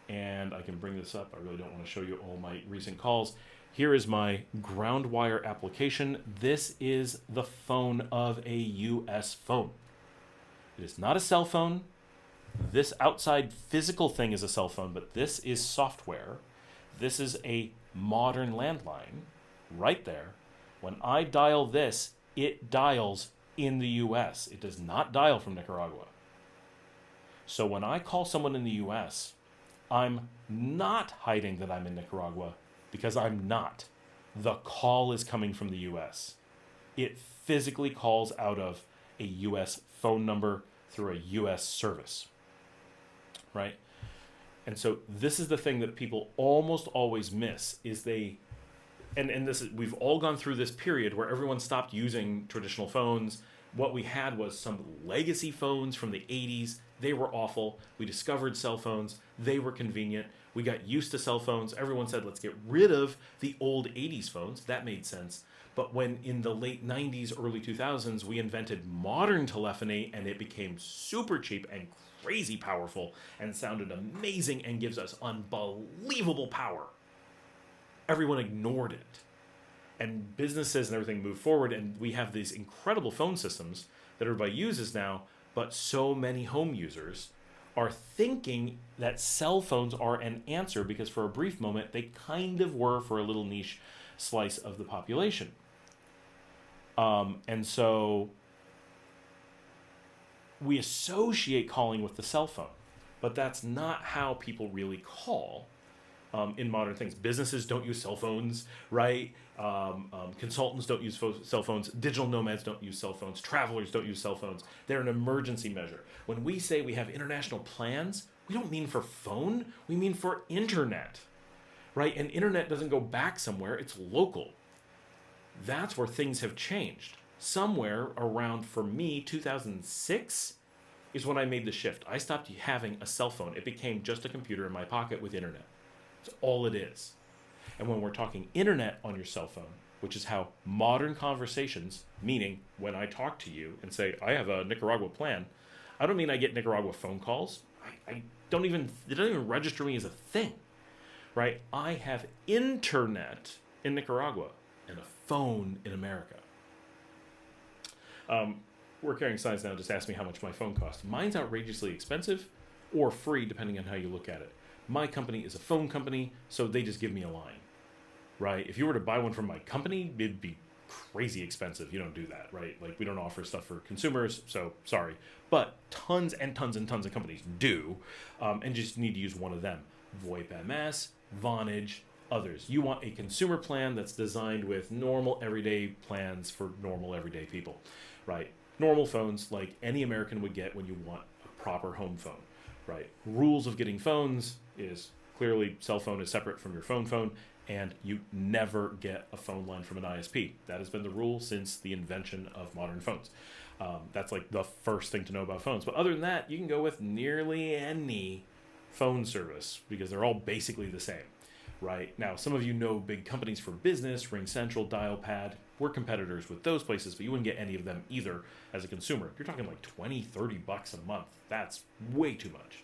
and I can bring this up. I really don't want to show you all my recent calls. Here is my Groundwire application. This is the phone of a US phone. It is not a cell phone. This outside physical thing is a cell phone, but this is software. This is a modern landline right there. When I dial this, it dials in the U.S. It does not dial from Nicaragua. So when I call someone in the U.S., I'm not hiding that I'm in Nicaragua because I'm not. The call is coming from the U.S. It physically calls out of a U.S. phone number through a U.S. service, right? And so this is the thing that people almost always miss is they, and this is, we've all gone through this period where everyone stopped using traditional phones. What we had was some legacy phones from the 80s. They were awful. We discovered cell phones. They were convenient. We got used to cell phones. Everyone said, let's get rid of the old 80s phones. That made sense. But when in the late 90s, early 2000s, we invented modern telephony and it became super cheap and crazy powerful and sounded amazing and gives us unbelievable power, everyone ignored it. And businesses and everything moved forward, and we have these incredible phone systems that everybody uses now, but so many home users are thinking that cell phones are an answer because for a brief moment they kind of were for a little niche slice of the population. And so we associate calling with the cell phone, but that's not how people really call in modern things. Businesses don't use cell phones, right? Consultants don't use cell phones. Digital nomads don't use cell phones. Travelers don't use cell phones. They're an emergency measure. When we say we have international plans, we don't mean for phone. We mean for internet, right? And internet doesn't go back somewhere. It's local. That's where things have changed. Somewhere around, for me, 2006 is when I made the shift. I stopped having a cell phone. It became just a computer in my pocket with internet. That's all it is. And when we're talking internet on your cell phone, which is how modern conversations, meaning when I talk to you and say, I have a Nicaragua plan, I don't mean I get Nicaragua phone calls. It doesn't even register me as a thing, right? I have internet in Nicaragua and a phone in America. We're carrying signs now, just ask me how much my phone costs. Mine's outrageously expensive or free, depending on how you look at it. My company is a phone company, so they just give me a line, right? If you were to buy one from my company, it'd be crazy expensive. You don't do that, right? Like, we don't offer stuff for consumers, so sorry. But tons and tons and tons of companies do, and just need to use one of them. VoIP MS, Vonage, others. You want a consumer plan that's designed with normal everyday plans for normal everyday people, right? Normal phones like any American would get when you want a proper home phone, right? Rules of getting phones is clearly cell phone is separate from your phone, and you never get a phone line from an ISP. That has been the rule since the invention of modern phones. That's like the first thing to know about phones. But other than that, you can go with nearly any phone service because they're all basically the same. Right? Now, some of you know big companies for business, RingCentral, DialPad. We're competitors with those places, but you wouldn't get any of them either as a consumer. You're talking like $20, $30 a month. That's way too much.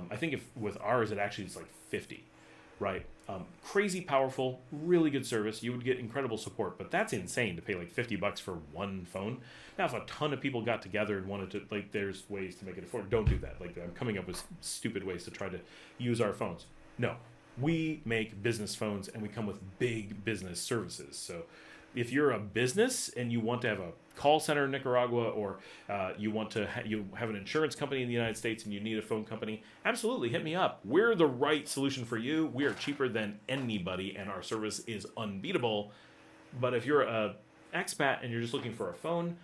I think if with ours, it actually is like 50, right? Crazy powerful, really good service. You would get incredible support, but that's insane to pay like $50 for one phone. Now, if a ton of people got together and wanted to, like, there's ways to make it affordable. Don't do that. Like, I'm coming up with stupid ways to try to use our phones. No. We make business phones and we come with big business services. So if you're a business and you want to have a call center in Nicaragua, or you want to you have an insurance company in the United States and you need a phone company, absolutely hit me up. We're the right solution for you. We are cheaper than anybody and our service is unbeatable. But if you're a expat and you're just looking for a phone,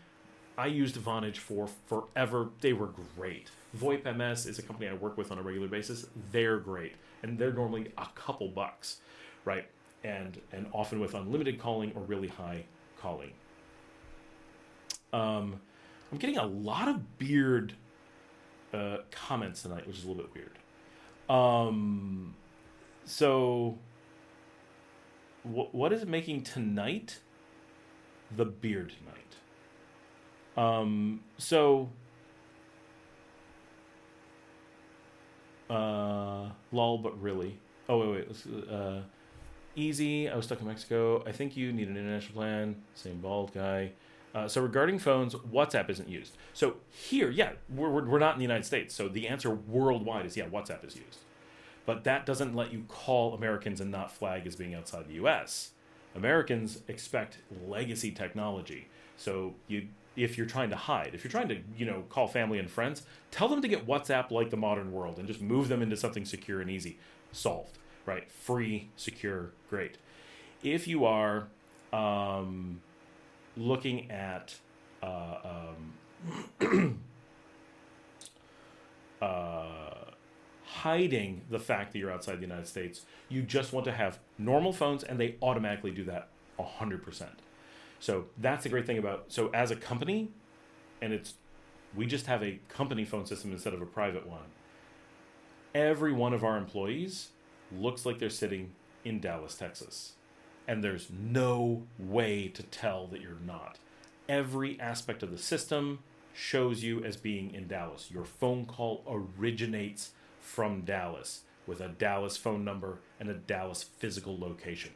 I used Vonage for forever. They were great. VoIP MS is a company I work with on a regular basis. They're great. And they're normally a couple bucks, right? And often with unlimited calling or really high calling. I'm getting a lot of beard comments tonight, which is a little bit weird. So what is making tonight the beard night? Lol, but really. Oh, wait. Easy. I was stuck in Mexico. I think you need an international plan. Same bald guy. So regarding phones, WhatsApp isn't used. So here, yeah, we're not in the United States. So the answer worldwide is, yeah, WhatsApp is used. But that doesn't let you call Americans and not flag as being outside the U.S. Americans expect legacy technology. So if you're trying to hide, if you're trying to, call family and friends, tell them to get WhatsApp like the modern world and just move them into something secure and easy. Solved, right? Free, secure, great. If you are looking at hiding the fact that you're outside the United States, you just want to have normal phones, and they automatically do that 100%. So that's the great thing about, so as a company, and we just have a company phone system instead of a private one. Every one of our employees looks like they're sitting in Dallas, Texas. And there's no way to tell that you're not. Every aspect of the system shows you as being in Dallas. Your phone call originates from Dallas with a Dallas phone number and a Dallas physical location,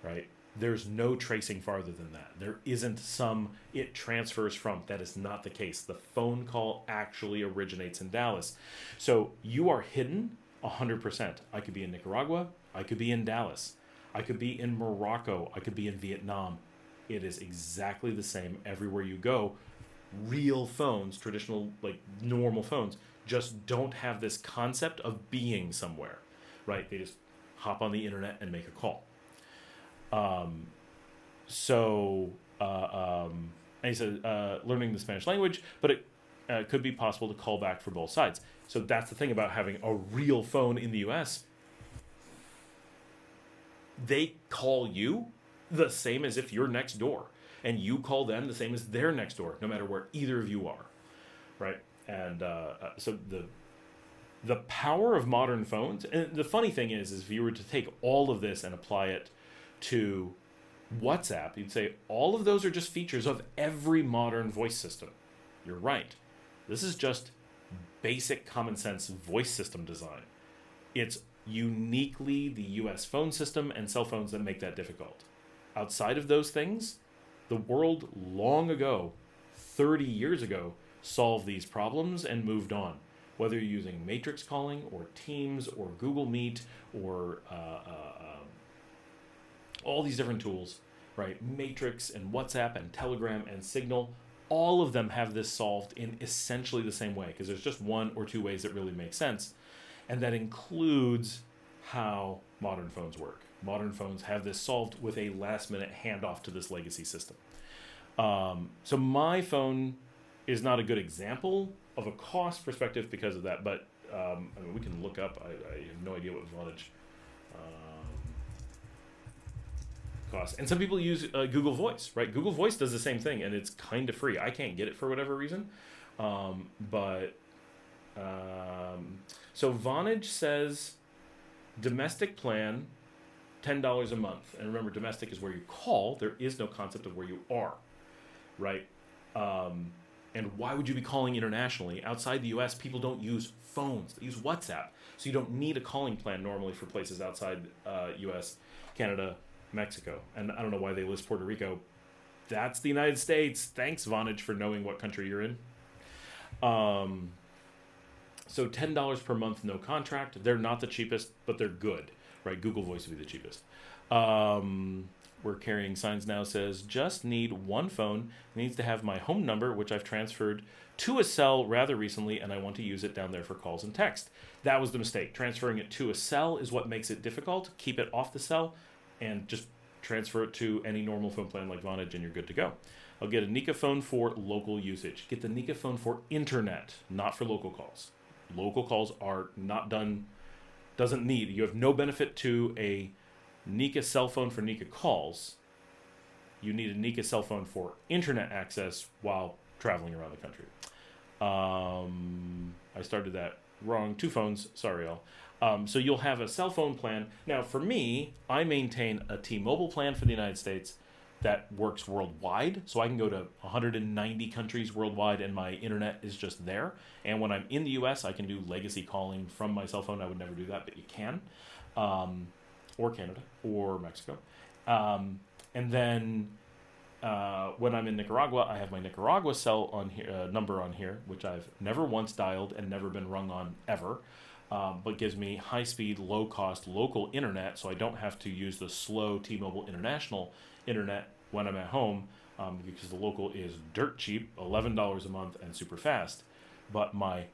right? There's no tracing farther than that. There isn't it transfers from. That is not the case. The phone call actually originates in Dallas. So you are hidden 100%. I could be in Nicaragua. I could be in Dallas. I could be in Morocco. I could be in Vietnam. It is exactly the same everywhere you go. Real phones, traditional, like normal phones, just don't have this concept of being somewhere, right? They just hop on the internet and make a call. And he said, learning the Spanish language, but it could be possible to call back for both sides. So that's the thing about having a real phone in the U.S. They call you the same as if you're next door, and you call them the same as they're next door, no matter where either of you are, right? And so the power of modern phones, and the funny thing is if you were to take all of this and apply it to WhatsApp, you'd say all of those are just features of every modern voice system. You're right. This is just basic common sense voice system design. It's uniquely the US phone system and cell phones that make that difficult. Outside of those things, the world long ago, 30 years ago, solved these problems and moved on. Whether you're using matrix calling or Teams or Google Meet or all these different tools, right? Matrix and WhatsApp and Telegram and Signal, all of them have this solved in essentially the same way, because there's just one or two ways that really make sense. And that includes how modern phones work. Modern phones have this solved with a last-minute handoff to this legacy system. So my phone is not a good example of a cost perspective because of that, but I mean, we can look up. I have no idea what Vonage costs. And some people use Google Voice, right? Google Voice does the same thing, and it's kind of free. I can't get it for whatever reason, so Vonage says domestic plan, $10 a month. And remember, domestic is where you call. There is no concept of where you are, right? And why would you be calling internationally? Outside the U.S., people don't use phones. They use WhatsApp. So you don't need a calling plan normally for places outside U.S., Canada, Mexico. And I don't know why they list Puerto Rico. That's the United States. Thanks, Vonage, for knowing what country you're in. So $10 per month, no contract. They're not the cheapest, but they're good, right? Google Voice would be the cheapest. We're carrying signs now says, just need one phone. It needs to have my home number, which I've transferred to a cell rather recently, and I want to use it down there for calls and text. That was the mistake. Transferring it to a cell is what makes it difficult. Keep it off the cell and just transfer it to any normal phone plan like Vonage, and you're good to go. I'll get a Nika phone for local usage. Get the Nika phone for internet, not for local calls. Local calls are not done, you have no benefit to a Nika cell phone for Nika calls. You need a Nika cell phone for internet access while traveling around the country. I started that wrong. 2 phones, sorry all. So you'll have a cell phone plan. Now for me, I maintain a T-Mobile plan for the United States that works worldwide. So I can go to 190 countries worldwide and my internet is just there. And when I'm in the US, I can do legacy calling from my cell phone. I would never do that, but you can. Or Canada or Mexico. And then when I'm in Nicaragua, I have my Nicaragua cell on here, number on here, which I've never once dialed and never been rung on ever. But gives me high-speed, low-cost local internet, so I don't have to use the slow T-Mobile international internet when I'm at home. because the local is dirt cheap, $11 a month, and super fast. But my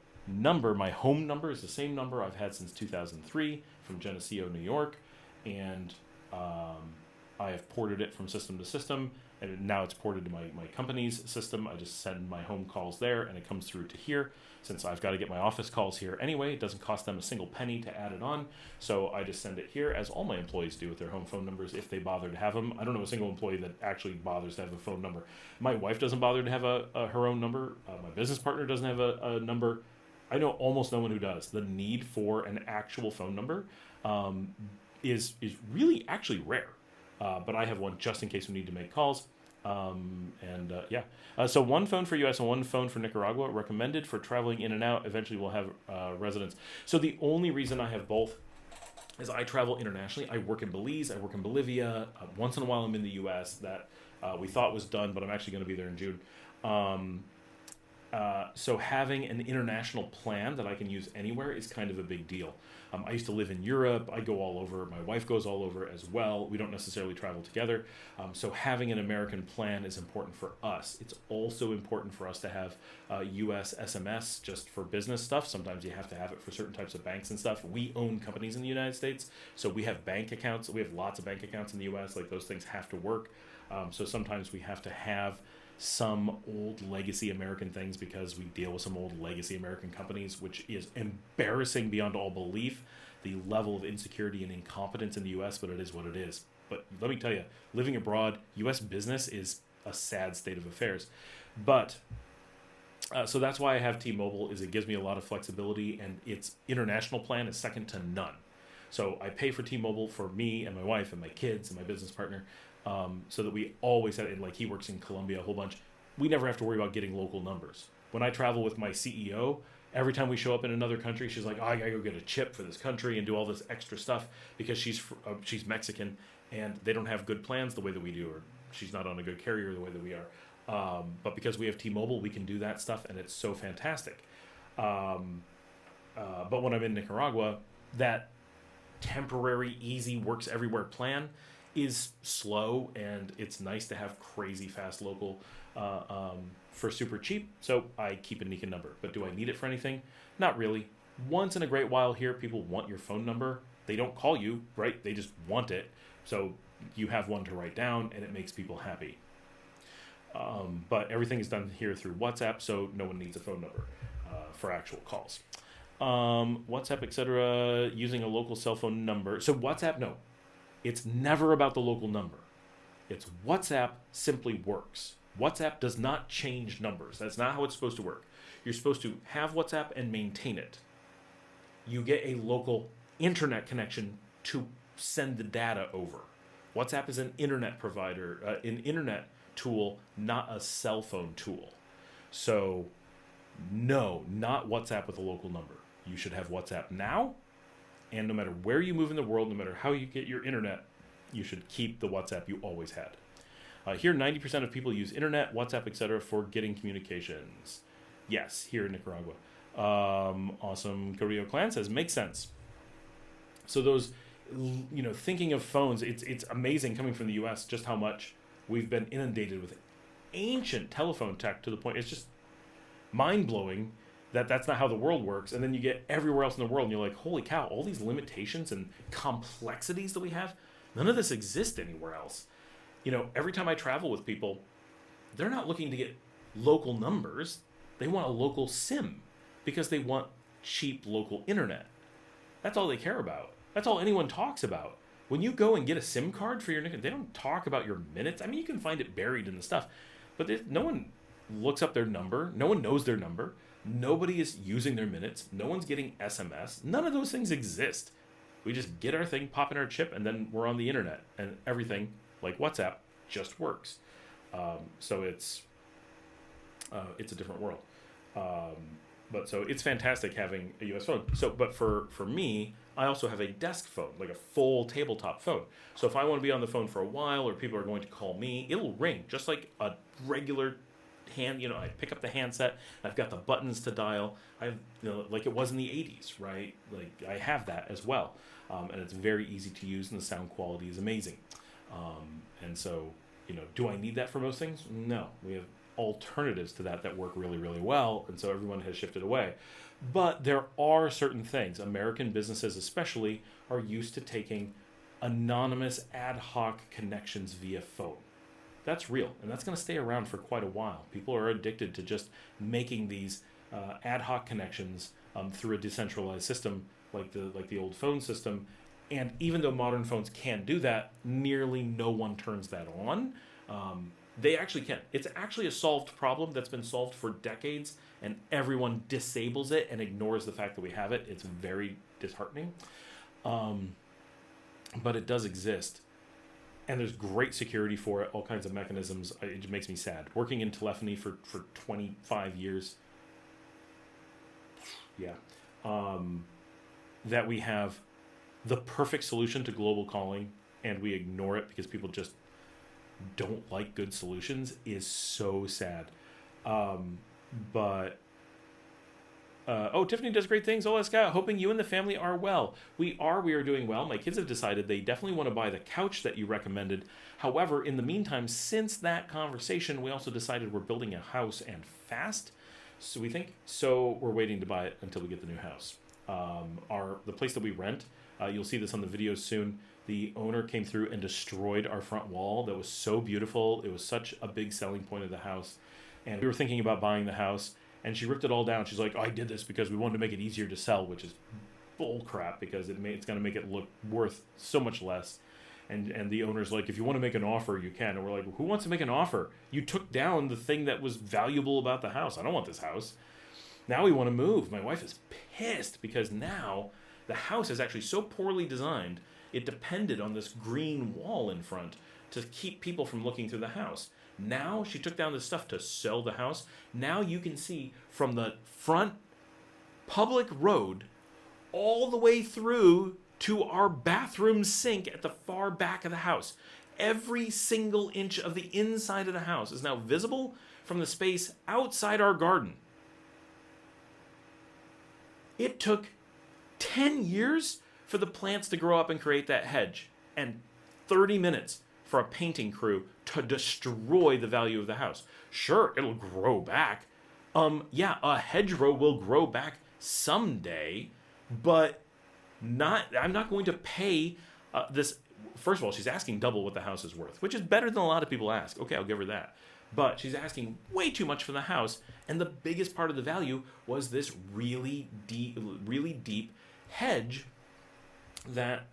home number, is the same number I've had since 2003 from Geneseo, New York, and I have ported it from system to system, and now it's ported to my company's system. I just send my home calls there, and it comes through to here. Since I've got to get my office calls here anyway, it doesn't cost them a single penny to add it on, so I just send it here, as all my employees do with their home phone numbers, if they bother to have them. I don't know a single employee that actually bothers to have a phone number. My wife doesn't bother to have her own number. My business partner doesn't have a number. I know almost no one who does. The need for an actual phone number is really actually rare. But I have one just in case we need to make calls. So one phone for US and one phone for Nicaragua, recommended for traveling in and out. Eventually we'll have residents. So the only reason I have both is I travel internationally. I work in Belize, I work in Bolivia. Once in a while I'm in the US. That we thought was done, but I'm actually going to be there in June. So having an international plan that I can use anywhere is kind of a big deal. I used to live in Europe. I go all over. My wife goes all over as well. We don't necessarily travel together. So having an American plan is important for us. It's also important for us to have US SMS just for business stuff. Sometimes you have to have it for certain types of banks and stuff. We own companies in the United States, so we have bank accounts. We have lots of bank accounts in the US. Like, those things have to work. So sometimes we have to have some old legacy American things because we deal with some old legacy American companies, which is embarrassing beyond all belief, the level of insecurity and incompetence in the US, but it is what it is. But let me tell you, living abroad, US business is a sad state of affairs. But so that's why I have T-Mobile, is it gives me a lot of flexibility, and its international plan is second to none. So I pay for T-Mobile for me and my wife and my kids and my business partner, so that we always have, and like, he works in Colombia a whole bunch. We never have to worry about getting local numbers. When I travel with my CEO, every time we show up in another country, she's like, oh, I gotta go get a chip for this country and do all this extra stuff because she's Mexican and they don't have good plans the way that we do, or she's not on a good carrier the way that we are. But because we have T-Mobile, we can do that stuff, and it's so fantastic. But when I'm in Nicaragua, that temporary, easy, works everywhere plan is slow, and it's nice to have crazy fast local for super cheap. So I keep a Nika number. But do I need it for anything? Not really. Once in a great while here, people want your phone number. They don't call you, right? They just want it. So you have one to write down, and it makes people happy. But everything is done here through WhatsApp, so no one needs a phone number for actual calls. WhatsApp, etc., using a local cell phone number. So WhatsApp, no. It's never about the local number. It's WhatsApp simply works. WhatsApp does not change numbers. That's not how it's supposed to work. You're supposed to have WhatsApp and maintain it. You get a local internet connection to send the data over. WhatsApp is an internet provider, an internet tool, not a cell phone tool. So, no, not WhatsApp with a local number. You should have WhatsApp now. And no matter where you move in the world, no matter how you get your internet, you should keep the WhatsApp you always had. Here, 90% of people use internet, WhatsApp, etc. for getting communications. Yes, here in Nicaragua. Awesome. Carrillo Clan says, makes sense. So those, thinking of phones, it's amazing coming from the U.S. just how much we've been inundated with ancient telephone tech, to the point it's just mind-blowing that's not how the world works. And then you get everywhere else in the world, and you're like, holy cow, all these limitations and complexities that we have, none of this exists anywhere else. Every time I travel with people, they're not looking to get local numbers. They want a local SIM because they want cheap local internet. That's all they care about. That's all anyone talks about. When you go and get a SIM card for your they don't talk about your minutes. I mean, you can find it buried in the stuff, but no one looks up their number. No one knows their number. Nobody is using their minutes. No one's getting SMS. None of those things exist. We just get our thing, pop in our chip, and then we're on the internet. And everything, like WhatsApp, just works. So it's a different world. But so it's fantastic having a US phone. So, but for me, I also have a desk phone, like a full tabletop phone. So if I want to be on the phone for a while, or people are going to call me, it'll ring just like a regular hand. I pick up the handset. I've got the buttons to dial. Like it was in the 80s, right? Like I have that as well, and it's very easy to use, and the sound quality is amazing. And so do I need that for most things? No. We have alternatives to that work really, really well, and so everyone has shifted away. But there are certain things. American businesses especially are used to taking anonymous ad hoc connections via phone. That's real, and that's going to stay around for quite a while. People are addicted to just making these ad hoc connections through a decentralized system like the old phone system. And even though modern phones can do that, nearly no one turns that on. They actually can. It's actually a solved problem that's been solved for decades, and everyone disables it and ignores the fact that we have it. It's very disheartening. But it does exist. And there's great security for it, all kinds of mechanisms. It makes me sad. Working in telephony for 25 years. Yeah. That we have the perfect solution to global calling, and we ignore it because people just don't like good solutions is so sad. Tiffany does great things. Hola, Scott. Hoping you and the family are well. We are doing well. My kids have decided they definitely want to buy the couch that you recommended. However, in the meantime, since that conversation, we also decided we're building a house and fast. So we're waiting to buy it until we get the new house. The place that we rent, you'll see this on the videos soon. The owner came through and destroyed our front wall. That was so beautiful. It was such a big selling point of the house. And we were thinking about buying the house, and she ripped it all down. She's like, I did this because we wanted to make it easier to sell, which is bull crap because it's going to make it look worth so much less. And the owner's like, if you want to make an offer, you can. And we're like, who wants to make an offer? You took down the thing that was valuable about the house. I don't want this house. Now we want to move. My wife is pissed because now the house is actually so poorly designed. It depended on this green wall in front to keep people from looking through the house. Now she took down this stuff to sell the house. Now you can see from the front public road all the way through to our bathroom sink at the far back of the house. Every single inch of the inside of the house is now visible from the space outside our garden. It took 10 years for the plants to grow up and create that hedge, and 30 minutes for a painting crew to destroy the value of the house. Sure, it'll grow back. A hedgerow will grow back someday, but I'm not going to pay this. First of all, she's asking double what the house is worth, which is better than a lot of people ask. Okay, I'll give her that. But she's asking way too much for the house, and the biggest part of the value was this really deep hedge that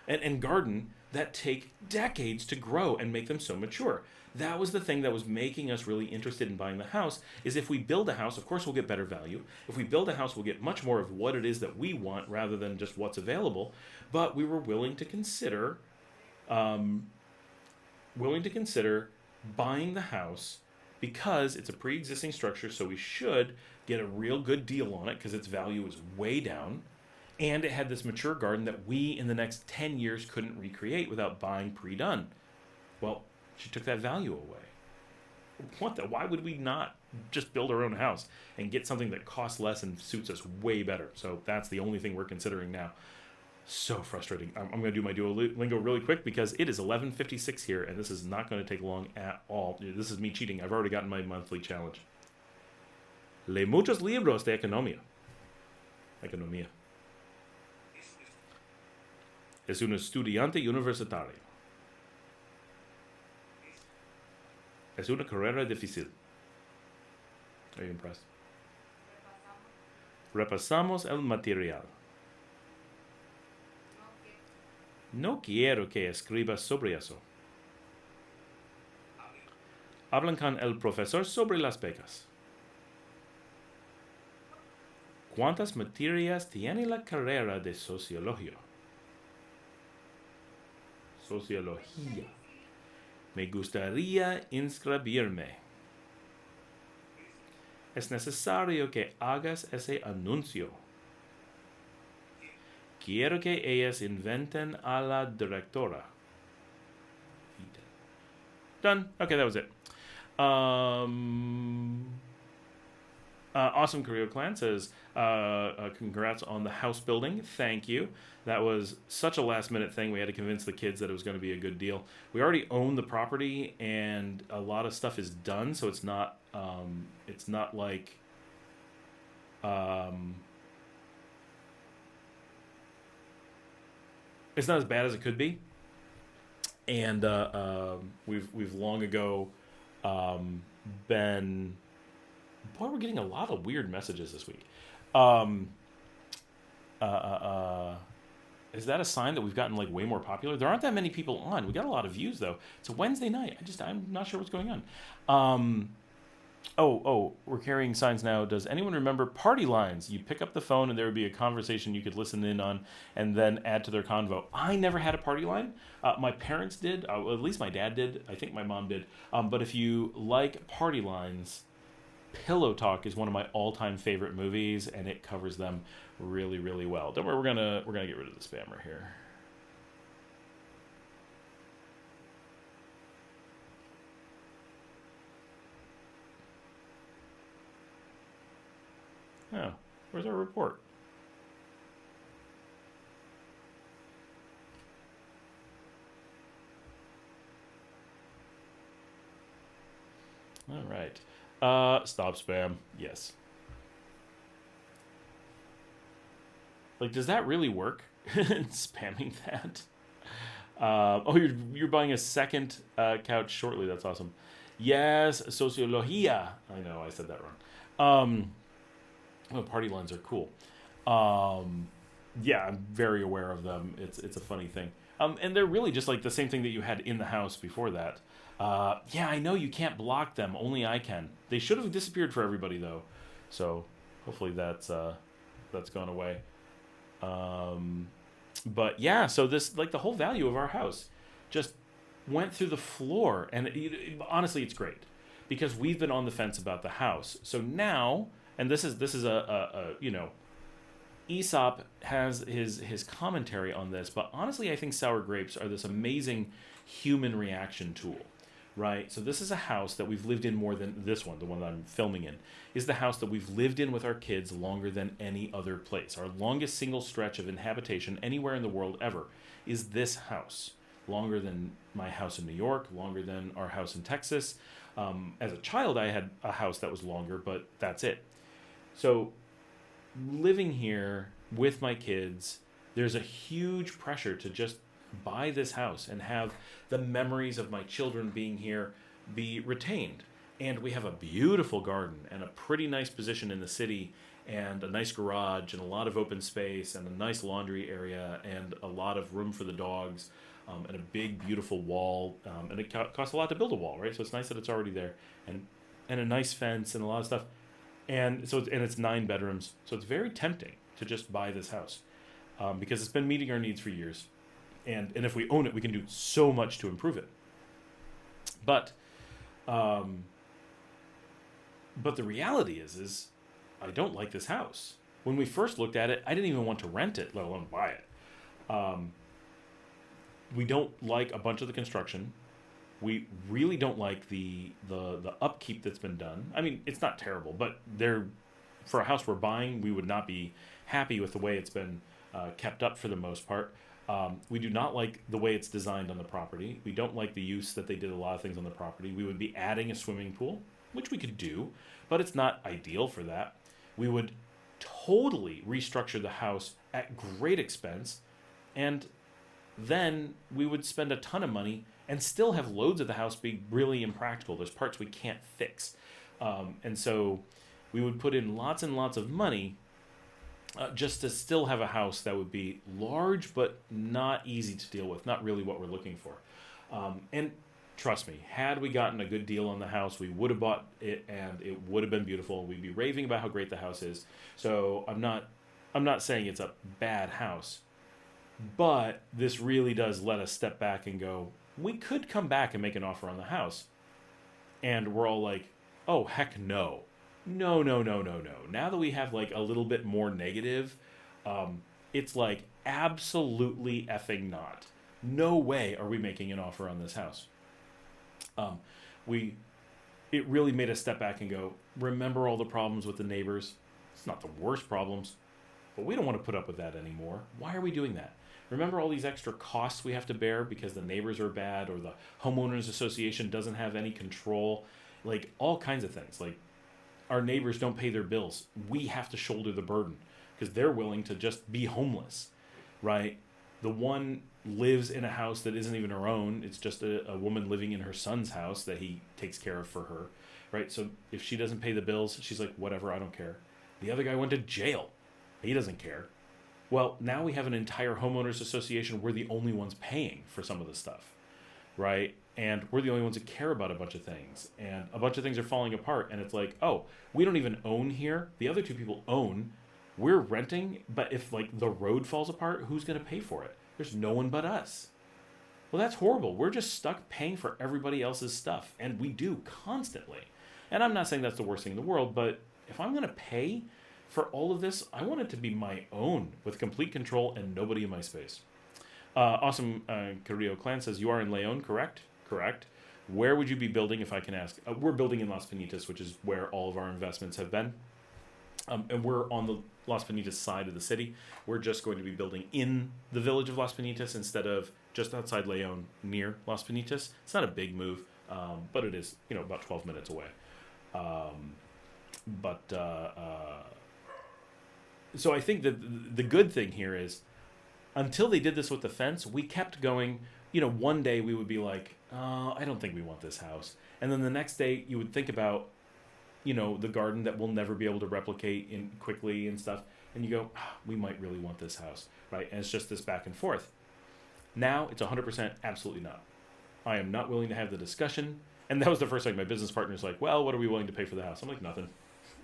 and garden that take decades to grow and make them so mature. That was the thing that was making us really interested in buying the house, is if we build a house, of course we'll get better value. If we build a house, we'll get much more of what it is that we want rather than just what's available. But we were willing to consider buying the house because it's a pre-existing structure, so we should get a real good deal on it because its value is way down. And it had this mature garden that we, in the next 10 years, couldn't recreate without buying pre-done. Well, she took that value away. Why would we not just build our own house and get something that costs less and suits us way better? So that's the only thing we're considering now. So frustrating. I'm going to do my Duolingo really quick because it is 11:56 here, and this is not going to take long at all. This is me cheating. I've already gotten my monthly challenge. Lee muchos libros de economía. Economía. Es un estudiante universitario. Es una carrera difícil. Are you impressed? Repasamos el material. No quiero que escribas sobre eso. Hablan con el profesor sobre las becas. ¿Cuántas materias tiene la carrera de sociología? Sociología. Me gustaría inscribirme. Es necesario que hagas ese anuncio. Quiero que ellas inventen a la directora. Done. Okay, that was it. Awesome Korea Clan says, congrats on the house building. Thank you. That was such a last minute thing. We had to convince the kids that it was going to be a good deal. We already own the property, and a lot of stuff is done, so it's not like it's not as bad as it could be. And we've long ago been. Boy, we're getting a lot of weird messages this week. Is that a sign that we've gotten like way more popular? There aren't that many people on. We got a lot of views though. It's a Wednesday night. I'm not sure what's going on. We're carrying signs now. Does anyone remember party lines? You pick up the phone and there would be a conversation you could listen in on and then add to their convo. I never had a party line. My parents did. Well, at least my dad did. I think my mom did. But if you like party lines, Pillow Talk is one of my all-time favorite movies, and it covers them really, really well. Don't worry, we're gonna get rid of the spammer here. Oh, where's our report? All right. Stop spam. Yes. Like, does that really work? Spamming that? You're buying a second couch shortly. That's awesome. Yes, sociología. I know, I said that wrong. Party lines are cool. Yeah, I'm very aware of them. It's a funny thing. And they're really just like the same thing that you had in the house before that. Yeah, I know you can't block them. Only I can. They should have disappeared for everybody, though. So hopefully that's gone away. But yeah, so this, like, the whole value of our house just went through the floor. And honestly, it's great because we've been on the fence about the house. So now, and this is a Aesop has his commentary on this, but honestly, I think sour grapes are this amazing human reaction tool, right? So this is a house that we've lived in more than this one, the one that I'm filming in, is the house that we've lived in with our kids longer than any other place. Our longest single stretch of inhabitation anywhere in the world ever is this house. Longer than my house in New York, longer than our house in Texas. As a child, I had a house that was longer, but that's it. So living here with my kids, there's a huge pressure to just buy this house and have the memories of my children being here be retained. And we have a beautiful garden and a pretty nice position in the city and a nice garage and a lot of open space and a nice laundry area and a lot of room for the dogs, and a big beautiful wall, and it costs a lot to build a wall, right? So it's nice that it's already there, and a nice fence and a lot of stuff. And so it's 9 bedrooms, so it's very tempting to just buy this house, because it's been meeting our needs for years, and if we own it, we can do so much to improve it. But the reality is I don't like this house. When we first looked at it, I didn't even want to rent it, let alone buy it. We don't like a bunch of the construction. We really don't like the upkeep that's been done. I mean, it's not terrible, but for a house we're buying, we would not be happy with the way it's been kept up for the most part. We do not like the way it's designed on the property. We don't like the use that they did a lot of things on the property. We would be adding a swimming pool, which we could do, but it's not ideal for that. We would totally restructure the house at great expense, and then we would spend a ton of money and still have loads of the house be really impractical. There's parts we can't fix. And so we would put in lots and lots of money just to still have a house that would be large but not easy to deal with, not really what we're looking for. And trust me, had we gotten a good deal on the house, we would have bought it and it would have been beautiful. We'd be raving about how great the house is. So I'm not saying it's a bad house, but this really does let us step back and go, we could come back and make an offer on the house. And we're all like, oh, heck no. No. Now that we have like a little bit more negative, it's like absolutely effing not. No way are we making an offer on this house. We it really made us step back and go, remember all the problems with the neighbors? It's not the worst problems, but we don't want to put up with that anymore. Why are we doing that? Remember all these extra costs we have to bear because the neighbors are bad or the homeowners association doesn't have any control, like all kinds of things. Like our neighbors don't pay their bills. We have to shoulder the burden because they're willing to just be homeless, right? The one lives in a house that isn't even her own. It's just a woman living in her son's house that he takes care of for her, right? So if she doesn't pay the bills, she's like, whatever, I don't care. The other guy went to jail. He doesn't care. Well, now we have an entire homeowners association. We're the only ones paying for some of the stuff, right? And we're the only ones that care about a bunch of things. And a bunch of things are falling apart. And it's like, oh, we don't even own here. The other two people own. We're renting. But if like the road falls apart, who's going to pay for it? There's no one but us. Well, that's horrible. We're just stuck paying for everybody else's stuff. And we do constantly. And I'm not saying that's the worst thing in the world, but if I'm going to pay for all of this, I want it to be my own with complete control and nobody in my space. Awesome. Carrillo Clan says, you are in Leon, correct? Correct. Where would you be building, if I can ask? We're building in Las Pinitas, which is where all of our investments have been. And we're on the Las Pinitas side of the city. We're just going to be building in the village of Las Pinitas instead of just outside Leon near Las Pinitas. It's not a big move, but it is, about 12 minutes away. So I think that the good thing here is until they did this with the fence, we kept going. One day we would be like, I don't think we want this house. And then the next day you would think about, the garden that we'll never be able to replicate in quickly and stuff. And you go, we might really want this house, right? And it's just this back and forth. Now it's 100% absolutely not. I am not willing to have the discussion. And that was the first thing. My business partner's like, well, what are we willing to pay for the house? I'm like, nothing.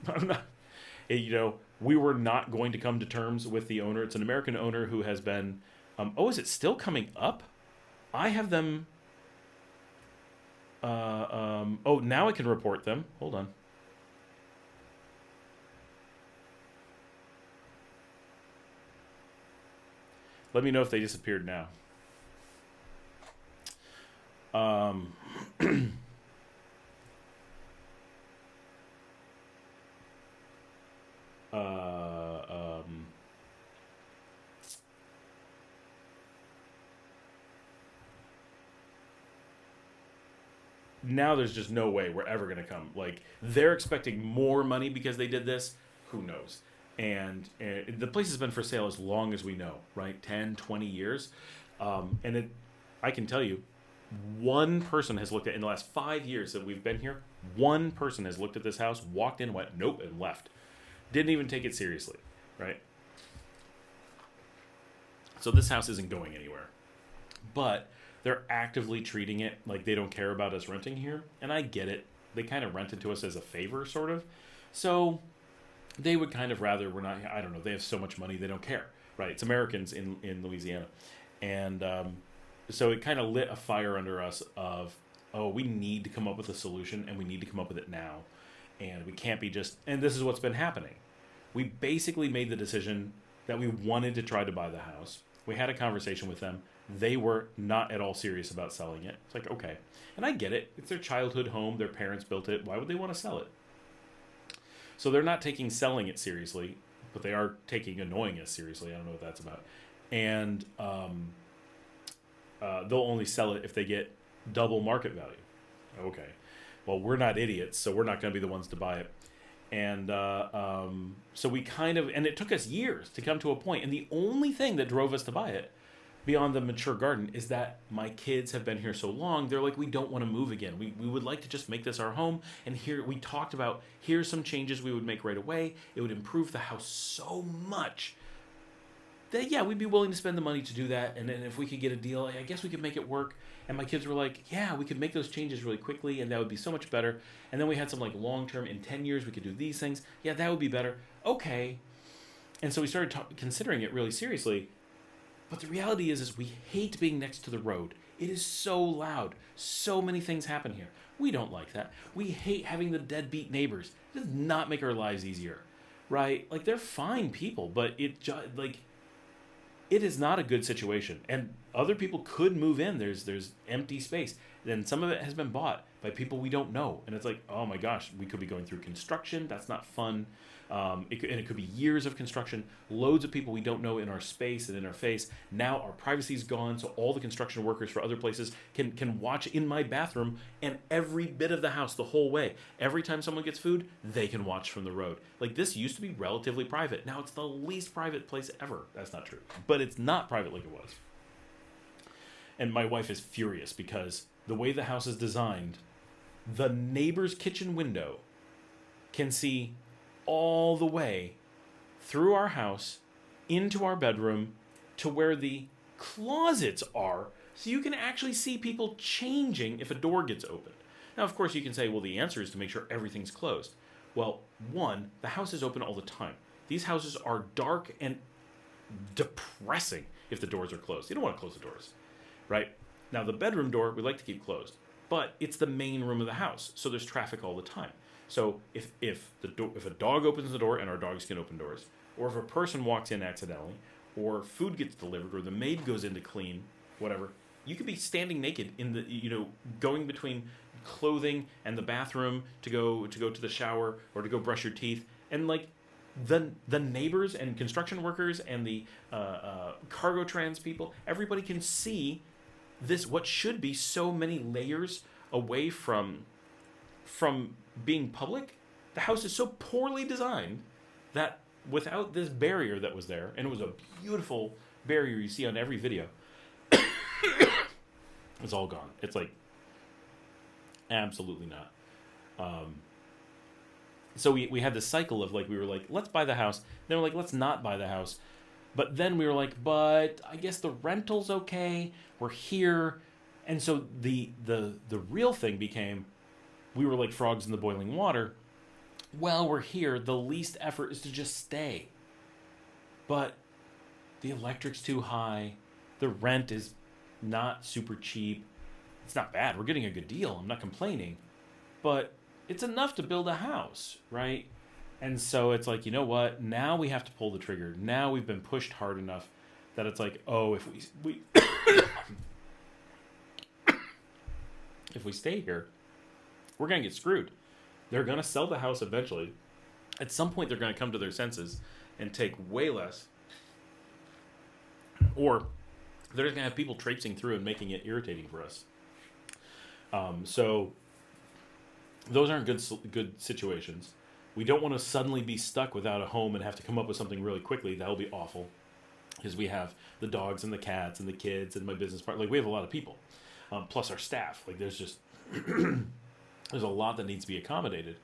I'm not. We were not going to come to terms with the owner. It's an American owner who has been, is it still coming up? I have them, now I can report them. Hold on. Let me know if they disappeared now. Now there's just no way we're ever going to come. Like, they're expecting more money because they did this. Who knows? And the place has been for sale as long as we know, right? 10, 20 years. I can tell you, one person has looked at, in the last 5 years that we've been here, one person has looked at this house, walked in, went, nope, and left. Didn't even take it seriously, right? So this house isn't going anywhere. But they're actively treating it like they don't care about us renting here. And I get it. They kind of rented to us as a favor, sort of. So they would kind of rather we're not, I don't know, they have so much money, they don't care, right? It's Americans in Louisiana. And so it kind of lit a fire under us of, we need to come up with a solution, and we need to come up with it now. And we can't be just, and this is what's been happening. We basically made the decision that we wanted to try to buy the house. We had a conversation with them. They were not at all serious about selling it. It's like, okay. And I get it. It's their childhood home. Their parents built it. Why would they want to sell it? So they're not taking selling it seriously, but they are taking annoying us seriously. I don't know what that's about. And they'll only sell it if they get double market value. Okay. Well, we're not idiots, so we're not going to be the ones to buy it. And so we kind of, and it took us years to come to a point. And the only thing that drove us to buy it, beyond the mature garden, is that my kids have been here so long. They're like, we don't want to move again. We would like to just make this our home. And here we talked about, here's some changes we would make right away. It would improve the house so much that, yeah, we'd be willing to spend the money to do that. And then if we could get a deal, I guess we could make it work. And my kids were like, yeah, we could make those changes really quickly, and that would be so much better. And then we had some like long-term, in 10 years, we could do these things. Yeah, that would be better. Okay. And so we started considering it really seriously. But the reality is we hate being next to the road. It is so loud. So many things happen here. We don't like that. We hate having the deadbeat neighbors. It does not make our lives easier, right? Like, they're fine people, but it is not a good situation. And other people could move in. There's empty space. then some of it has been bought by people we don't know, and it's like, oh my gosh, we could be going through construction. That's not fun. It could be years of construction, loads of people we don't know in our space and in our face. Now our privacy's gone, so all the construction workers for other places can watch in my bathroom and every bit of the house the whole way. Every time someone gets food, they can watch from the road. Like, this used to be relatively private. Now it's the least private place ever. That's not true, but it's not private like it was. And my wife is furious because the way the house is designed, the neighbor's kitchen window can see all the way through our house into our bedroom to where the closets are, so you can actually see people changing if a door gets opened. Now, of course, you can say, well, the answer is to make sure everything's closed. Well, one, the house is open all the time. These houses are dark and depressing if the doors are closed. You don't want to close the doors, right? Now, the bedroom door, we like to keep closed, but it's the main room of the house, so there's traffic all the time. So if a dog opens the door, and our dogs can open doors, or if a person walks in accidentally, or food gets delivered, or the maid goes in to clean, whatever, you could be standing naked in the, going between clothing and the bathroom to go to the shower or to go brush your teeth, and like the neighbors and construction workers and the cargo trans people, everybody can see this, what should be so many layers away from being public. The house is so poorly designed that without this barrier that was there, and it was a beautiful barrier you see on every video, it's all gone. It's like, absolutely not. So we had this cycle of like, we were like, let's buy the house. Then we're like, let's not buy the house. But then we were like, but I guess the rental's okay. We're here. And so the real thing became, we were like frogs in the boiling water. Well, we're here. The least effort is to just stay. But the electric's too high. The rent is not super cheap. It's not bad. We're getting a good deal. I'm not complaining. But it's enough to build a house, right? And so it's like, you know what? Now we have to pull the trigger. Now we've been pushed hard enough that it's like, oh, if we if we stay here, we're going to get screwed. They're going to sell the house eventually. At some point, they're going to come to their senses and take way less. Or they're just going to have people traipsing through and making it irritating for us. So those aren't good situations. We don't want to suddenly be stuck without a home and have to come up with something really quickly. That'll be awful. Because we have the dogs and the cats and the kids and my business partner. Like, we have a lot of people. Plus our staff. Like, there's just... there's a lot that needs to be accommodated.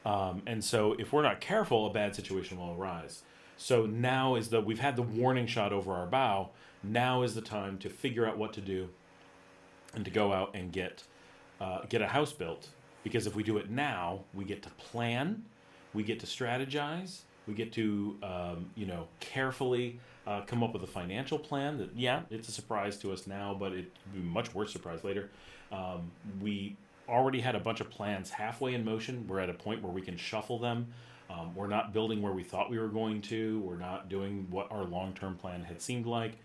And so if we're not careful, a bad situation will arise. So now we've had the warning shot over our bow. Now is the time to figure out what to do and to go out and get a house built. Because if we do it now, we get to plan, we get to strategize, we get to, carefully come up with a financial plan that, yeah, it's a surprise to us now, but it'd be a much worse surprise later. We already had a bunch of plans halfway in motion. We're at a point where we can shuffle them. We're not building where we thought we were going to. We're not doing what our long-term plan had seemed like.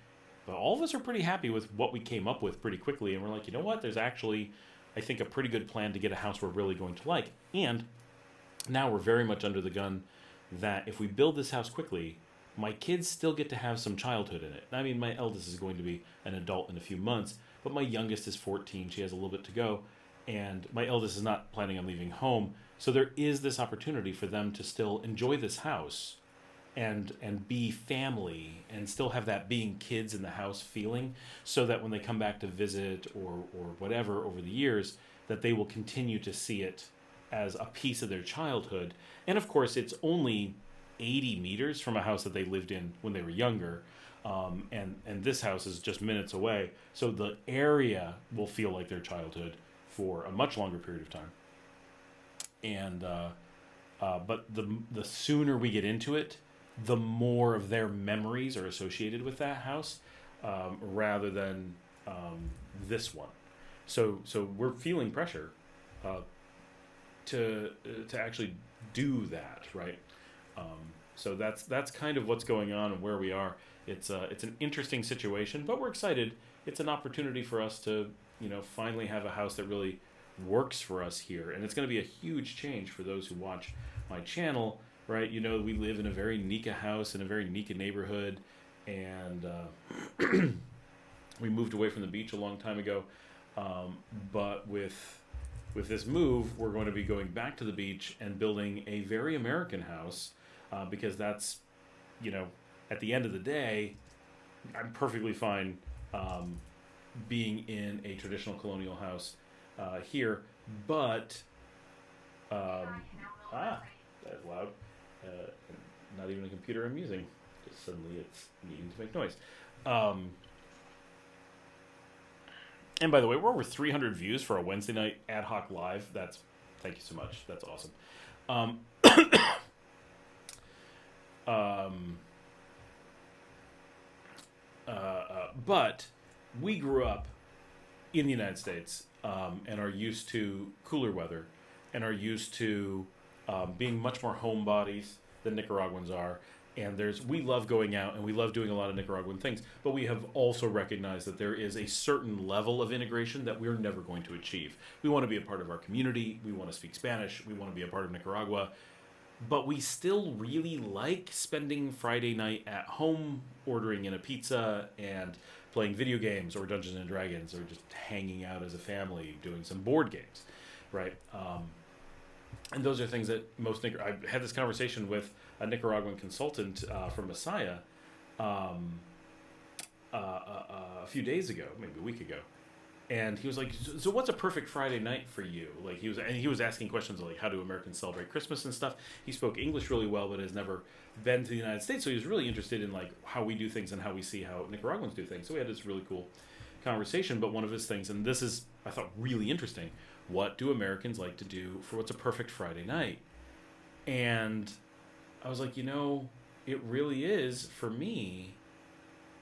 But all of us are pretty happy with what we came up with pretty quickly. And we're like, you know what? There's actually, I think, a pretty good plan to get a house we're really going to like. And now we're very much under the gun that if we build this house quickly, my kids still get to have some childhood in it. I mean, my eldest is going to be an adult in a few months, but my youngest is 14. She has a little bit to go. And my eldest is not planning on leaving home. So there is this opportunity for them to still enjoy this house and be family and still have that being kids in the house feeling, so that when they come back to visit or whatever over the years, that they will continue to see it as a piece of their childhood. And of course, it's only 80 meters from a house that they lived in when they were younger. And this house is just minutes away. So the area will feel like their childhood for a much longer period of time. And but the sooner we get into it, the more of their memories are associated with that house, rather than this one. So we're feeling pressure to actually do that, right? So that's kind of what's going on and where we are. It's an interesting situation, but we're excited. It's an opportunity for us to finally have a house that really works for us here. And it's going to be a huge change for those who watch my channel, right? We live in a very Nika house in a very Nika neighborhood, and we moved away from the beach a long time ago. But with this move, we're going to be going back to the beach and building a very American house, because that's, at the end of the day, I'm perfectly fine being in a traditional colonial house here, but that's loud. Not even a computer I'm using. Just suddenly it's needing to make noise. And by the way, we're over 300 views for a Wednesday night ad hoc live. Thank you so much. That's awesome. But we grew up in the United States, and are used to cooler weather, and are used to being much more homebodies than Nicaraguans are. And we love going out, and we love doing a lot of Nicaraguan things, but we have also recognized that there is a certain level of integration that we're never going to achieve. We want to be a part of our community. We want to speak Spanish. We want to be a part of Nicaragua. But we still really like spending Friday night at home, ordering in a pizza and playing video games or Dungeons and Dragons, or just hanging out as a family, doing some board games, right? And those are things that I had this conversation with a Nicaraguan consultant from Messiah a few days ago, maybe a week ago. And he was like, so what's a perfect Friday night for you? Like he was asking questions like, how do Americans celebrate Christmas and stuff? He spoke English really well, but has never been to the United States. So he was really interested in like how we do things and how we see how Nicaraguans do things. So we had this really cool conversation. But one of his things, and this is, I thought, really interesting, what do Americans like to do for what's a perfect Friday night? And I was like, it really is for me.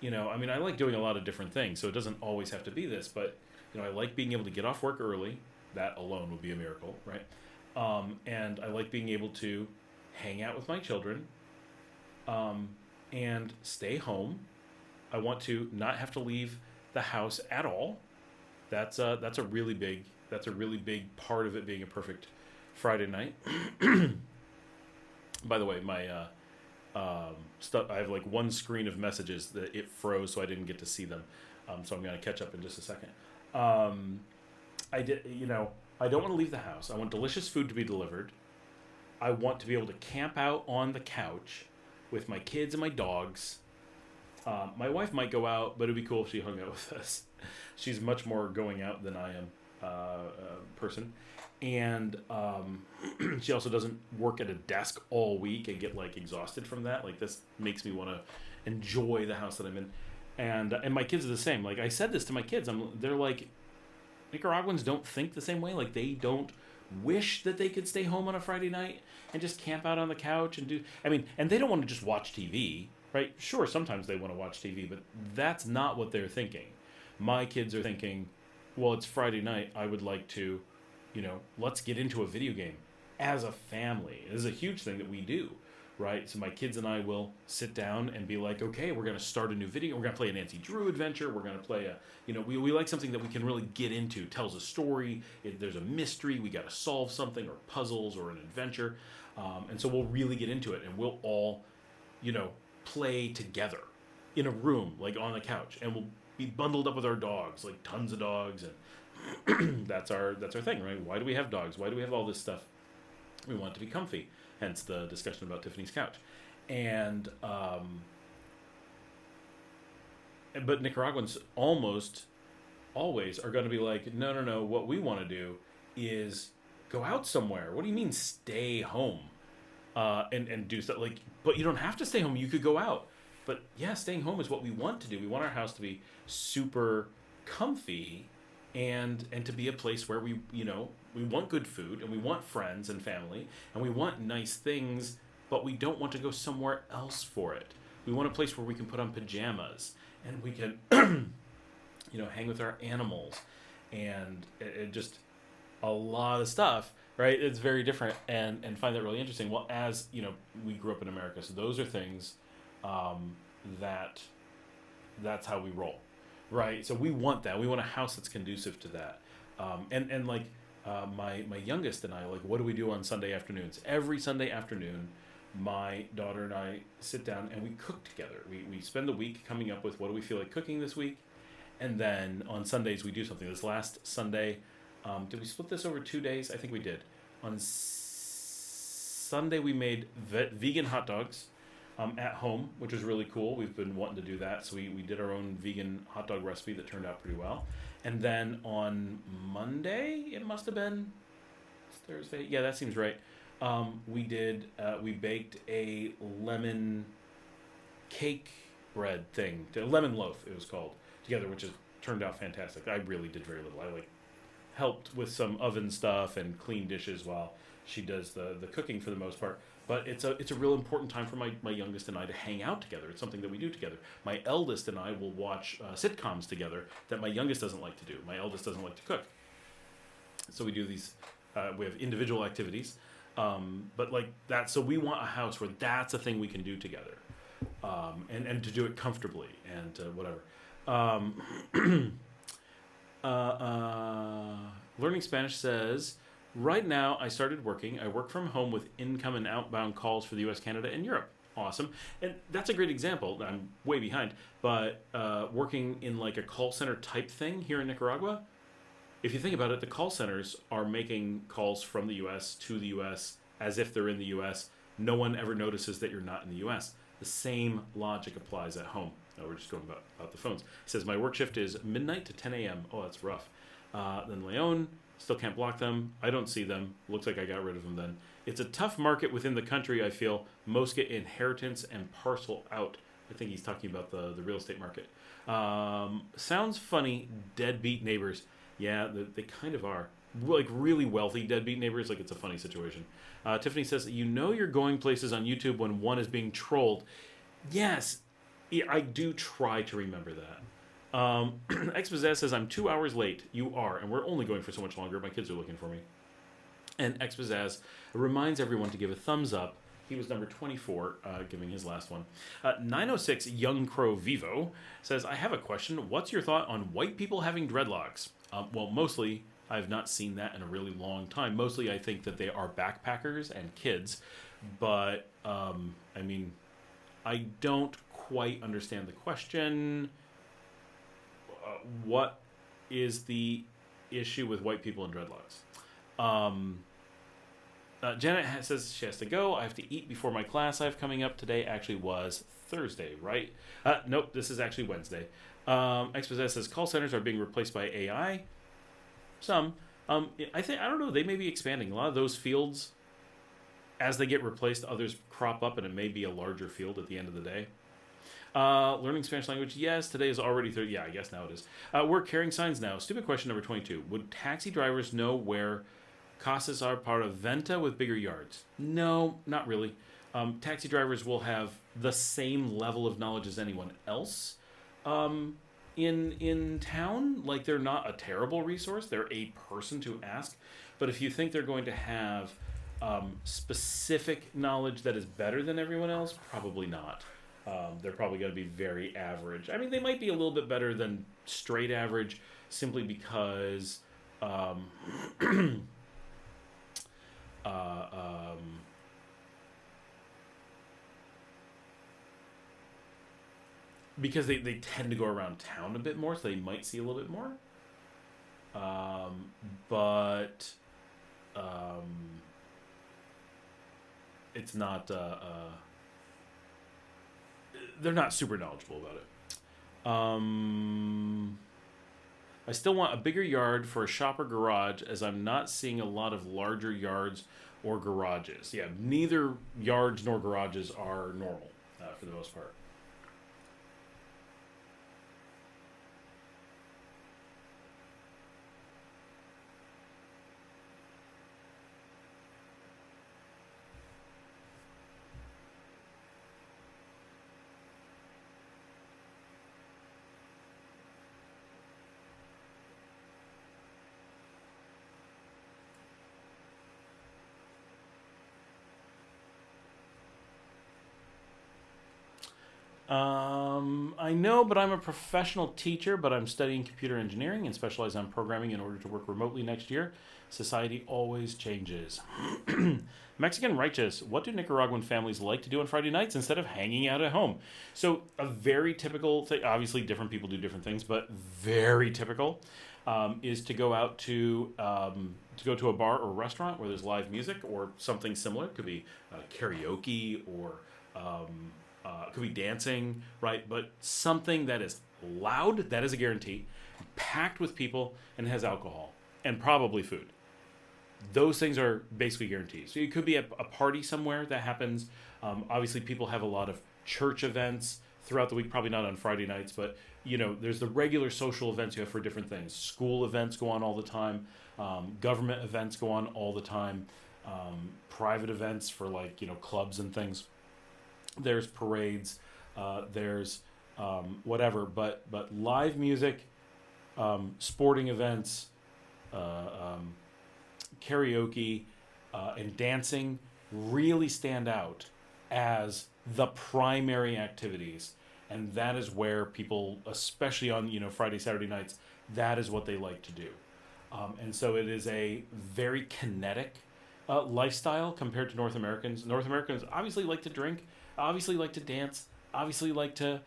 I like doing a lot of different things, so it doesn't always have to be this, but I like being able to get off work early. That alone would be a miracle, right? And I like being able to hang out with my children, and stay home. I want to not have to leave the house at all. That's a really big part of it being a perfect Friday night. By the way, my stuff, I have like one screen of messages that it froze, so I didn't get to see them. So I'm going to catch up in just a second. I don't want to leave the house. I want delicious food to be delivered. I want to be able to camp out on the couch with my kids and my dogs. My wife might go out, but it'd be cool if she hung out with us. She's much more going out than I am person. And she also doesn't work at a desk all week and get like exhausted from that. Like, this makes me want to enjoy the house that I'm in. And my kids are the same. Like, I said this to my kids. They're like, Nicaraguans don't think the same way. Like, they don't wish that they could stay home on a Friday night and just camp out on the couch and and they don't want to just watch TV, right? Sure, sometimes they want to watch TV, but that's not what they're thinking. My kids are thinking, well, it's Friday night. I would like to, let's get into a video game as a family. This is a huge thing that we do, right? So my kids and I will sit down and be like, okay, we're going to start a new video. We're going to play a Nancy Drew adventure. We're going to play we like something that we can really get into. Tells a story. There's a mystery. We got to solve something, or puzzles, or an adventure. And so we'll really get into it, and we'll all, play together in a room, like on the couch, and we'll be bundled up with our dogs, like tons of dogs. And that's our thing, right? Why do we have dogs? Why do we have all this stuff? We want it to be comfy. Hence the discussion about Tiffany's couch. And but Nicaraguans almost always are going to be like, no. What we want to do is go out somewhere. What do you mean stay home? And do stuff like, but you don't have to stay home. You could go out. But yeah, staying home is what we want to do. We want our house to be super comfy, and to be a place where we want good food, and we want friends and family, and we want nice things, but we don't want to go somewhere else for it. We want a place where we can put on pajamas, and we can, hang with our animals, and it just a lot of stuff, right? It's very different, and find that really interesting. Well, as we grew up in America, so those are things that's how we roll, Right. So we want that. We want a house that's conducive to that. And like my youngest and I, like, what do we do on Sunday afternoons? Every Sunday afternoon, my daughter and I sit down and we cook together. We spend the week coming up with what do we feel like cooking this week, and then on Sundays we do something. This last Sunday, did we split this over 2 days? I think we did. On Sunday we made vegan hot dogs. At home, which was really cool. We've been wanting to do that, so we did our own vegan hot dog recipe that turned out pretty well. And then on Monday, it must have been Thursday. Yeah, that seems right. We baked a lemon cake bread thing, a lemon loaf it was called, together, which has turned out fantastic. I really did very little. I helped with some oven stuff and clean dishes while she does the cooking for the most part. But it's a real important time for my youngest and I to hang out together. It's something that we do together. My eldest and I will watch sitcoms together that my youngest doesn't like to do. My eldest doesn't like to cook. So we do these, we have individual activities. But like that, so we want a house where that's a thing we can do together. And to do it comfortably and whatever. Learning Spanish says, right now, I started working. I work from home with income and outbound calls for the U.S., Canada, and Europe. Awesome. And that's a great example. I'm way behind. But working in like a call center type thing here in Nicaragua, if you think about it, the call centers are making calls from the U.S. to the U.S. as if they're in the U.S. No one ever notices that you're not in the U.S. The same logic applies at home. Oh, we're just going about the phones. It says, my work shift is midnight to 10 a.m. Oh, that's rough. Then Leon... Still can't block them. I don't see them. Looks like I got rid of them then. It's a tough market within the country, I feel. Most get inheritance and parcel out. I think he's talking about the real estate market. Sounds funny, deadbeat neighbors. Yeah, they kind of are. Like really wealthy deadbeat neighbors. Like it's a funny situation. Tiffany says, you know you're going places on YouTube when one is being trolled. Yes, I do try to remember that. Expossess says, I'm 2 hours late. You are, and we're only going for so much longer. My kids are looking for me. And Expossess reminds everyone to give a thumbs up. He was number 24, giving his last one. 906 Young Crow Vivo says, I have a question. What's your thought on white people having dreadlocks? Well, mostly, I've not seen that in a really long time. Mostly, I think that they are backpackers and kids. But, I mean, I don't quite understand the question. What is the issue with white people and dreadlocks? Janet says she has to go. I have to eat before my class I have coming up. Today actually was Thursday, right? Nope, this is actually Wednesday. Expossess says call centers are being replaced by AI. Some. I don't know, they may be expanding. A lot of those fields, as they get replaced, others crop up and it may be a larger field at the end of the day. Learning Spanish language, yes, today is already third. Yeah, I guess now it is. We're carrying signs now. Stupid question number 22. Would taxi drivers know where casas are part of venta with bigger yards? No, not really. Taxi drivers will have the same level of knowledge as anyone else in town. Like, they're not a terrible resource. They're a person to ask. But if you think they're going to have specific knowledge that is better than everyone else, probably not. They're probably going to be very average. I mean, they might be a little bit better than straight average simply because because they tend to go around town a bit more, so they might see a little bit more. But it's not... they're not super knowledgeable about it. I still want a bigger yard for a shop or garage, as I'm not seeing a lot of larger yards or garages. Yeah, neither yards nor garages are normal for the most part. I know, but I'm a professional teacher, but I'm studying computer engineering and specialize on programming in order to work remotely next year. Society always changes. Mexican Righteous. What do Nicaraguan families like to do on Friday nights instead of hanging out at home? So a very typical thing, obviously different people do different things, but very typical is to go out to go to a bar or restaurant where there's live music or something similar. It could be karaoke or it could be dancing, right? But something that is loud, that is a guarantee, packed with people, and has alcohol and probably food. Those things are basically guarantees. So it could be a party somewhere that happens. Obviously, people have a lot of church events throughout the week, probably not on Friday nights, but there's the regular social events you have for different things. School events go on all the time. Government events go on all the time. Private events for clubs and things. There's parades. There's whatever, but live music, sporting events, karaoke, and dancing really stand out as the primary activities, and that is where people, especially on Friday, Saturday nights, that is what they like to do, and so it is a very kinetic lifestyle compared to North Americans. North Americans obviously like to drink, obviously like to dance, obviously like to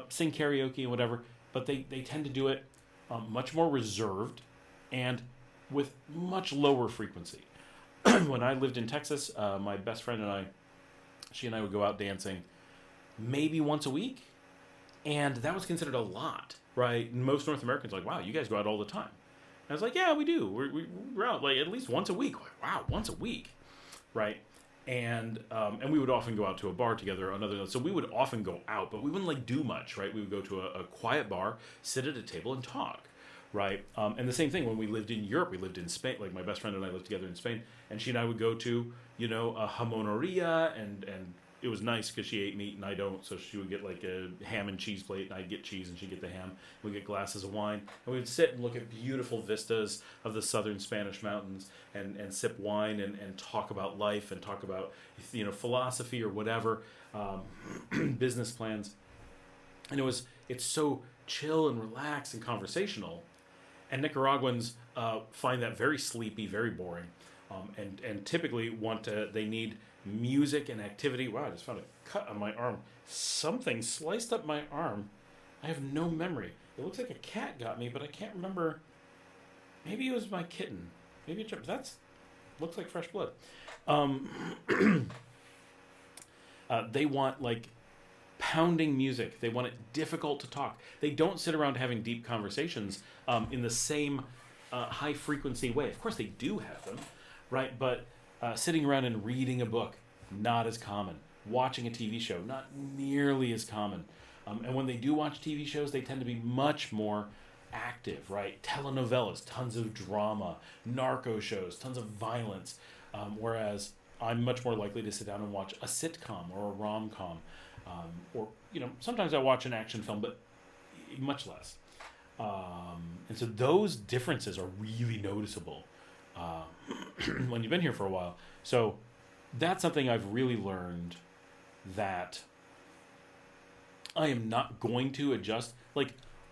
sing karaoke and whatever, but they tend to do it much more reserved and with much lower frequency. When I lived in Texas, my best friend and I, she and I would go out dancing maybe once a week, and that was considered a lot, right? Most North Americans are like, wow, you guys go out all the time. And I was like, yeah, we do. We're out like at least once a week. Like, wow, once a week, right? And we would often go out to a bar together. So we would often go out, but we wouldn't do much, right? We would go to a quiet bar, sit at a table, and talk. Right, and the same thing when we lived in Europe. We lived in Spain. Like my best friend and I lived together in Spain, and she and I would go to a jamoneria, and it was nice because she ate meat and I don't. So she would get like a ham and cheese plate, and I'd get cheese and she'd get the ham. We'd get glasses of wine, and we would sit and look at beautiful vistas of the southern Spanish mountains, and sip wine and talk about life and talk about philosophy or whatever, business plans, and it's so chill and relaxed and conversational. And Nicaraguans find that very sleepy, very boring, and typically they need music and activity. Wow, I just found a cut on my arm. Something sliced up my arm. I have no memory. It looks like a cat got me, but I can't remember. Maybe it was my kitten. Maybe that's looks like fresh blood. They want pounding music. They want it difficult to talk. They don't sit around having deep conversations in the same high frequency way. Of course, they do have them, right? But sitting around and reading a book, not as common. Watching a TV show, not nearly as common. And when they do watch TV shows, they tend to be much more active, right? Telenovelas, tons of drama, narco shows, tons of violence. Whereas I'm much more likely to sit down and watch a sitcom or a rom-com. Or sometimes I watch an action film, but much less. And so those differences are really noticeable when you've been here for a while. So that's something I've really learned, that I am not going to adjust.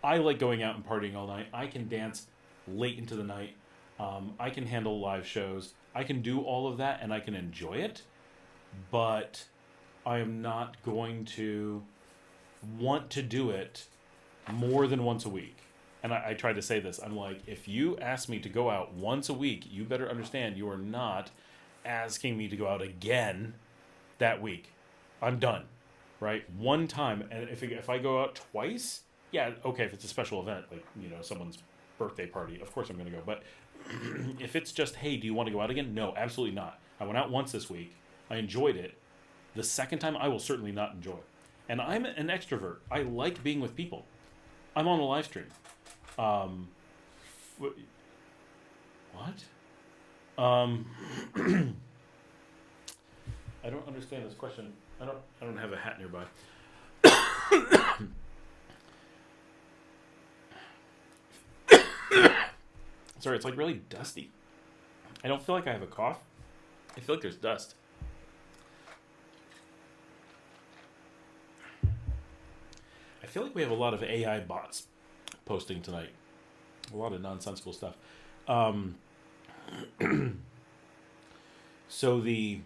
I like going out and partying all night. I can dance late into the night. I can handle live shows. I can do all of that, and I can enjoy it. But I am not going to want to do it more than once a week. And I try to say this. I'm like, if you ask me to go out once a week, you better understand you are not asking me to go out again that week. I'm done, right? One time. And if I go out twice, yeah, okay, if it's a special event, someone's birthday party, of course I'm going to go. But if it's just, hey, do you want to go out again? No, absolutely not. I went out once this week. I enjoyed it. The second time, I will certainly not enjoy. And I'm an extrovert. I like being with people. I'm on a live stream. What? I don't understand this question. I don't have a hat nearby. Sorry, it's really dusty. I don't feel like I have a cough. I feel like there's dust. feel like we have a lot of AI bots posting tonight. A lot of nonsensical stuff. So the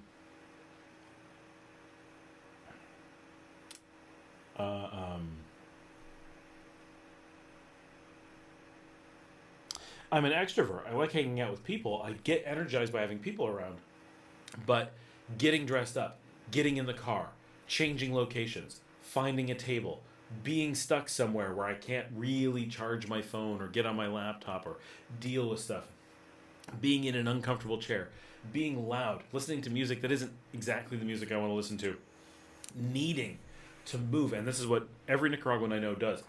I'm an extrovert. I like hanging out with people. I get energized by having people around. But getting dressed up, getting in the car, changing locations, finding a table, being stuck somewhere where I can't really charge my phone or get on my laptop or deal with stuff, being in an uncomfortable chair, being loud, listening to music that isn't exactly the music I want to listen to, needing to move, and this is what every Nicaraguan I know does,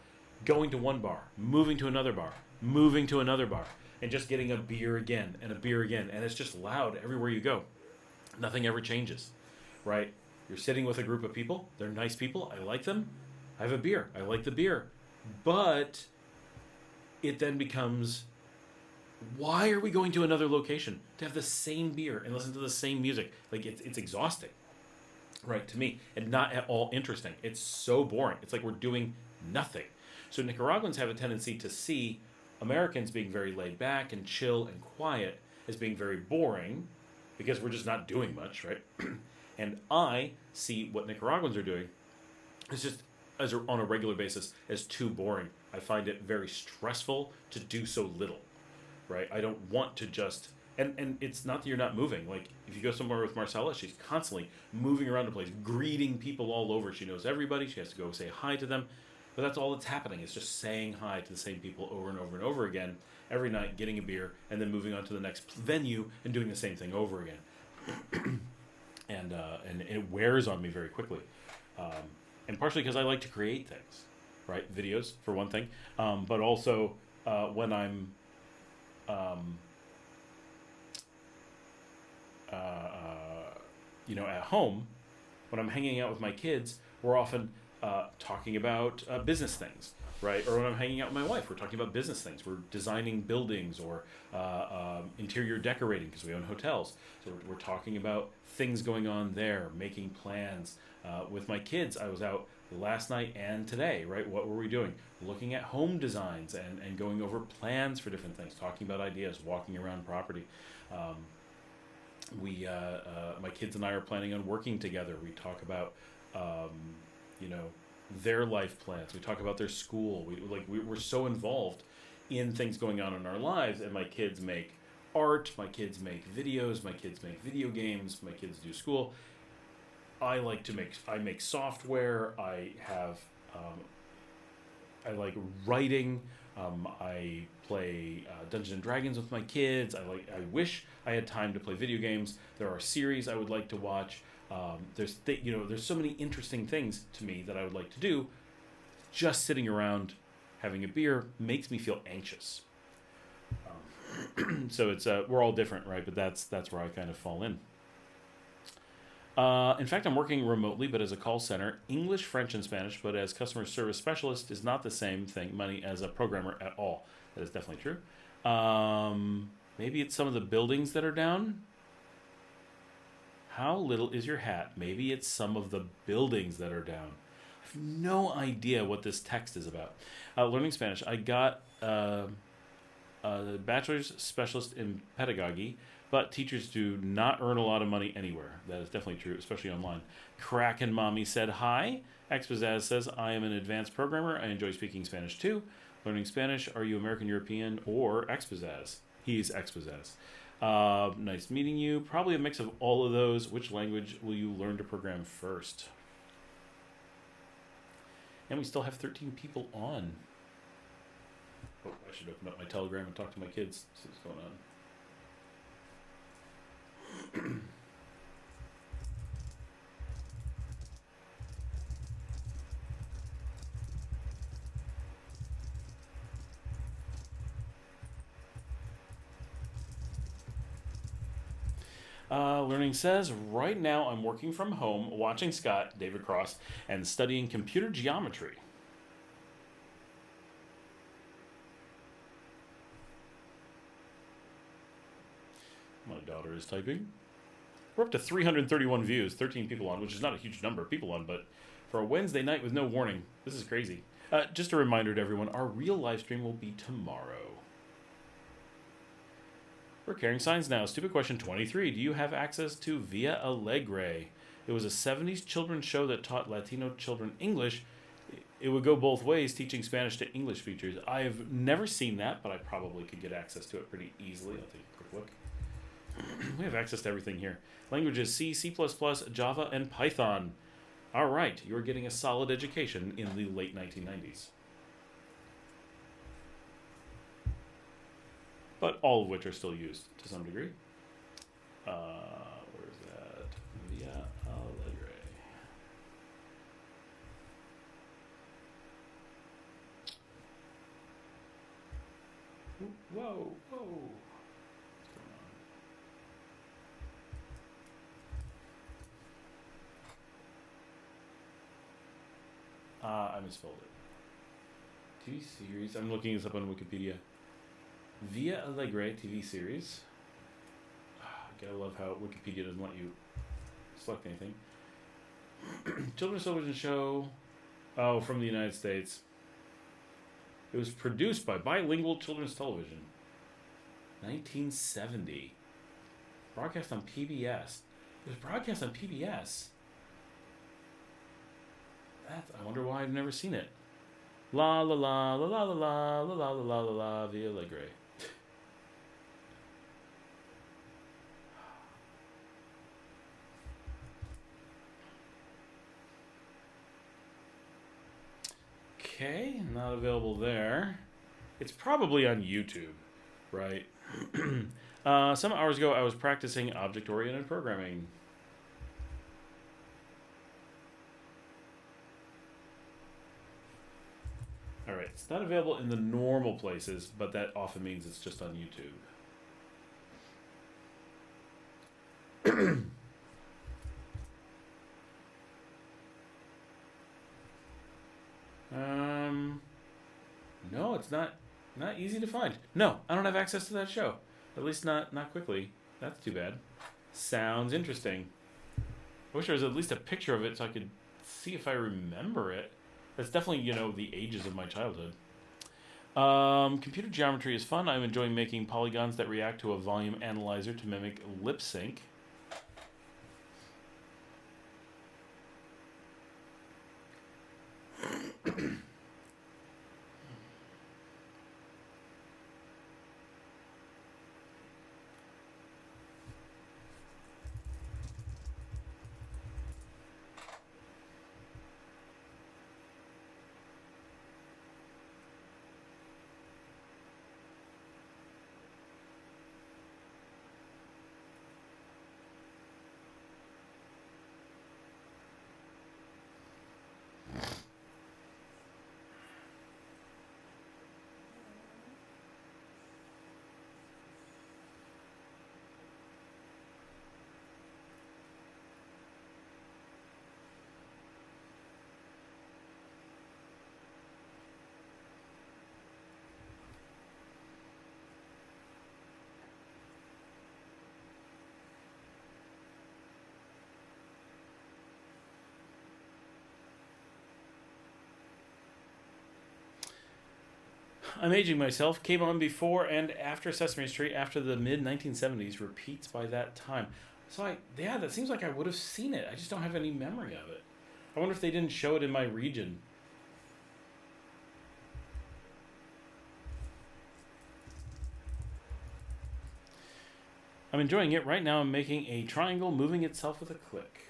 going to one bar, moving to another bar, moving to another bar, and just getting a beer again and a beer again, and it's just loud everywhere you go. Nothing ever changes, right? You're sitting with a group of people. They're nice people. I like them. I have a beer. I like the beer. But it then becomes, why are we going to another location to have the same beer and listen to the same music? Like, it's exhausting, right, to me, and not at all interesting. It's so boring. It's like we're doing nothing. So Nicaraguans have a tendency to see Americans being very laid back and chill and quiet as being very boring, because we're just not doing much, right? And I see what Nicaraguans are doing is just on a regular basis as too boring. I find it very stressful to do so little, right? I don't want to just, and it's not that you're not moving. Like, if you go somewhere with Marcella, she's constantly moving around the place, greeting people all over. She knows everybody. She has to go say hi to them. But that's all that's happening. It's just saying hi to the same people over and over and over again every night, getting a beer, and then moving on to the next venue and doing the same thing over again. And it wears on me very quickly. And partially because I like to create things, right? Videos, for one thing. But also when I'm at home, when I'm hanging out with my kids, we're often talking about business things, right? Or when I'm hanging out with my wife, we're talking about business things. We're designing buildings or interior decorating because we own hotels. So we're talking about things going on there, making plans. With my kids, I was out last night and today, right? What were we doing? Looking at home designs and going over plans for different things, talking about ideas, walking around property. My kids and I are planning on working together. We talk about their life plans. We talk about their school. We're so involved in things going on in our lives. And my kids make art. My kids make videos. My kids make video games. My kids do school. I make software. I like writing. I play Dungeons and Dragons with my kids. I wish I had time to play video games. There are series I would like to watch. There's so many interesting things to me that I would like to do. Just sitting around having a beer makes me feel anxious. So it's we're all different, right? But that's where I kind of fall in. In fact, I'm working remotely, but as a call center, English, French, and Spanish, but as customer service specialist is not the same thing, money, as a programmer at all. That is definitely true. Maybe it's some of the buildings that are down. How little is your hat? Maybe it's some of the buildings that are down. I have no idea what this text is about. Learning Spanish. I got a bachelor's specialist in pedagogy, but teachers do not earn a lot of money anywhere. That is definitely true, especially online. Kraken Mommy said hi. Expazaz says, I am an advanced programmer. I enjoy speaking Spanish too. Learning Spanish. Are you American, European, or Expazaz? He's Expazaz. Nice meeting you. Probably a mix of all of those. Which language will you learn to program first? And we still have 13 people on. Oh, I should open up my Telegram and talk to my kids. See what's going on. Learning says, right now I'm working from home, watching Scott, David Cross, and studying computer geometry. My daughter is typing. We're up to 331 views, 13 people on, which is not a huge number of people on, but for a Wednesday night with no warning, this is crazy. Just a reminder to everyone, our real live stream will be tomorrow. We're carrying signs now. Stupid question 23. Do you have access to Via Alegre? It was a 70s children's show that taught Latino children English. It would go both ways, teaching Spanish to English features. I've never seen that, but I probably could get access to it pretty easily. I'll take a quick look. We have access to everything here. Languages C, C++, Java, and Python. All right, you're getting a solid education in the late 1990s. But all of which are still used to some degree. Where is that? Via Alegre. Whoa, whoa. What's going on? I misspelled it. TV series. I'm looking this up on Wikipedia. Via Alegre TV series. Gotta love how Wikipedia doesn't let you select anything. Children's television show. Oh, from the United States. It was produced by Bilingual Children's Television. 1970. Broadcast on PBS. It was broadcast on PBS. I wonder why I've never seen it. La la la la la la la la la la la la Via Alegre. Okay, not available there. It's probably on YouTube, right? Some hours ago, I was practicing object-oriented programming. All right, it's not available in the normal places, but that often means it's just on YouTube. No, it's not easy to find. No, I don't have access to that show. At least not quickly. That's too bad. Sounds interesting. I wish there was at least a picture of it so I could see if I remember it. That's definitely, the ages of my childhood. Computer geometry is fun. I'm enjoying making polygons that react to a volume analyzer to mimic lip sync. I'm aging myself. Came on before and after Sesame Street after the mid-1970s. Repeats by that time. So that seems like I would have seen it. I just don't have any memory of it. I wonder if they didn't show it in my region. I'm enjoying it. Right now I'm making a triangle moving itself with a click.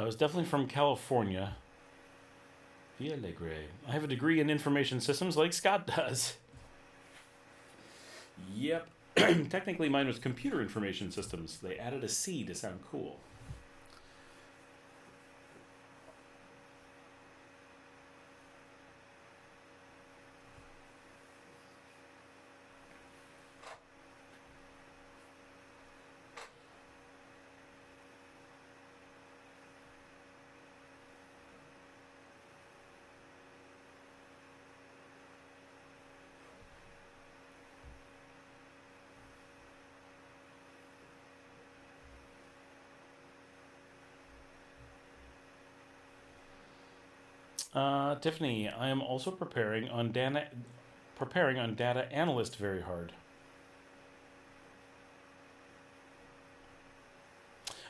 I was definitely from California. Via Alegre. I have a degree in information systems like Scott does. Yep. Technically, mine was computer information systems. They added a C to sound cool. Tiffany, I am also preparing on data analyst very hard.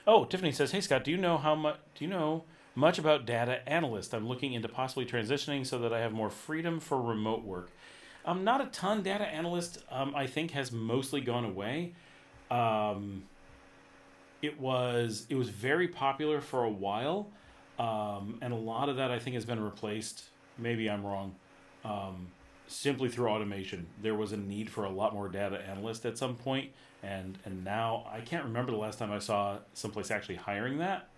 Oh, Tiffany says, "Hey Scott, do you know much about data analyst? I'm looking into possibly transitioning so that I have more freedom for remote work." Not a ton. Data analyst, I think, has mostly gone away. It was very popular for a while. And a lot of that, I think, has been replaced. Maybe I'm wrong. Simply through automation. There was a need for a lot more data analyst at some point, and now I can't remember the last time I saw someplace actually hiring that.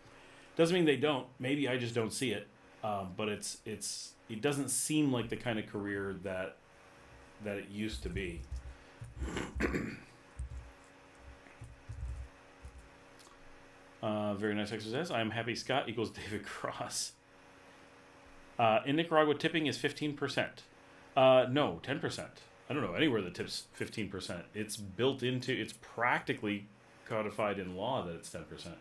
Doesn't mean they don't. Maybe I just don't see it. But it doesn't seem like the kind of career that it used to be. Very nice exercise. I'm happy Scott equals David Cross. In Nicaragua, tipping is 15%. No, 10%. I don't know anywhere that tips 15%. It's it's practically codified in law that it's 10%.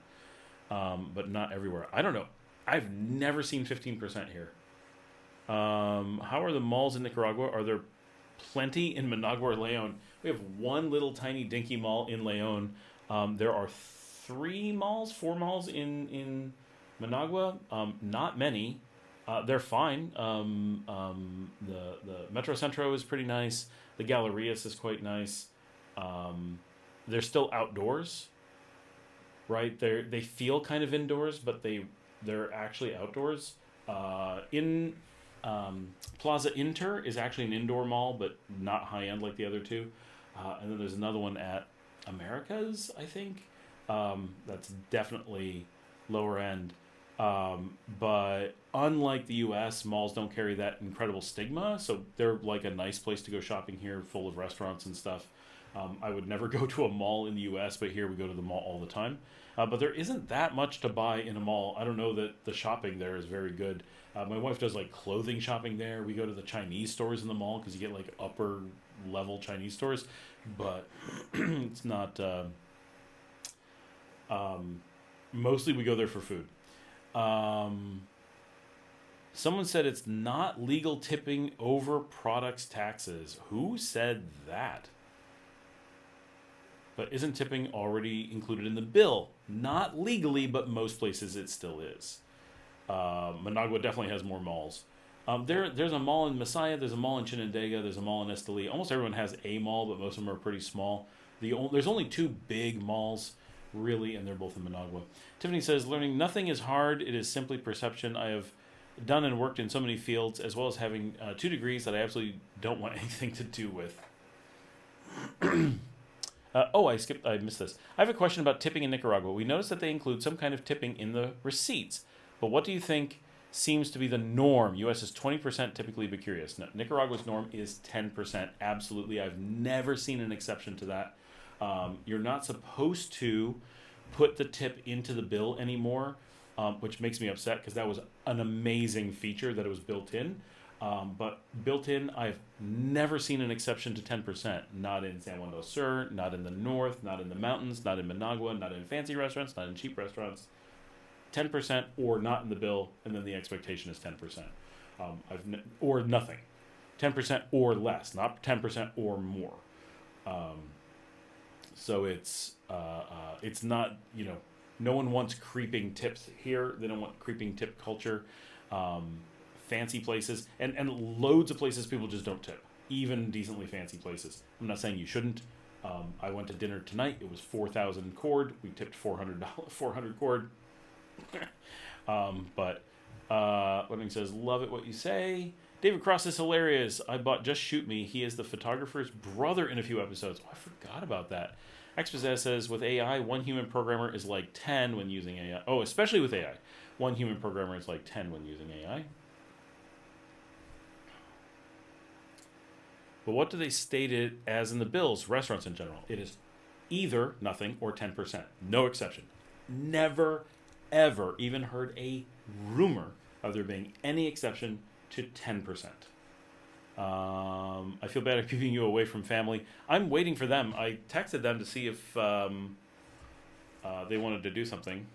But not everywhere. I don't know. I've never seen 15% here. How are the malls in Nicaragua? Are there plenty in Managua or Leon? We have one little tiny dinky mall in Leon. There are 4 malls in Managua. Not many. They're fine. The Metro Centro is pretty nice. The Gallerias is quite nice. They're still outdoors, right? They feel kind of indoors, but they're actually outdoors. In Plaza Inter is actually an indoor mall, but not high end like the other two. And then there's another one at Americas, I think. That's definitely lower end. But unlike the U.S., malls don't carry that incredible stigma, so they're like a nice place to go shopping here, full of restaurants and stuff. I would never go to a mall in the U.S., but here we go to the mall all the time. But there isn't that much to buy in a mall. I don't know that the shopping there is very good. My wife does like clothing shopping there. We go to the Chinese stores in the mall because you get like upper level Chinese stores, but it's not. Mostly we go there for food. Someone said it's not legal tipping over products taxes. Who said that? But isn't tipping already included in the bill? Not legally, but most places it still is. Managua definitely has more malls. There's a mall in Masaya, there's a mall in Chinandega, there's a mall in Esteli. Almost everyone has a mall, but most of them are pretty small. There's only 2 big malls, really, and they're both in Managua. Tiffany says, learning nothing is hard. It is simply perception. I have done and worked in so many fields, as well as having 2 degrees that I absolutely don't want anything to do with. I missed this. I have a question about tipping in Nicaragua. We noticed that they include some kind of tipping in the receipts. But what do you think seems to be the norm? U.S. is 20%, typically, but curious. No, Nicaragua's norm is 10%. Absolutely. I've never seen an exception to that. You're not supposed to put the tip into the bill anymore, which makes me upset because that was an amazing feature that it was built in. But built in, I've never seen an exception to 10%. Not in San Juan del Sur, not in the north, not in the mountains, not in Managua, not in fancy restaurants, not in cheap restaurants. 10% or not in the bill, and then the expectation is 10%. Or nothing. 10% or less, not 10% or more. So it's not, no one wants creeping tips here. They don't want creeping tip culture. Fancy places and loads of places people just don't tip, even decently fancy places. I'm not saying you shouldn't. I went to dinner tonight. It was 4,000 cord. We tipped $400 cord. But Living says, love it what you say. David Cross is hilarious. I bought Just Shoot Me. He is the photographer's brother in a few episodes. Oh, I forgot about that. Expat says, with AI, one human programmer is like 10 when using AI. Oh, especially with AI. One human programmer is like 10 when using AI. But what do they state it as in the bills, restaurants in general? It is either nothing or 10%. No exception. Never, ever even heard a rumor of there being any exception to 10%. I feel bad at keeping you away from family. I'm waiting for them. I texted them to see if they wanted to do something.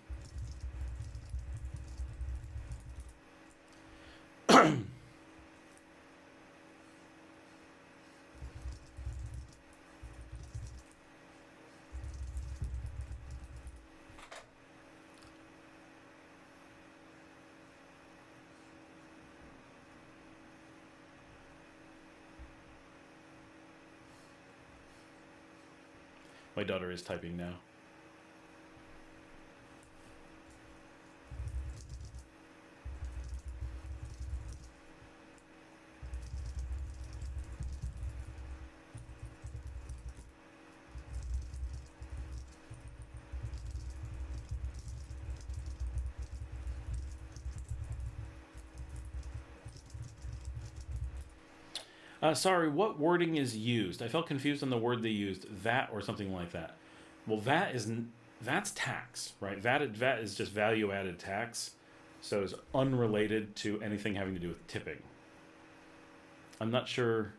My daughter is typing now. Sorry, what wording is used? I felt confused on the word they used, VAT or something like that. Well, that's tax, right? VAT is just value added tax, so it's unrelated to anything having to do with tipping. I'm not sure.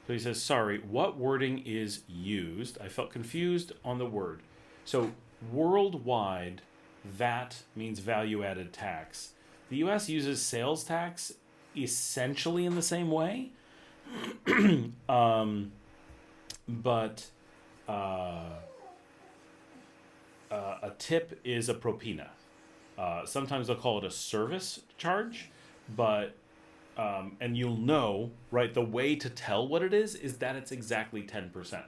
So he says, sorry, what wording is used? I felt confused on the word. So worldwide, VAT means value added tax. The U.S. uses sales tax essentially in the same way, but a tip is a propina. Sometimes they'll call it a service charge, but and you'll know, right, the way to tell what it is that it's exactly 10%.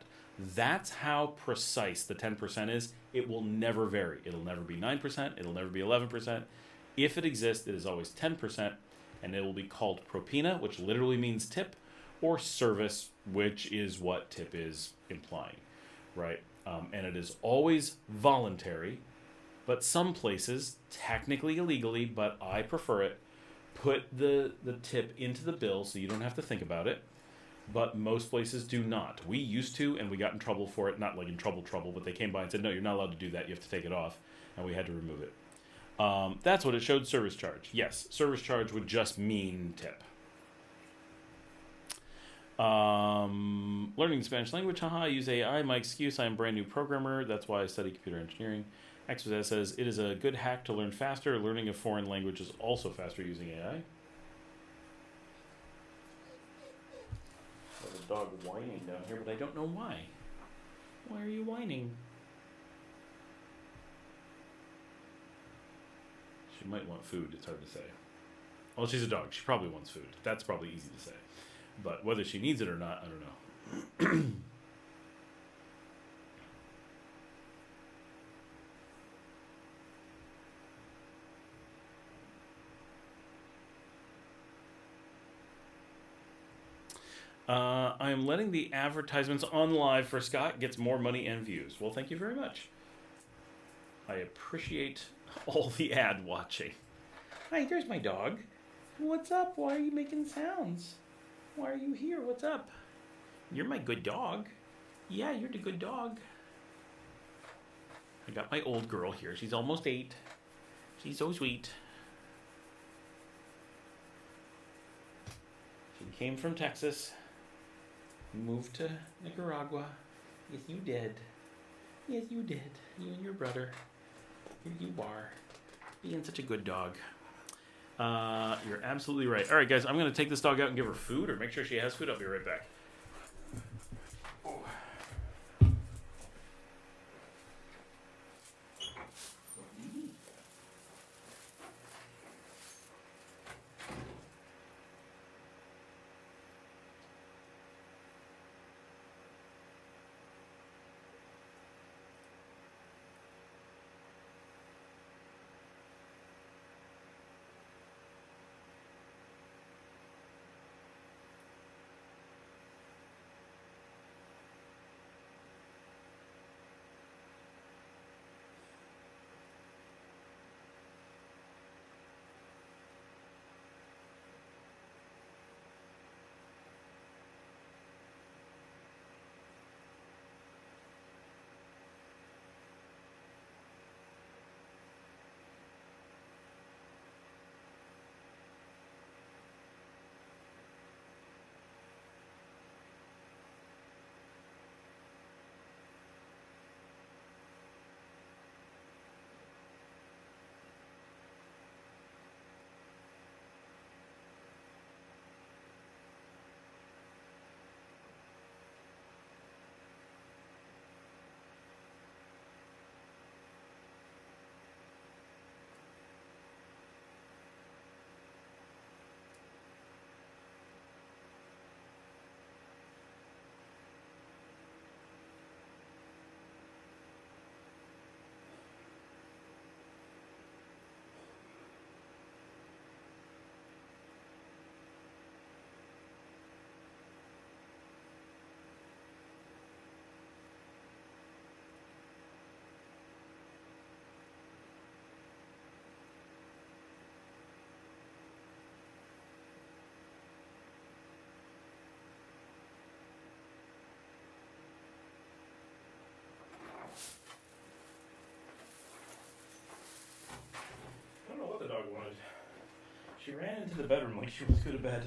That's how precise the 10% is. It will never vary. It'll never be 9%. It'll never be 11%. If it exists, it is always 10%. And it will be called propina, which literally means tip, or service, which is what tip is implying, right? And it is always voluntary, but some places, technically illegally, but I prefer it, put the tip into the bill so you don't have to think about it, but most places do not. We used to, and we got in trouble for it, not like in trouble, but they came by and said, no, you're not allowed to do that, you have to take it off, and we had to remove it. That's what it showed, service charge. Yes, service charge would just mean tip. Learning Spanish language, haha, I use AI. My excuse, I am a brand new programmer. That's why I study computer engineering. Expat says, it is a good hack to learn faster. Learning a foreign language is also faster using AI. There's a dog whining down here, but I don't know why. Why are you whining? She might want food, it's hard to say. Well, she's a dog. She probably wants food. That's probably easy to say. But whether she needs it or not, I don't know. I am letting the advertisements on live for Scott gets more money and views. Well, thank you very much. I appreciate all the ad watching. Hi, there's my dog. What's up? Why are you making sounds? Why are you here? What's up? You're my good dog. Yeah, you're the good dog. I got my old girl here. She's almost 8. She's so sweet. She came from Texas. Moved to Nicaragua. Yes, you did. Yes, you did. You and your brother. Here you are. Being such a good dog. You're absolutely right. All right, guys, I'm going to take this dog out and give her food, or make sure she has food. I'll be right back. She ran into the bedroom like she was going to bed.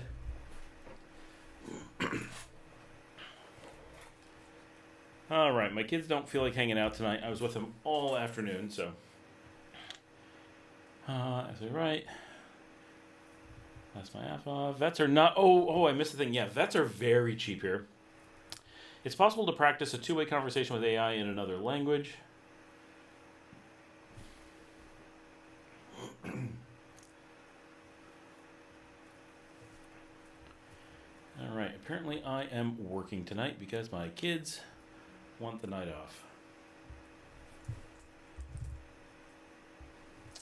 All right, my kids don't feel like hanging out tonight. I was with them all afternoon, so. Is it right? That's my alpha. Vets are not. Oh, I missed the thing. Yeah, vets are very cheap here. It's possible to practice a two-way conversation with AI in another language. All right. Apparently, I am working tonight because my kids want the night off.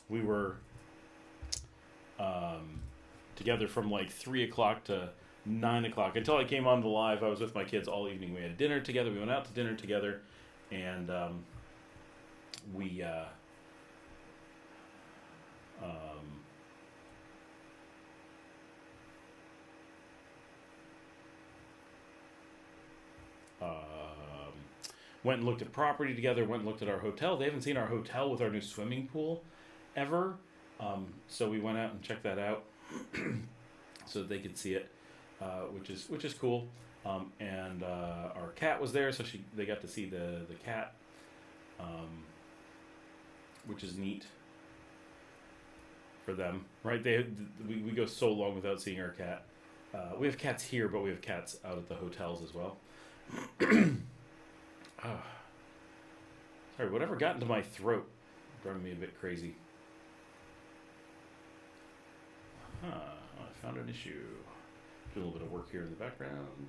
We were together from like 3 o'clock to 9 o'clock until I came on the live. I was with my kids all evening. We had dinner together. We went out to dinner together, and we went and looked at property together. Went and looked at our hotel. They haven't seen our hotel with our new swimming pool ever, so we went out and checked that out so that they could see it, which is cool. And our cat was there, so they got to see the cat, which is neat for them, right? We go so long without seeing our cat. We have cats here, but we have cats out at the hotels as well. Oh. Sorry, whatever got into my throat, driving me a bit crazy. I found an issue. Do a little bit of work here in the background.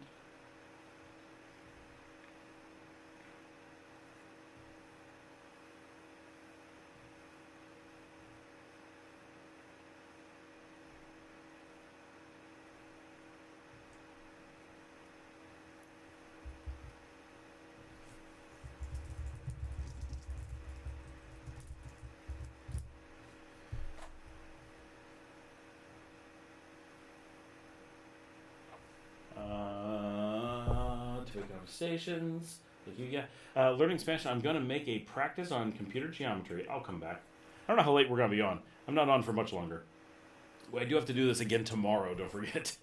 Conversations. Thank you. Yeah. Learning Spanish. I'm going to make a practice on computer geometry. I'll come back. I don't know how late we're going to be on. I'm not on for much longer. Well, I do have to do this again tomorrow, don't forget.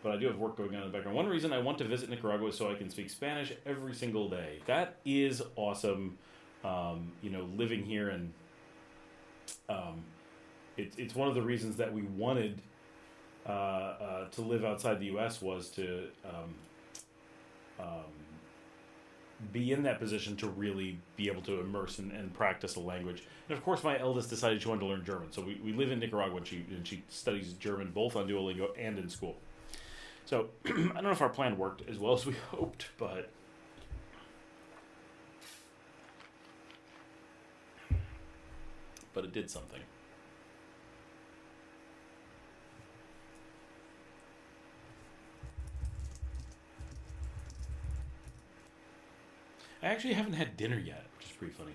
But I do have work going on in the background. One reason I want to visit Nicaragua is so I can speak Spanish every single day. That is awesome. Living here, and it's one of the reasons that we wanted to live outside the U.S. was to be in that position to really be able to immerse and practice a language. And of course, my eldest decided she wanted to learn German. So we live in Nicaragua, and she studies German both on Duolingo and in school. So I don't know if our plan worked as well as we hoped, but it did something. I actually haven't had dinner yet, which is pretty funny.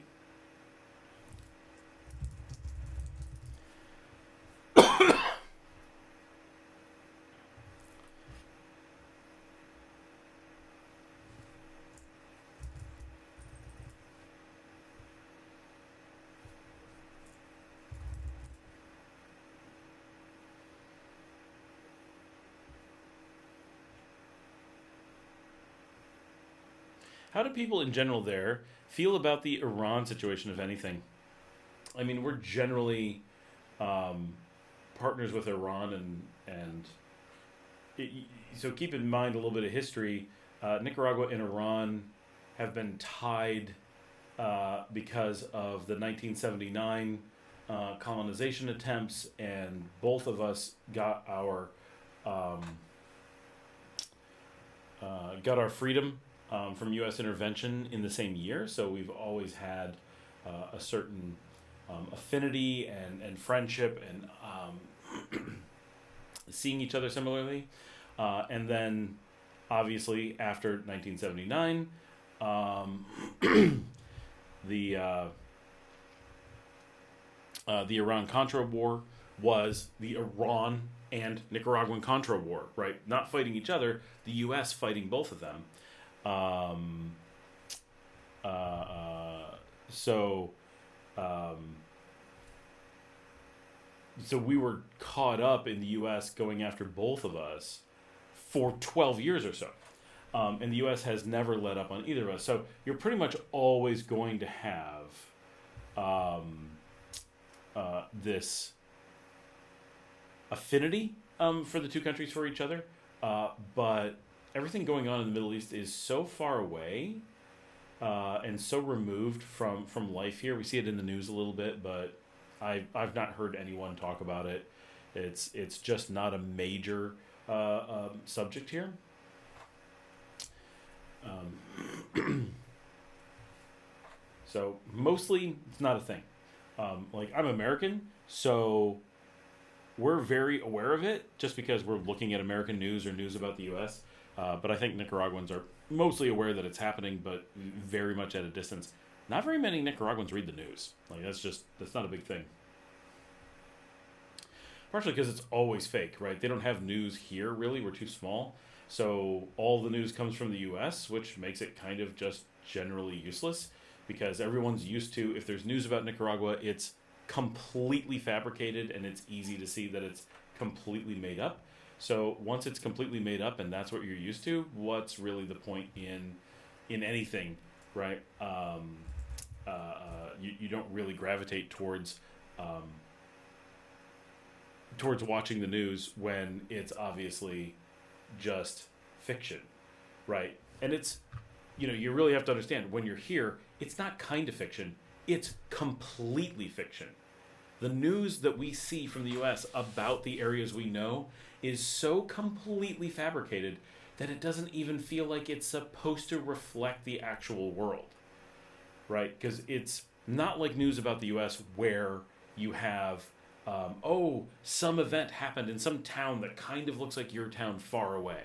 How do people in general there feel about the Iran situation, if anything? I mean, we're generally partners with Iran, so keep in mind a little bit of history. Nicaragua and Iran have been tied because of the 1979 colonization attempts, and both of us got our freedom from U.S. intervention in the same year, so we've always had a certain affinity and friendship and seeing each other similarly. And then, obviously, after 1979, the Iran-Contra War was the Iran and Nicaraguan Contra War, right? Not fighting each other, the U.S. fighting both of them. so we were caught up in the U.S. going after both of us for 12 years or so. And the U.S. has never let up on either of us. So you're pretty much always going to have this affinity for the two countries for each other. But everything going on in the Middle East is so far away and so removed from life here. We see it in the news a little bit, but I've not heard anyone talk about it. It's just not a major subject here. So mostly it's not a thing. Like, I'm American, so we're very aware of it just because we're looking at American news or news about the U.S. But I think Nicaraguans are mostly aware that it's happening, but very much at a distance. Not very many Nicaraguans read the news. Like, that's not a big thing. Partially because it's always fake, right? They don't have news here, really. We're too small. So all the news comes from the U.S., which makes it kind of just generally useless because everyone's used to, if there's news about Nicaragua, it's completely fabricated and it's easy to see that it's completely made up. So once it's completely made up and that's what you're used to, what's really the point in anything, right? You don't really gravitate towards watching the news when it's obviously just fiction, right? And it's, you really have to understand, when you're here, it's not kind of fiction, it's completely fiction. The news that we see from the U.S. about the areas we know is so completely fabricated that it doesn't even feel like it's supposed to reflect the actual world, right? Because it's not like news about the U.S. where you have some event happened in some town that kind of looks like your town far away,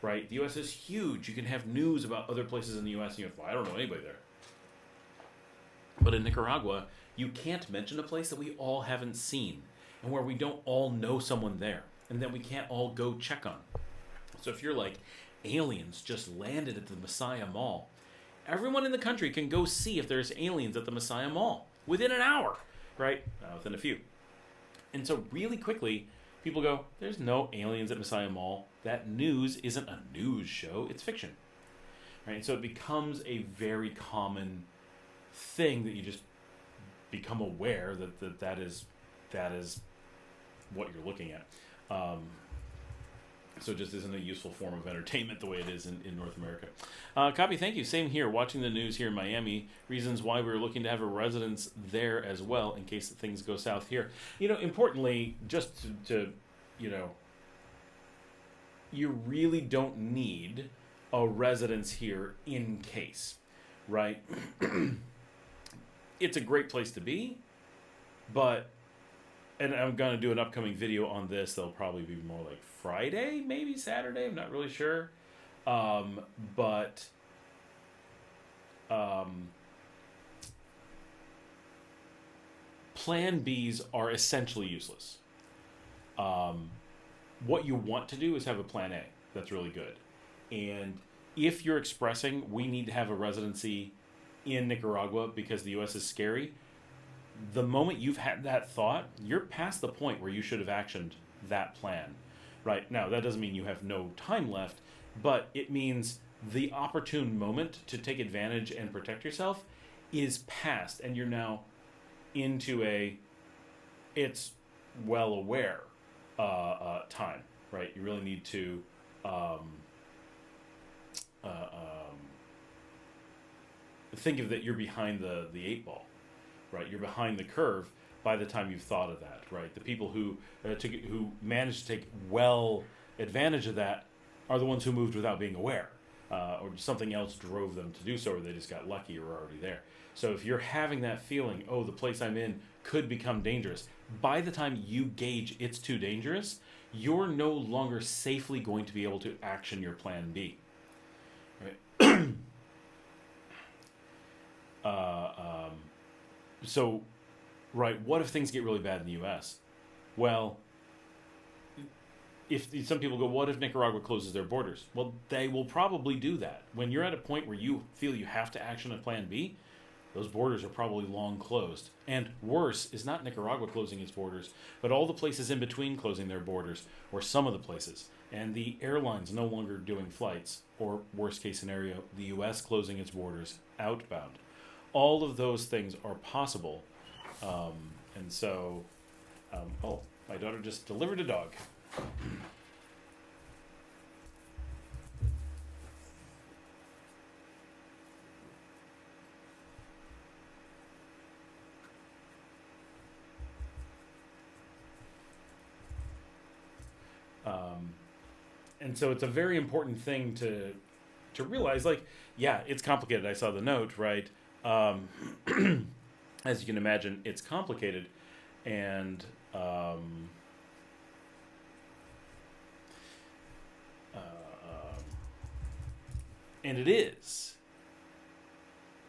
right? The U.S. is huge. You can have news about other places in the U.S. and you have, well, I don't know anybody there. But in Nicaragua, you can't mention a place that we all haven't seen and where we don't all know someone there and that we can't all go check on. So if you're like, aliens just landed at the Messiah Mall, everyone in the country can go see if there's aliens at the Messiah Mall within an hour, right? Within a few. And so really quickly, people go, there's no aliens at Messiah Mall. That news isn't a news show, it's fiction. Right? And so it becomes a very common thing that you just become aware that is what you're looking at. So it just isn't a useful form of entertainment the way it is in North America. Copy, thank you. Same here. Watching the news here in Miami. Reasons why we're looking to have a residence there as well in case things go south here. Importantly, just to you really don't need a residence here in case, right? It's a great place to be, but... And I'm going to do an upcoming video on this. They'll probably be more like Friday, maybe Saturday. I'm not really sure. But Plan Bs are essentially useless. What you want to do is have a Plan A. That's really good. And if you're expressing, we need to have a residency in Nicaragua because the U.S. is scary, the moment you've had that thought, you're past the point where you should have actioned that plan. Right? Now, that doesn't mean you have no time left, but it means the opportune moment to take advantage and protect yourself is past, and you're now into it's well aware time, right? You really need to think of that you're behind the 8 ball. Right, you're behind the curve by the time you've thought of that. Right, the people who managed to take well advantage of that are the ones who moved without being aware, or something else drove them to do so, or they just got lucky or were already there. So if you're having that feeling, oh, the place I'm in could become dangerous, by the time you gauge it's too dangerous, you're no longer safely going to be able to action your Plan B. Right. So, right, what if things get really bad in the U.S.? Well, if some people go, what if Nicaragua closes their borders? Well, they will probably do that. When you're at a point where you feel you have to action a Plan B, those borders are probably long closed. And worse is not Nicaragua closing its borders, but all the places in between closing their borders, or some of the places. And the airlines no longer doing flights, or worst case scenario, the U.S. closing its borders outbound. All of those things are possible. And so, oh, my daughter just delivered a dog. And so it's a very important thing to realize, like, yeah, it's complicated. I saw the note, right? As you can imagine, it's complicated. And and it is.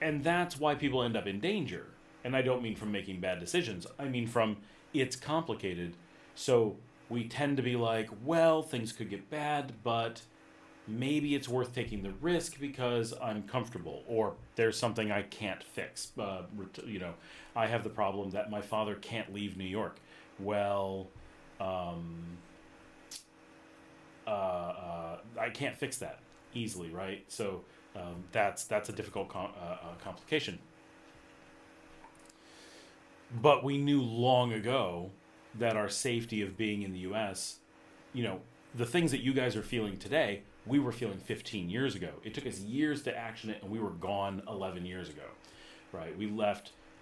And that's why people end up in danger. And I don't mean from making bad decisions. I mean from it's complicated. So we tend to be like, well, things could get bad, but maybe it's worth taking the risk because I'm comfortable, or there's something I can't fix. I have the problem that my father can't leave New York. Well, I can't fix that easily, right? So that's a difficult complication. But we knew long ago that our safety of being in the U.S., the things that you guys are feeling today, we were feeling 15 years ago. It took us years to action it, and we were gone 11 years ago, right?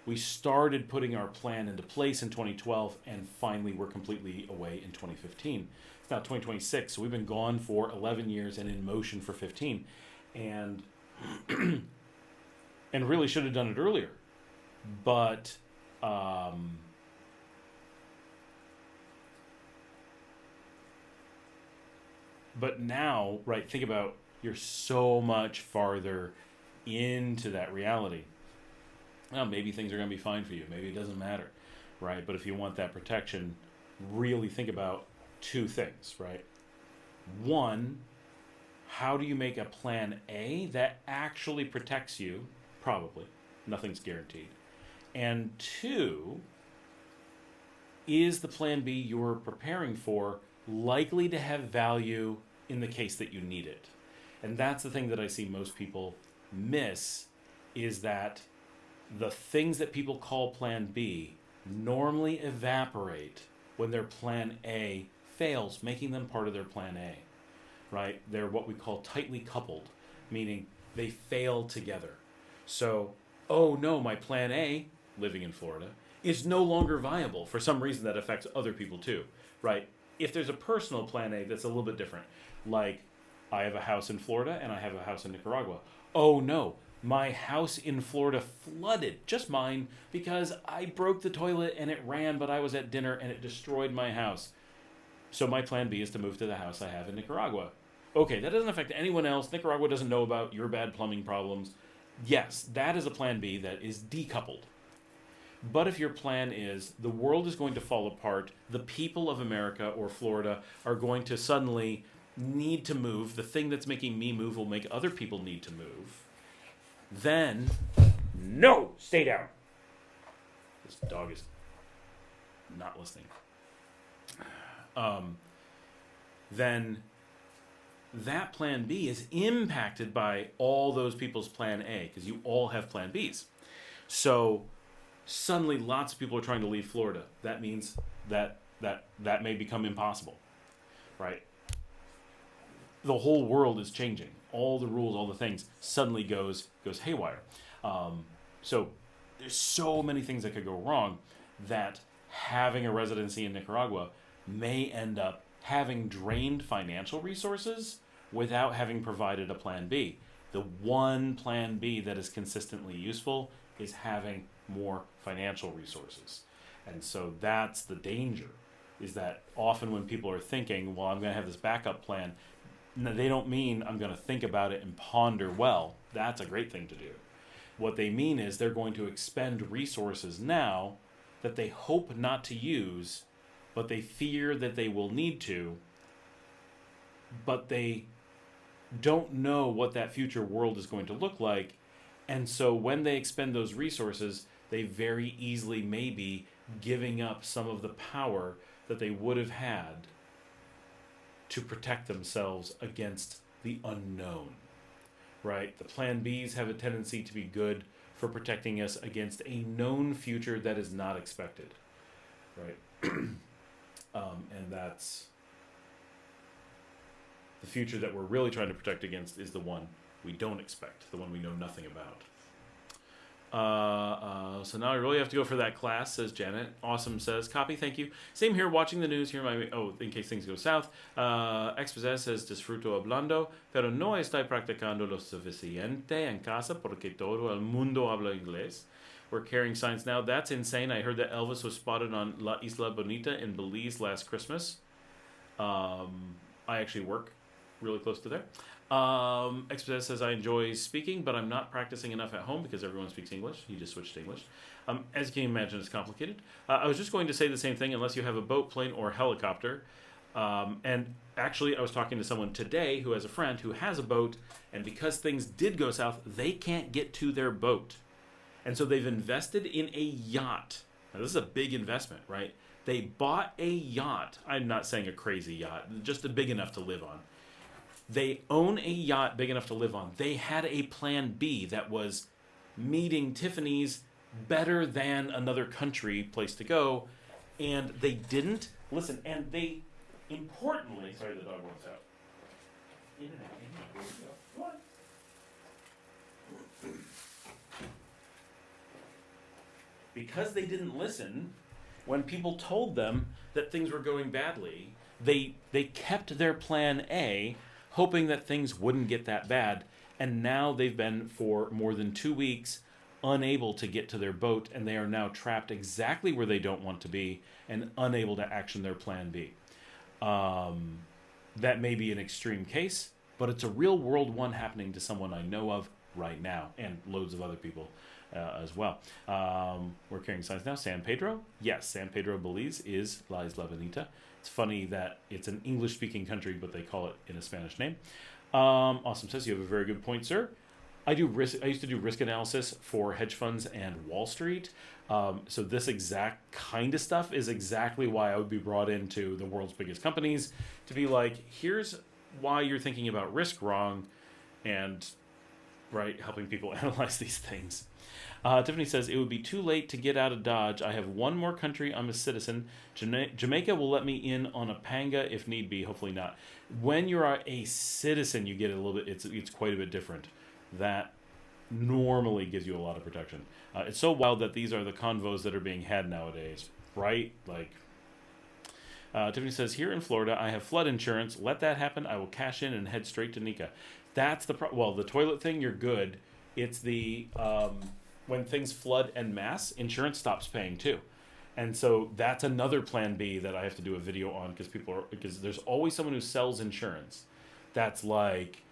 We started putting our plan into place in 2012, and finally we're completely away in 2015. It's now 2026, so we've been gone for 11 years and in motion for 15. And and really should have done it earlier. But now, right, think about, you're so much farther into that reality. Well, maybe things are going to be fine for you. Maybe it doesn't matter, right? But if you want that protection, really think about two things, right? One, how do you make a plan A that actually protects you? Probably. Nothing's guaranteed. And two, is the plan B you're preparing for likely to have value in the case that you need it? And that's the thing that I see most people miss, is that the things that people call plan B normally evaporate when their plan A fails, making them part of their plan A, right? They're what we call tightly coupled, meaning they fail together. So, oh no, my plan A, living in Florida, is no longer viable for some reason that affects other people too, right? If there's a personal plan A, that's a little bit different. Like, I have a house in Florida and I have a house in Nicaragua. Oh no, my house in Florida flooded, just mine, because I broke the toilet and it ran, but I was at dinner and it destroyed my house. So my plan B is to move to the house I have in Nicaragua. Okay, that doesn't affect anyone else. Nicaragua doesn't know about your bad plumbing problems. Yes, that is a plan B that is decoupled. But if your plan is the world is going to fall apart, the people of America or Florida are going to suddenly need to move, the thing that's making me move will make other people need to move, then, no, stay down. This dog is not listening. Then that plan B is impacted by all those people's plan A, because you all have plan Bs. So suddenly lots of people are trying to leave Florida. That means that may become impossible, right? The whole world is changing. All the rules, all the things suddenly goes haywire. So there's so many things that could go wrong that having a residency in Nicaragua may end up having drained financial resources without having provided a plan B. The one plan B that is consistently useful is having more financial resources. And so that's the danger, is that often when people are thinking, well, I'm going to have this backup plan, they don't mean I'm going to think about it and ponder well. That's a great thing to do. What they mean is they're going to expend resources now that they hope not to use, but they fear that they will need to, but they don't know what that future world is going to look like, And so when they expend those resources, they very easily may be giving up some of the power that they would have had to protect themselves against the unknown, right? The plan Bs have a tendency to be good for protecting us against a known future that is not expected, right? And that's the future that we're really trying to protect against is the one we don't expect, the one we know nothing about. So now I really have to go for that class, says Janet. Awesome says, copy, thank you. Same here, watching the news here. In case things go south. Expat says, disfruto hablando, pero no estoy practicando lo suficiente en casa porque todo el mundo habla inglés. We're carrying signs now. That's insane. I heard that Elvis was spotted on La Isla Bonita in Belize last Christmas. I actually work really close to there. Expat says, I enjoy speaking, but I'm not practicing enough at home because everyone speaks English. He just switched to English. As you can imagine, it's complicated. I was just going to say the same thing, unless you have a boat, plane, or helicopter. And actually, I was talking to someone today who has a friend who has a boat, and because things did go south, they can't get to their boat. And so they've invested in a yacht. Now, this is a big investment, right? They bought a yacht. I'm not saying a crazy yacht, just a big enough to live on. They own a yacht big enough to live on. They had a plan B that was meeting Tiffany's better than another country place to go, and they didn't listen. And they, importantly, sorry, the dog wants out. In and out, in and out. Where we go? Come on. Because they didn't listen when people told them that things were going badly, they kept their plan A, hoping that things wouldn't get that bad, and now they've been for more than 2 weeks unable to get to their boat, and they are now trapped exactly where they don't want to be and unable to action their plan B. That may be an extreme case, but it's a real world one happening to someone I know of right now, and loads of other people as well. We're carrying signs now. San Pedro? Yes, San Pedro, Belize is La Isla Bonita. It's funny that it's an English-speaking country, but they call it in a Spanish name. Awesome says, you have a very good point, sir. I used to do risk analysis for hedge funds and Wall Street. So this exact kind of stuff is exactly why I would be brought into the world's biggest companies to be like, here's why you're thinking about risk wrong, and right, helping people analyze these things. Tiffany says, it would be too late to get out of Dodge. I have one more country I'm a citizen. Jamaica will let me in on a panga if need be. Hopefully not. When you're a citizen, you get a little bit, it's quite a bit different. That normally gives you a lot of protection. It's so wild that these are the convos that are being had nowadays, right? Like, Tiffany says, here in Florida, I have flood insurance. Let that happen. I will cash in and head straight to Nika. That's the well, the toilet thing, you're good. It's the when things flood en masse, insurance stops paying too. And so that's another plan B that I have to do a video on, because there's always someone who sells insurance that's like,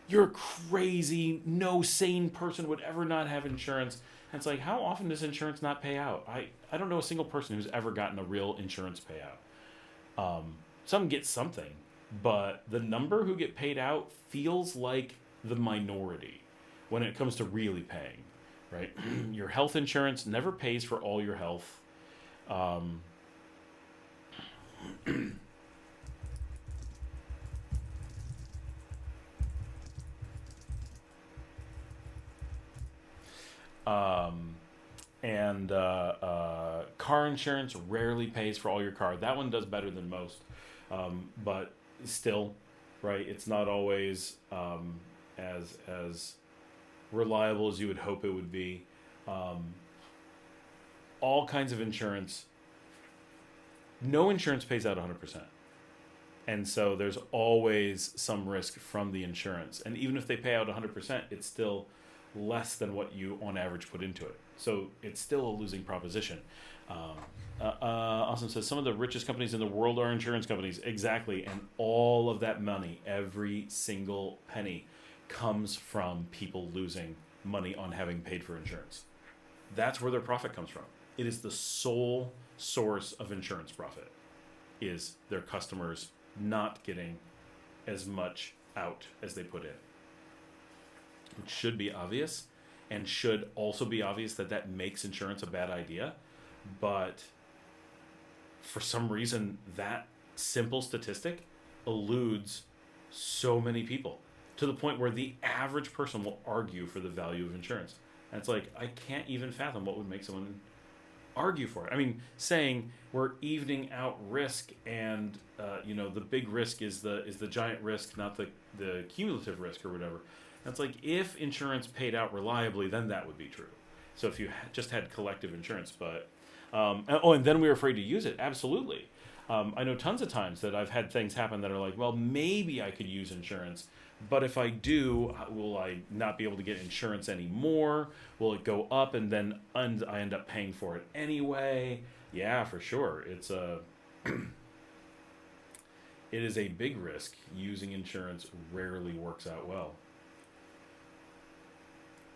you're crazy, no sane person would ever not have insurance. And it's like, how often does insurance not pay out? I don't know a single person who's ever gotten a real insurance payout. Some get something, but the number who get paid out feels like the minority when it comes to really paying, right? Your health insurance never pays for all your health. And car insurance rarely pays for all your car. That one does better than most, but still, right? It's not always as reliable as you would hope it would be. All kinds of insurance. No insurance pays out 100%. And so there's always some risk from the insurance. And even if they pay out 100%, it's still less than what you on average put into it. So it's still a losing proposition. Awesome says, some of the richest companies in the world are insurance companies. Exactly. And all of that money, every single penny, comes from people losing money on having paid for insurance. That's where their profit comes from. It is the sole source of insurance profit, is their customers not getting as much out as they put in. Which should be obvious. and should also be obvious that makes insurance a bad idea. But for some reason, that simple statistic eludes so many people to the point where the average person will argue for the value of insurance. And it's like, I can't even fathom what would make someone argue for it. I mean, saying we're evening out risk, and the big risk is the giant risk, not the cumulative risk or whatever. And it's like, if insurance paid out reliably, then that would be true. So if you just had collective insurance, but and then we were afraid to use it. Absolutely. I know tons of times that I've had things happen that are like, well, maybe I could use insurance, but if I do, will I not be able to get insurance anymore? Will it go up, and then I end up paying for it anyway? Yeah, for sure. It's it is a big risk. Using insurance rarely works out well.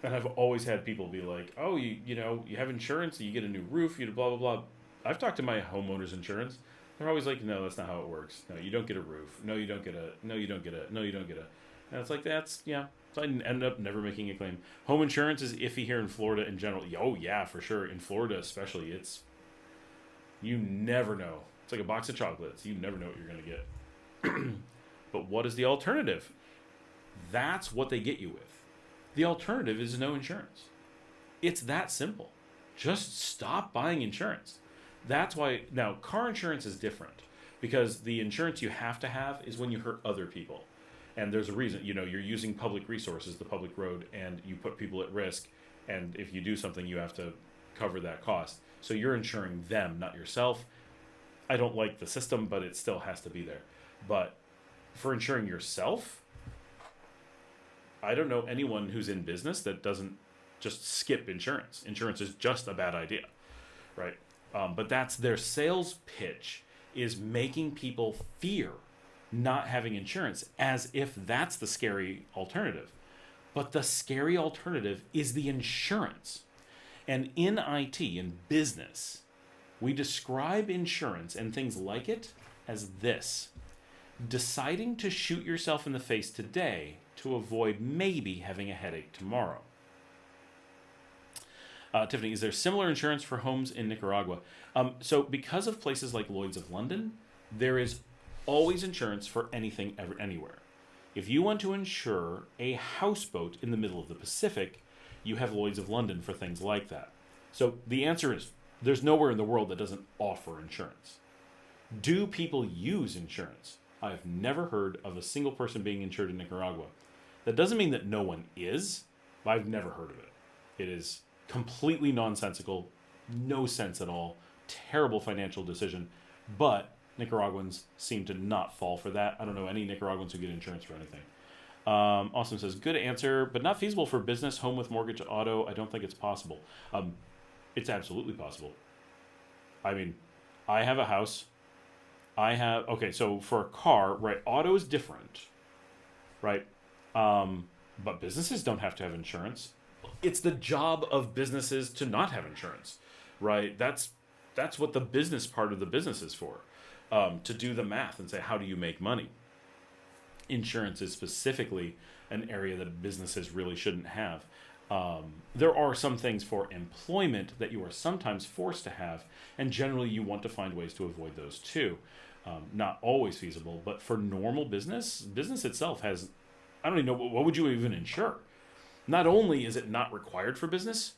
And I've always had people be like, oh, you have insurance, you get a new roof, you blah, blah, blah. I've talked to my homeowner's insurance. They're always like, no, that's not how it works. No, you don't get a roof. No, you don't get a, no, you don't get a, no, you don't get a. And it's like, yeah. So I ended up never making a claim. Home insurance is iffy here in Florida in general. Oh, yeah, for sure. In Florida especially, you never know. It's like a box of chocolates. You never know what you're going to get. But what is the alternative? That's what they get you with. The alternative is no insurance. It's that simple. Just stop buying insurance. That's why, now, car insurance is different, because the insurance you have to have is when you hurt other people. And there's a reason, you're using public resources, the public road, and you put people at risk, and if you do something, you have to cover that cost. So you're insuring them, not yourself. I don't like the system, but it still has to be there. But for insuring yourself, I don't know anyone who's in business that doesn't just skip insurance. Insurance is just a bad idea, right? But that's their sales pitch, is making people fear not having insurance, as if that's the scary alternative. But the scary alternative is the insurance. And in IT, in business, we describe insurance and things like it as this: deciding to shoot yourself in the face today to avoid maybe having a headache tomorrow. Tiffany, is there similar insurance for homes in Nicaragua? So because of places like Lloyd's of London, there is always insurance for anything, anywhere. If you want to insure a houseboat in the middle of the Pacific, you have Lloyd's of London for things like that. So the answer is, there's nowhere in the world that doesn't offer insurance. Do people use insurance? I've never heard of a single person being insured in Nicaragua. That doesn't mean that no one is, but I've never heard of it. It is completely nonsensical, no sense at all, terrible financial decision, but Nicaraguans seem to not fall for that. I don't know any Nicaraguans who get insurance for anything. Austin says, good answer, but not feasible for business, home with mortgage, auto. I don't think it's possible. It's absolutely possible. I mean, I have a house. Okay, so for a car, right, auto is different, right? But businesses don't have to have insurance. It's the job of businesses to not have insurance, right? That's what the business part of the business is for, to do the math and say, how do you make money? Insurance is specifically an area that businesses really shouldn't have. There are some things for employment that you are sometimes forced to have, and generally you want to find ways to avoid those too. Not always feasible, but for normal business itself has, I don't even know, what would you even insure? Not only is it not required for business,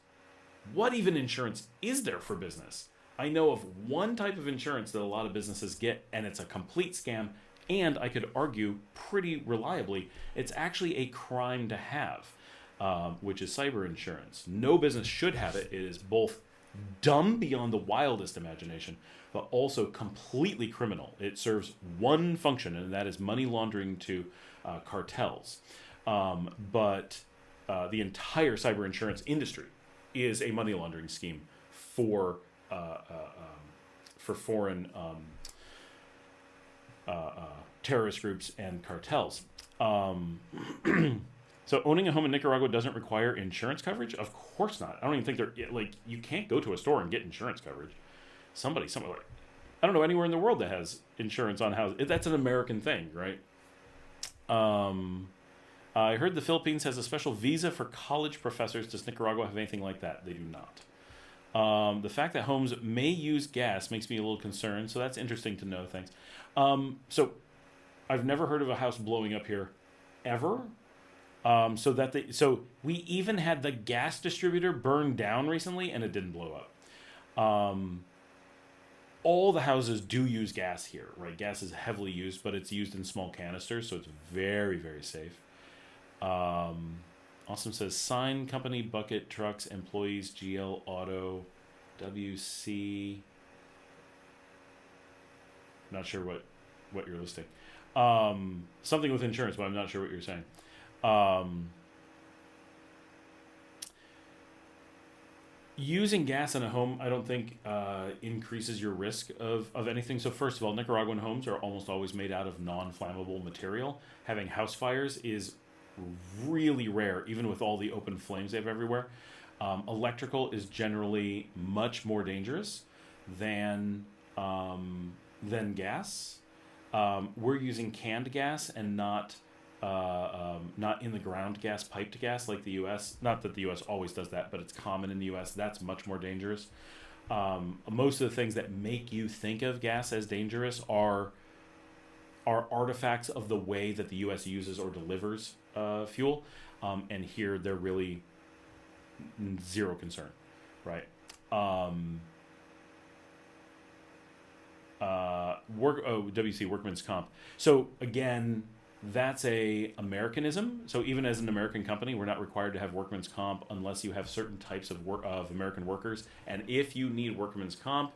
what even insurance is there for business? I know of one type of insurance that a lot of businesses get, and it's a complete scam, and I could argue pretty reliably, it's actually a crime to have, which is cyber insurance. No business should have it. It is both dumb beyond the wildest imagination, but also completely criminal. It serves one function, and that is money laundering to cartels. But the entire cyber insurance industry is a money laundering scheme for foreign terrorist groups and cartels. So owning a home in Nicaragua doesn't require insurance coverage? Of course not. I don't even think you can't go to a store and get insurance coverage. Somebody, I don't know anywhere in the world that has insurance on houses. That's an American thing, right? I heard the Philippines has a special visa for college professors. Does Nicaragua have anything like that? They do not. The fact that homes may use gas makes me a little concerned, so that's interesting to know. Thanks. So I've never heard of a house blowing up here, ever. So we even had the gas distributor burn down recently, and it didn't blow up. All the houses do use gas here, right? Gas is heavily used, but it's used in small canisters, so it's very, very safe. Awesome says, sign company, bucket, trucks, employees, GL, auto, WC. Not sure what you're listing. Something with insurance, but I'm not sure what you're saying. Using gas in a home, I don't think increases your risk of anything. So first of all, Nicaraguan homes are almost always made out of non-flammable material. Having house fires is really rare, even with all the open flames they have everywhere. Electrical is generally much more dangerous than gas. We're using canned gas and not in the ground gas, piped gas like the U.S. Not that the U.S. always does that, but it's common in the U.S. That's much more dangerous. Most of the things that make you think of gas as dangerous are artifacts of the way that the U.S. uses or delivers fuel, and here they're really zero concern, right? WC, workman's comp. So again, that's a Americanism. So even as an American company, we're not required to have workman's comp unless you have certain types of American workers. And if you need workman's comp,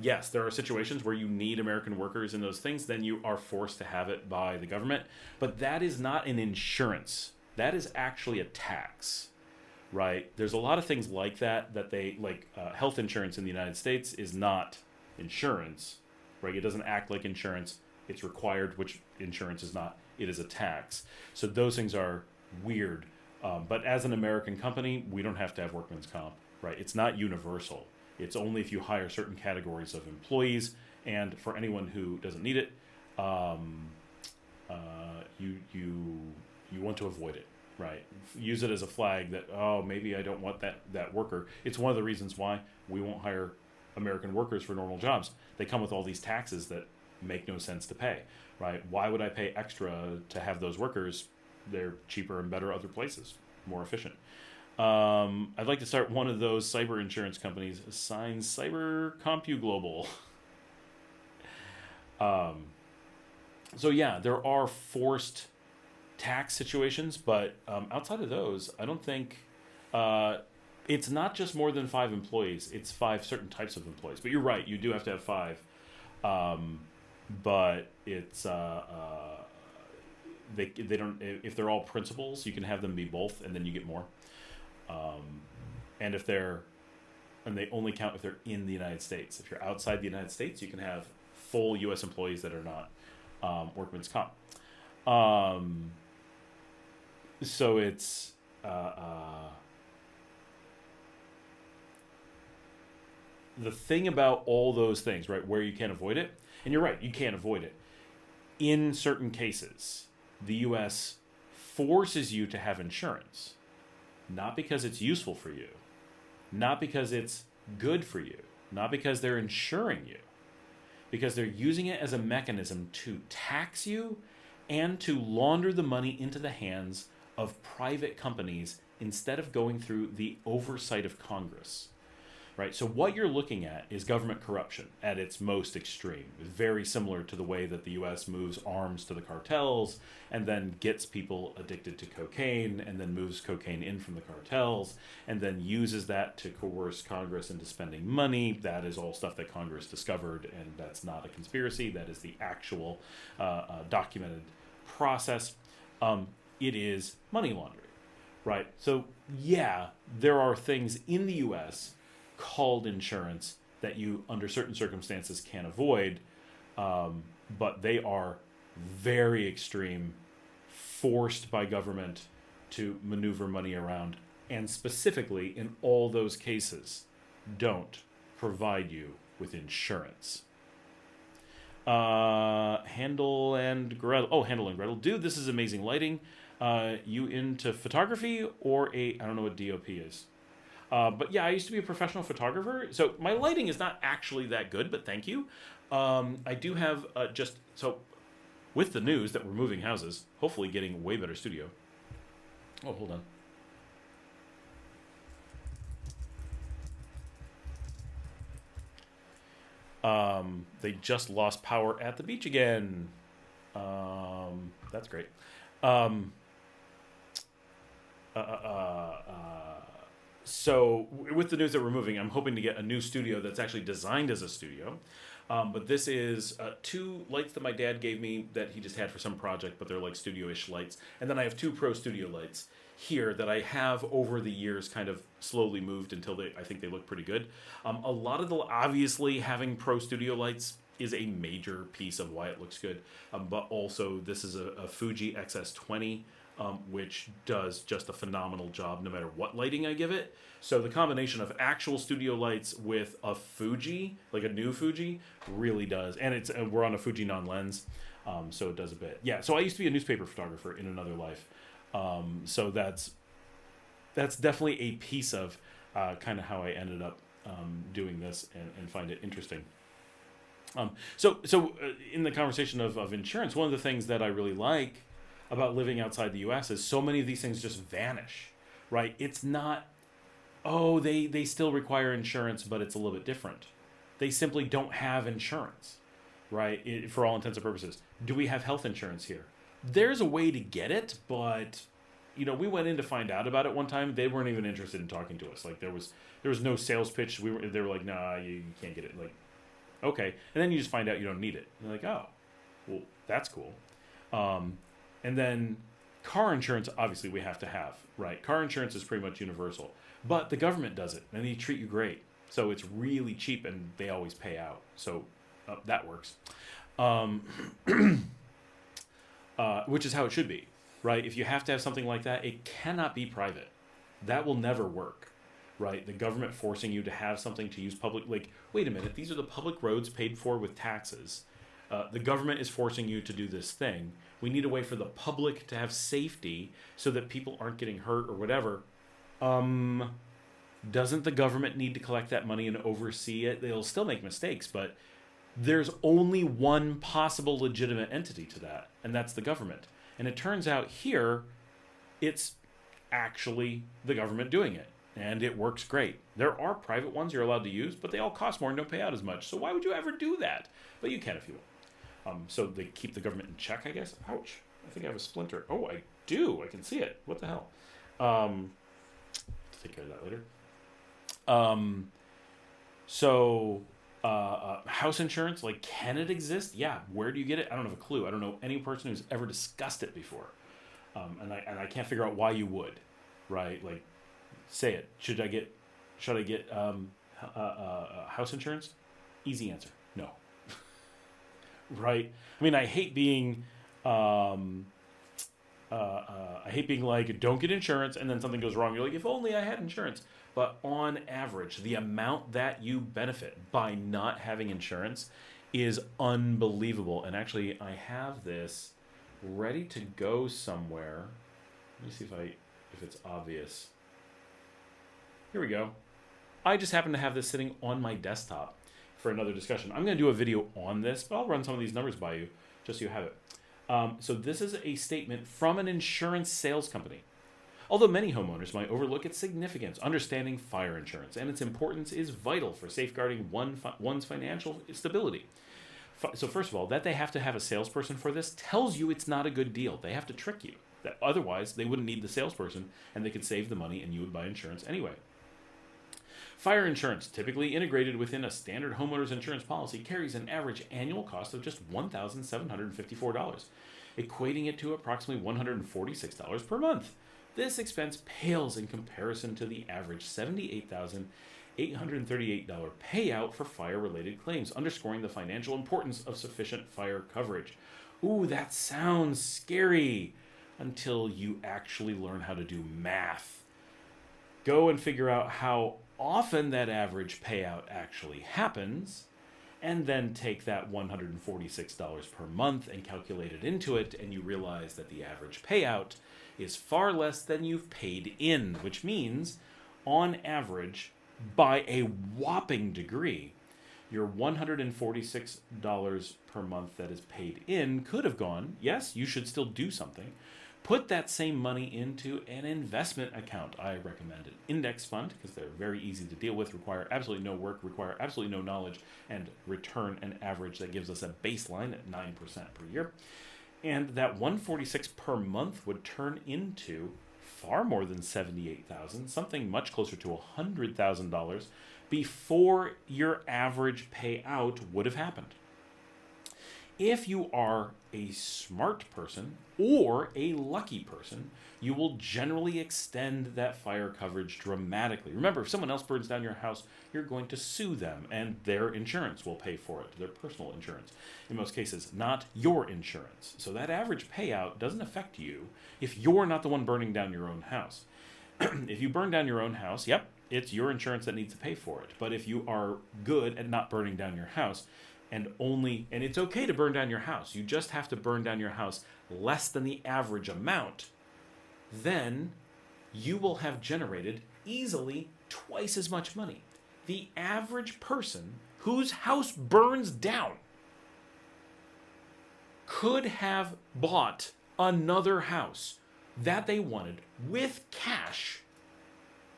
yes, there are situations where you need American workers in those things, then you are forced to have it by the government. But that is not an insurance. That is actually a tax, right? There's a lot of things like that they, like health insurance in the United States is not insurance, right? It doesn't act like insurance. It's required, which insurance is not. It is a tax. So those things are weird. But as an American company, we don't have to have workman's comp, right? It's not universal. It's only if you hire certain categories of employees, and for anyone who doesn't need it, you want to avoid it, right? Use it as a flag that, oh, maybe I don't want that worker. It's one of the reasons why we won't hire American workers for normal jobs. They come with all these taxes that make no sense to pay, right? Why would I pay extra to have those workers? They're cheaper and better other places, more efficient. I'd like to start one of those cyber insurance companies. Sign Cyber CompuGlobal. So yeah, there are forced tax situations, but outside of those, I don't think it's not just more than 5 employees. It's 5 certain types of employees. But you're right, you do have to have 5. But it's they don't, if they're all principals, you can have them be both, and then you get more. And they only count if they're in the United States. If you're outside the United States, you can have full U.S. employees that are not workman's comp. So it's the thing about all those things, right, where you can't avoid it, and you're right, you can't avoid it. In certain cases, the U.S. forces you to have insurance, not because it's useful for you, not because it's good for you, not because they're insuring you, because they're using it as a mechanism to tax you and to launder the money into the hands of private companies instead of going through the oversight of Congress. Right, so what you're looking at is government corruption at its most extreme. Very similar to the way that the U.S. moves arms to the cartels and then gets people addicted to cocaine and then moves cocaine in from the cartels and then uses that to coerce Congress into spending money. That is all stuff that Congress discovered, and that's not a conspiracy. That is the actual documented process. It is money laundering, right? So yeah, there are things in the U.S. called insurance that you, under certain circumstances, can't avoid, but they are very extreme, forced by government to maneuver money around, and specifically in all those cases don't provide you with insurance. Handle and Gretel. Oh, Handle and Gretel. Dude, this is amazing lighting. You into photography or I don't know what DOP is. But yeah, I used to be a professional photographer, so my lighting is not actually that good, but thank you. I do have with the news that we're moving houses, hopefully getting a way better studio. Oh, hold on. They just lost power at the beach again. That's great. So with the news that we're moving, I'm hoping to get a new studio that's actually designed as a studio. But this is 2 lights that my dad gave me that he just had for some project, but they're like studio-ish lights. And then I have 2 Pro Studio lights here that I have over the years kind of slowly moved until I think they look pretty good. A lot of obviously having Pro Studio lights is a major piece of why it looks good. But also this is a Fuji XS20, which does just a phenomenal job no matter what lighting I give it. So the combination of actual studio lights with a Fuji, like a new Fuji, really does. And we're on a Fuji non-lens, so it does a bit. Yeah, so I used to be a newspaper photographer in another life. So that's definitely a piece of kind of how I ended up doing this and find it interesting. So in the conversation of insurance, one of the things that I really like about living outside the U.S. is so many of these things just vanish, right? It's not, they still require insurance, but it's a little bit different. They simply don't have insurance, right? For all intents and purposes. Do we have health insurance here? There's a way to get it, but we went in to find out about it one time. They weren't even interested in talking to us. Like there was no sales pitch. They were like, nah, you can't get it. Like, okay. And then you just find out you don't need it. And you're like, oh, well, that's cool. And then car insurance, obviously, we have to have, right? Car insurance is pretty much universal. But the government does it, and they treat you great. So it's really cheap, and they always pay out. So that works. Which is how it should be, right? If you have to have something like that, it cannot be private. That will never work, right? The government forcing you to have something to use public... Like, wait a minute, these are the public roads paid for with taxes. The government is forcing you to do this thing. We need a way for the public to have safety so that people aren't getting hurt or whatever. Doesn't the government need to collect that money and oversee it? They'll still make mistakes, but there's only one possible legitimate entity to that, and that's the government. And it turns out here, it's actually the government doing it, and it works great. There are private ones you're allowed to use, but they all cost more and don't pay out as much. So why would you ever do that? But you can if you want. So they keep the government in check, I guess. Ouch. I think I have a splinter. Oh, I do. I can see it. What the hell? Take care of that later. House insurance, like, can it exist? Yeah. Where do you get it? I don't have a clue. I don't know any person who's ever discussed it before. And I can't figure out why you would, right? Like, say it. Should I get house insurance? Easy answer. No. Right? I mean, I hate being like, don't get insurance, and then something goes wrong. You're like, if only I had insurance. But on average, the amount that you benefit by not having insurance is unbelievable. And actually, I have this ready to go somewhere. Let me see if it's obvious. Here we go. I just happen to have this sitting on my desktop for another discussion. I'm going to do a video on this, but I'll run some of these numbers by you just so you have it. So this is a statement from an insurance sales company. Although many homeowners might overlook its significance, understanding fire insurance and its importance is vital for safeguarding one's financial stability. So first of all, that they have to have a salesperson for this tells you it's not a good deal. They have to trick you. That otherwise, they wouldn't need the salesperson, and they could save the money, and you would buy insurance anyway. Fire insurance, typically integrated within a standard homeowner's insurance policy, carries an average annual cost of just $1,754, equating it to approximately $146 per month. This expense pales in comparison to the average $78,838 payout for fire-related claims, underscoring the financial importance of sufficient fire coverage. Ooh, that sounds scary until you actually learn how to do math. Go and figure out how often that average payout actually happens, and then take that $146 per month and calculate it into it, and you realize that the average payout is far less than you've paid in, which means, on average, by a whopping degree, your $146 per month that is paid in could have gone, yes, you should still do something. Put that same money into an investment account. I recommend an index fund because they're very easy to deal with, require absolutely no work, require absolutely no knowledge, and return an average that gives us a baseline at 9% per year. And that $146 per month would turn into far more than $78,000, something much closer to $100,000 before your average payout would have happened. If you are a smart person or a lucky person, you will generally extend that fire coverage dramatically. Remember, if someone else burns down your house, you're going to sue them, and their insurance will pay for it, their personal insurance, in most cases, not your insurance. So that average payout doesn't affect you if you're not the one burning down your own house. If you burn down your own house, yep, it's your insurance that needs to pay for it. But if you are good at not burning down your house, and it's okay to burn down your house, you just have to burn down your house less than the average amount, then you will have generated easily twice as much money. The average person whose house burns down could have bought another house that they wanted with cash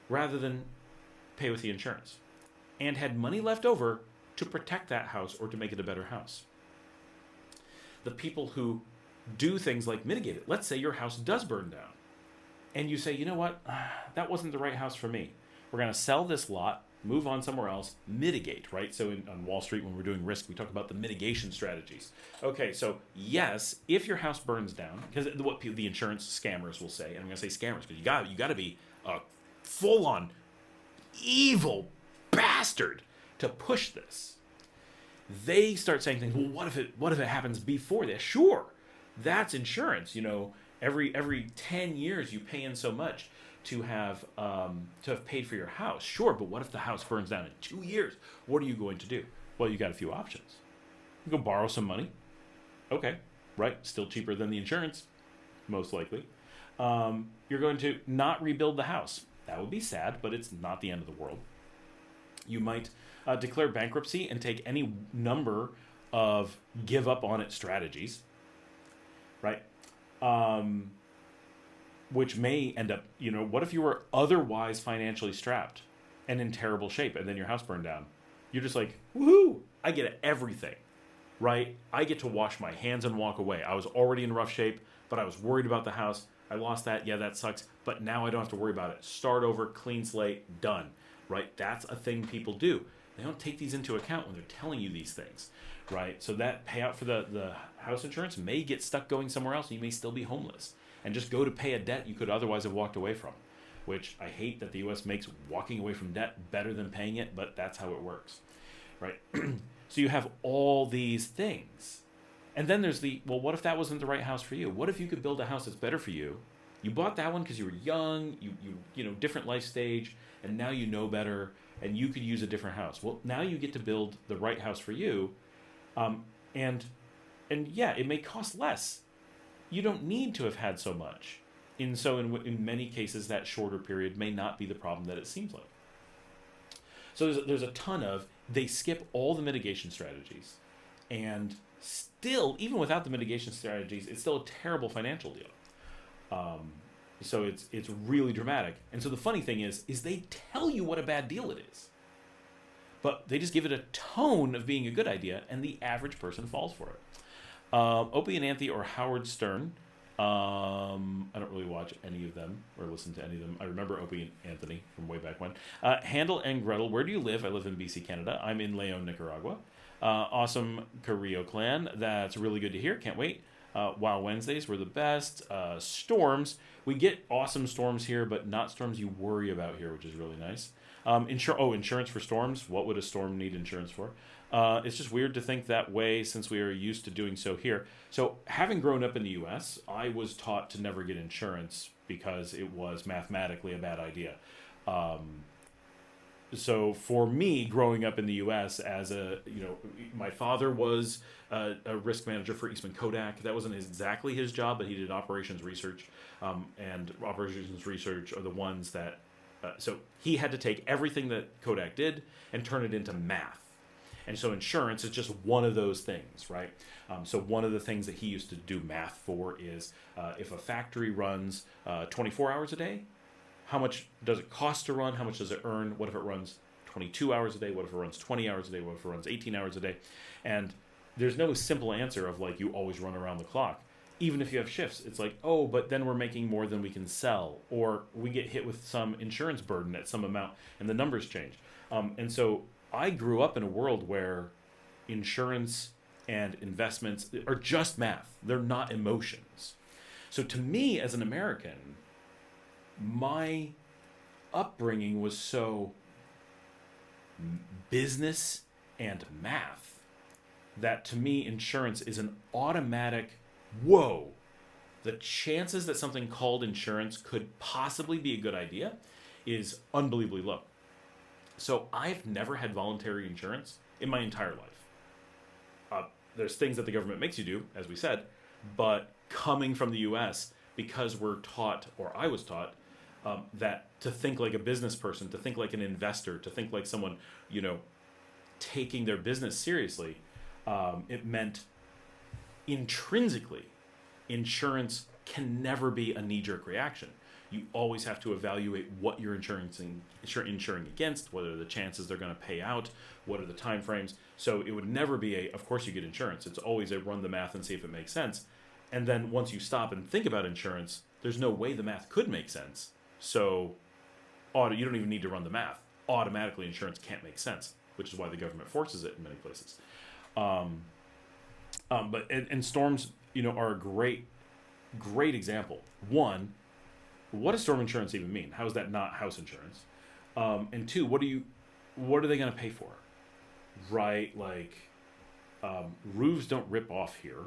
rather than pay with the insurance, and had money left over to protect that house or to make it a better house. The people who do things like mitigate it, let's say your house does burn down, and you say, you know what, that wasn't the right house for me. We're going to sell this lot, move on somewhere else, mitigate, right? So on Wall Street, when we're doing risk, we talk about the mitigation strategies. Okay, so yes, if your house burns down, because what the insurance scammers will say, and I'm going to say scammers because you got to be a full-on evil bastard to push this. They start saying things, well, what if it happens before this? Sure, that's insurance. You know, every 10 years you pay in so much to have paid for your house. Sure, but what if the house burns down in 2 years? What are you going to do? Well, you got a few options. You go borrow some money. Okay, right, still cheaper than the insurance, most likely. You're going to not rebuild the house. That would be sad, but it's not the end of the world. You might declare bankruptcy and take any number of give up on it strategies, right? Which may end up, what if you were otherwise financially strapped and in terrible shape and then your house burned down? You're just like, woohoo, I get everything, right? I get to wash my hands and walk away. I was already in rough shape, but I was worried about the house. I lost that. Yeah, that sucks. But now I don't have to worry about it. Start over, clean slate, done, right? That's a thing people do. They don't take these into account when they're telling you these things, right? So that payout for the house insurance may get stuck going somewhere else, and you may still be homeless and just go to pay a debt you could otherwise have walked away from, which I hate that the U.S. makes walking away from debt better than paying it, but that's how it works, right? So you have all these things. And then there's well, what if that wasn't the right house for you? What if you could build a house that's better for you? You bought that one because you were young, you different life stage, and now you know better, and you could use a different house. Well, now you get to build the right house for you, and yeah, it may cost less. You don't need to have had so much. In many cases, that shorter period may not be the problem that it seems like. So there's a ton of, they skip all the mitigation strategies, and still, even without the mitigation strategies, it's still a terrible financial deal. So it's really dramatic. And so the funny thing is they tell you what a bad deal it is, but they just give it a tone of being a good idea, and the average person falls for it. Opie and Anthony or Howard Stern. I don't really watch any of them or listen to any of them. I remember Opie and Anthony from way back when. Handel and Gretel, where do you live? I live in BC, Canada. I'm in Leon, Nicaragua. Awesome Carrillo clan. That's really good to hear. Can't wait. Wow Wednesdays were the best. Storms. We get awesome storms here, but not storms you worry about here, which is really nice. Insurance for storms. What would a storm need insurance for? It's just weird to think that way since we are used to doing so here. So having grown up in the U.S., I was taught to never get insurance because it was mathematically a bad idea. so for me, growing up in the U.S. as my father was a risk manager for Eastman Kodak. That wasn't exactly his job, but he did operations research, and operations research are the ones that. So he had to take everything that Kodak did and turn it into math. And so insurance is just one of those things, right? So one of the things that he used to do math for is if a factory runs 24 hours a day, how much does it cost to run? How much does it earn? What if it runs 22 hours a day? What if it runs 20 hours a day? What if it runs 18 hours a day? And there's no simple answer of like you always run around the clock. Even if you have shifts, it's like, oh, but then we're making more than we can sell, or we get hit with some insurance burden at some amount, and the numbers change. And so I grew up in a world where insurance and investments are just math. They're not emotions. So to me, as an American, my upbringing was so business and math that to me, insurance is an automatic, whoa, the chances that something called insurance could possibly be a good idea is unbelievably low. So I've never had voluntary insurance in my entire life. There's things that the government makes you do, as we said, but coming from the U.S., because we're taught, or I was taught, that to think like a business person, to think like an investor, to think like someone, taking their business seriously, it meant intrinsically, insurance can never be a knee-jerk reaction. You always have to evaluate what you're insuring against, what are the chances they're going to pay out, what are the time frames. So it would never be of course you get insurance. It's always a run the math and see if it makes sense. And then once you stop and think about insurance, there's no way the math could make sense. So you don't even need to run the math. Automatically, insurance can't make sense, which is why the government forces it in many places. But storms, are a great example. One, what does storm insurance even mean? How is that not house insurance? And two, what are they going to pay for? Right, like roofs don't rip off here.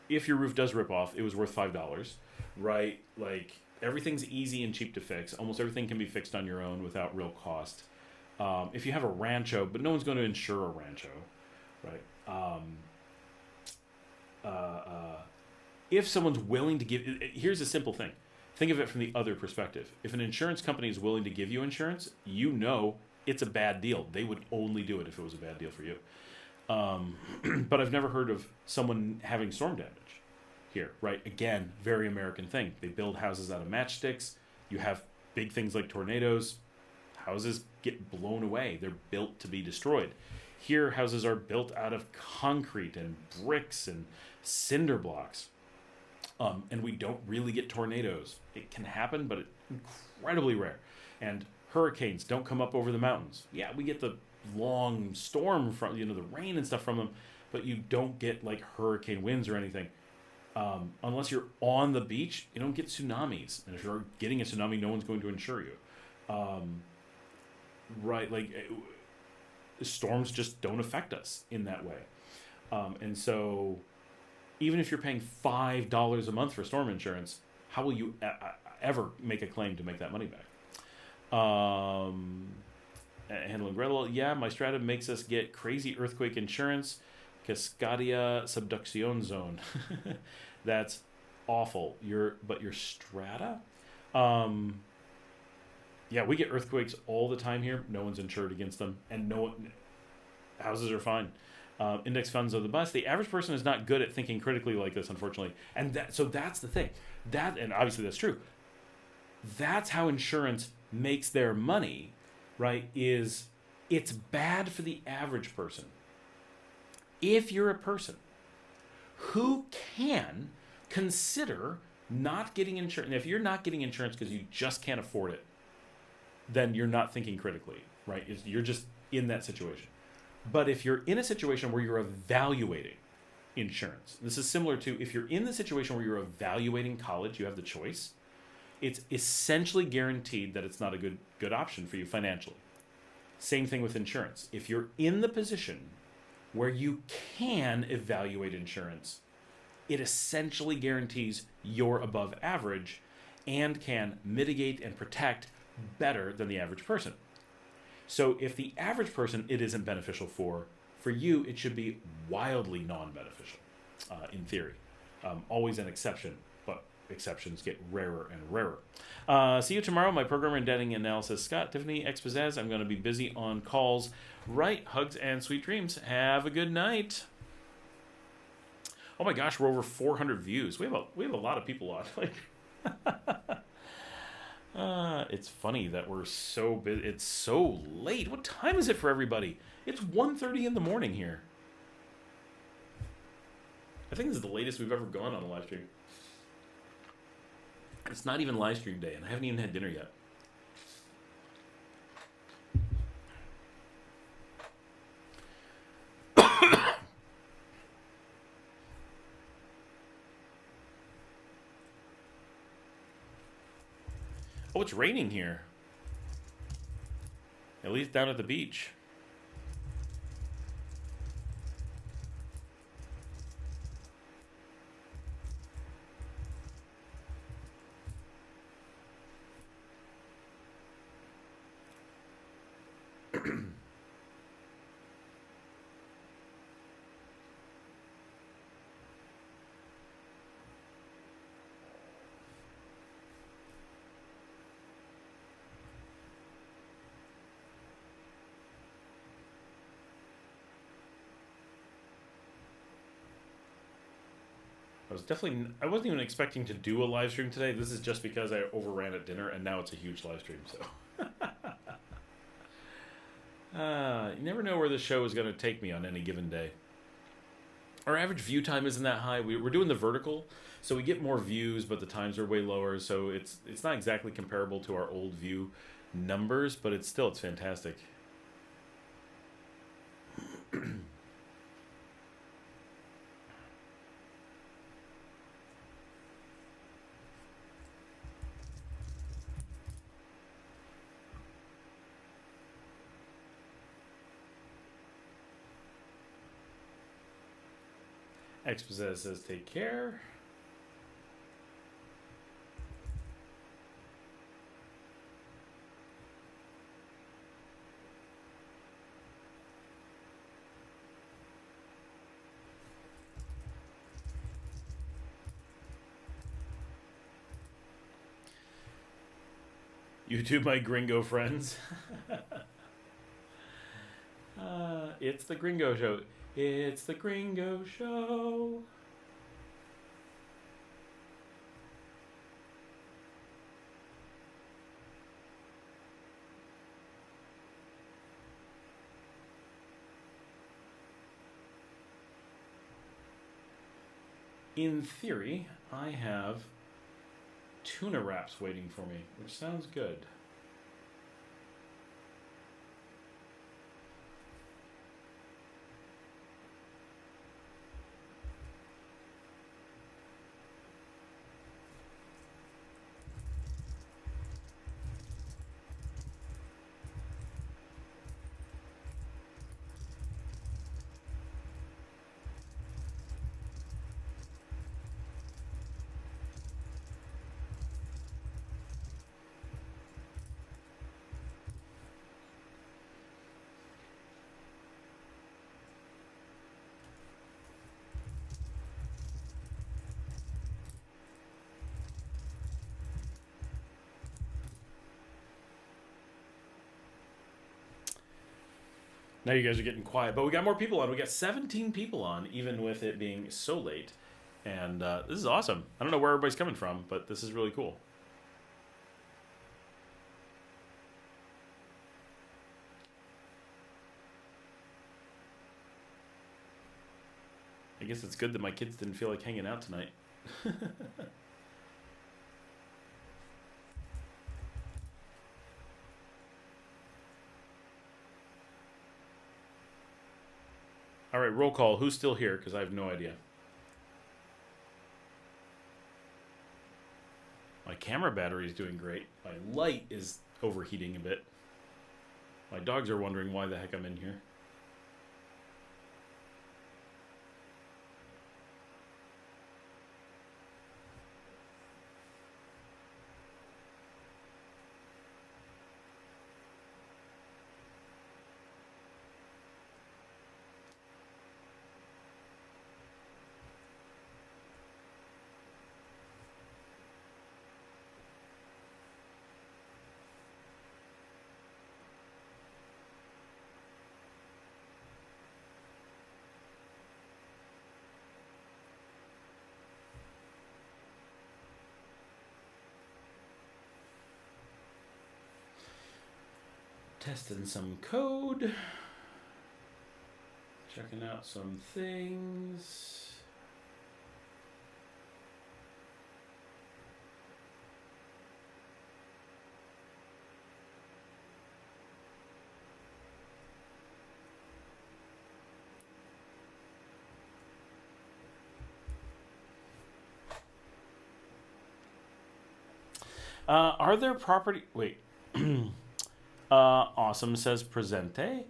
If your roof does rip off, it was worth $5, right? Like everything's easy and cheap to fix. Almost everything can be fixed on your own without real cost. If you have a rancho, but no one's going to insure a rancho, right? If someone's willing to give, here's a simple thing. Think of it from the other perspective. If an insurance company is willing to give you insurance, it's a bad deal. They would only do it if it was a bad deal for you. But I've never heard of someone having storm damage here, right? Again, very American thing. They build houses out of matchsticks. You have big things like tornadoes. Houses get blown away. They're built to be destroyed. Here, houses are built out of concrete and bricks and cinder blocks. And we don't really get tornadoes. It can happen, but it's incredibly rare. And hurricanes don't come up over the mountains. Yeah, we get the long storm from, the rain and stuff from them, but you don't get like hurricane winds or anything. Unless you're on the beach, you don't get tsunamis. And if you're getting a tsunami, no one's going to insure you. Right, like storms just don't affect us in that way. And so even if you're paying $5 a month for storm insurance, how will you ever make a claim to make that money back? Handling Gretel, yeah, my strata makes us get crazy earthquake insurance. Cascadia subduction zone. That's awful. Your strata? Yeah, we get earthquakes all the time here. No one's insured against them, and houses are fine. Index funds are the best. The average person is not good at thinking critically like this, unfortunately. And so that's the thing. And obviously that's true. That's how insurance makes their money, right? It's bad for the average person. If you're a person who can consider not getting insurance, and if you're not getting insurance because you just can't afford it, then you're not thinking critically, right? You're just in that situation. But if you're in a situation where you're evaluating insurance, this is similar to if you're in the situation where you're evaluating college, you have the choice. It's essentially guaranteed that it's not a good option for you financially. Same thing with insurance. If you're in the position where you can evaluate insurance, it essentially guarantees you're above average and can mitigate and protect better than the average person. So if the average person it isn't beneficial for you, it should be wildly non-beneficial, in theory. Always an exception, but exceptions get rarer and rarer. See you tomorrow. My programmer and dating analysis, Scott, Tiffany, Expizzazz. I'm going to be busy on calls. Right, hugs and sweet dreams. Have a good night. Oh my gosh, we're over 400 views. We have a lot of people on. It's funny that we're so busy. It's so late. What time is it for everybody? It's 1:30 in the morning here. I think this is the latest we've ever gone on a live stream. It's not even live stream day, and I haven't even had dinner yet. Oh, it's raining here. At least down at the beach. I wasn't even expecting to do a live stream today. This is just because I overran at dinner, and now it's a huge live stream. So, you never know where the show is going to take me on any given day. Our average view time isn't that high. We're doing the vertical, so we get more views, but the times are way lower. So it's not exactly comparable to our old view numbers, but it's fantastic. Expossess says, take care. YouTube, my gringo friends. It's the Gringo Show. It's the Gringo Show. In theory, I have tuna wraps waiting for me, which sounds good. Now you guys are getting quiet, but we got more people on. We got 17 people on, even with it being so late. And this is awesome. I don't know where everybody's coming from, but this is really cool. I guess it's good that my kids didn't feel like hanging out tonight. All right, roll call. Who's still here? Because I have no idea. My camera battery is doing great. My light is overheating a bit. My dogs are wondering why the heck I'm in here. Testing some code. Checking out some things. Are there property... Wait. Awesome says presente.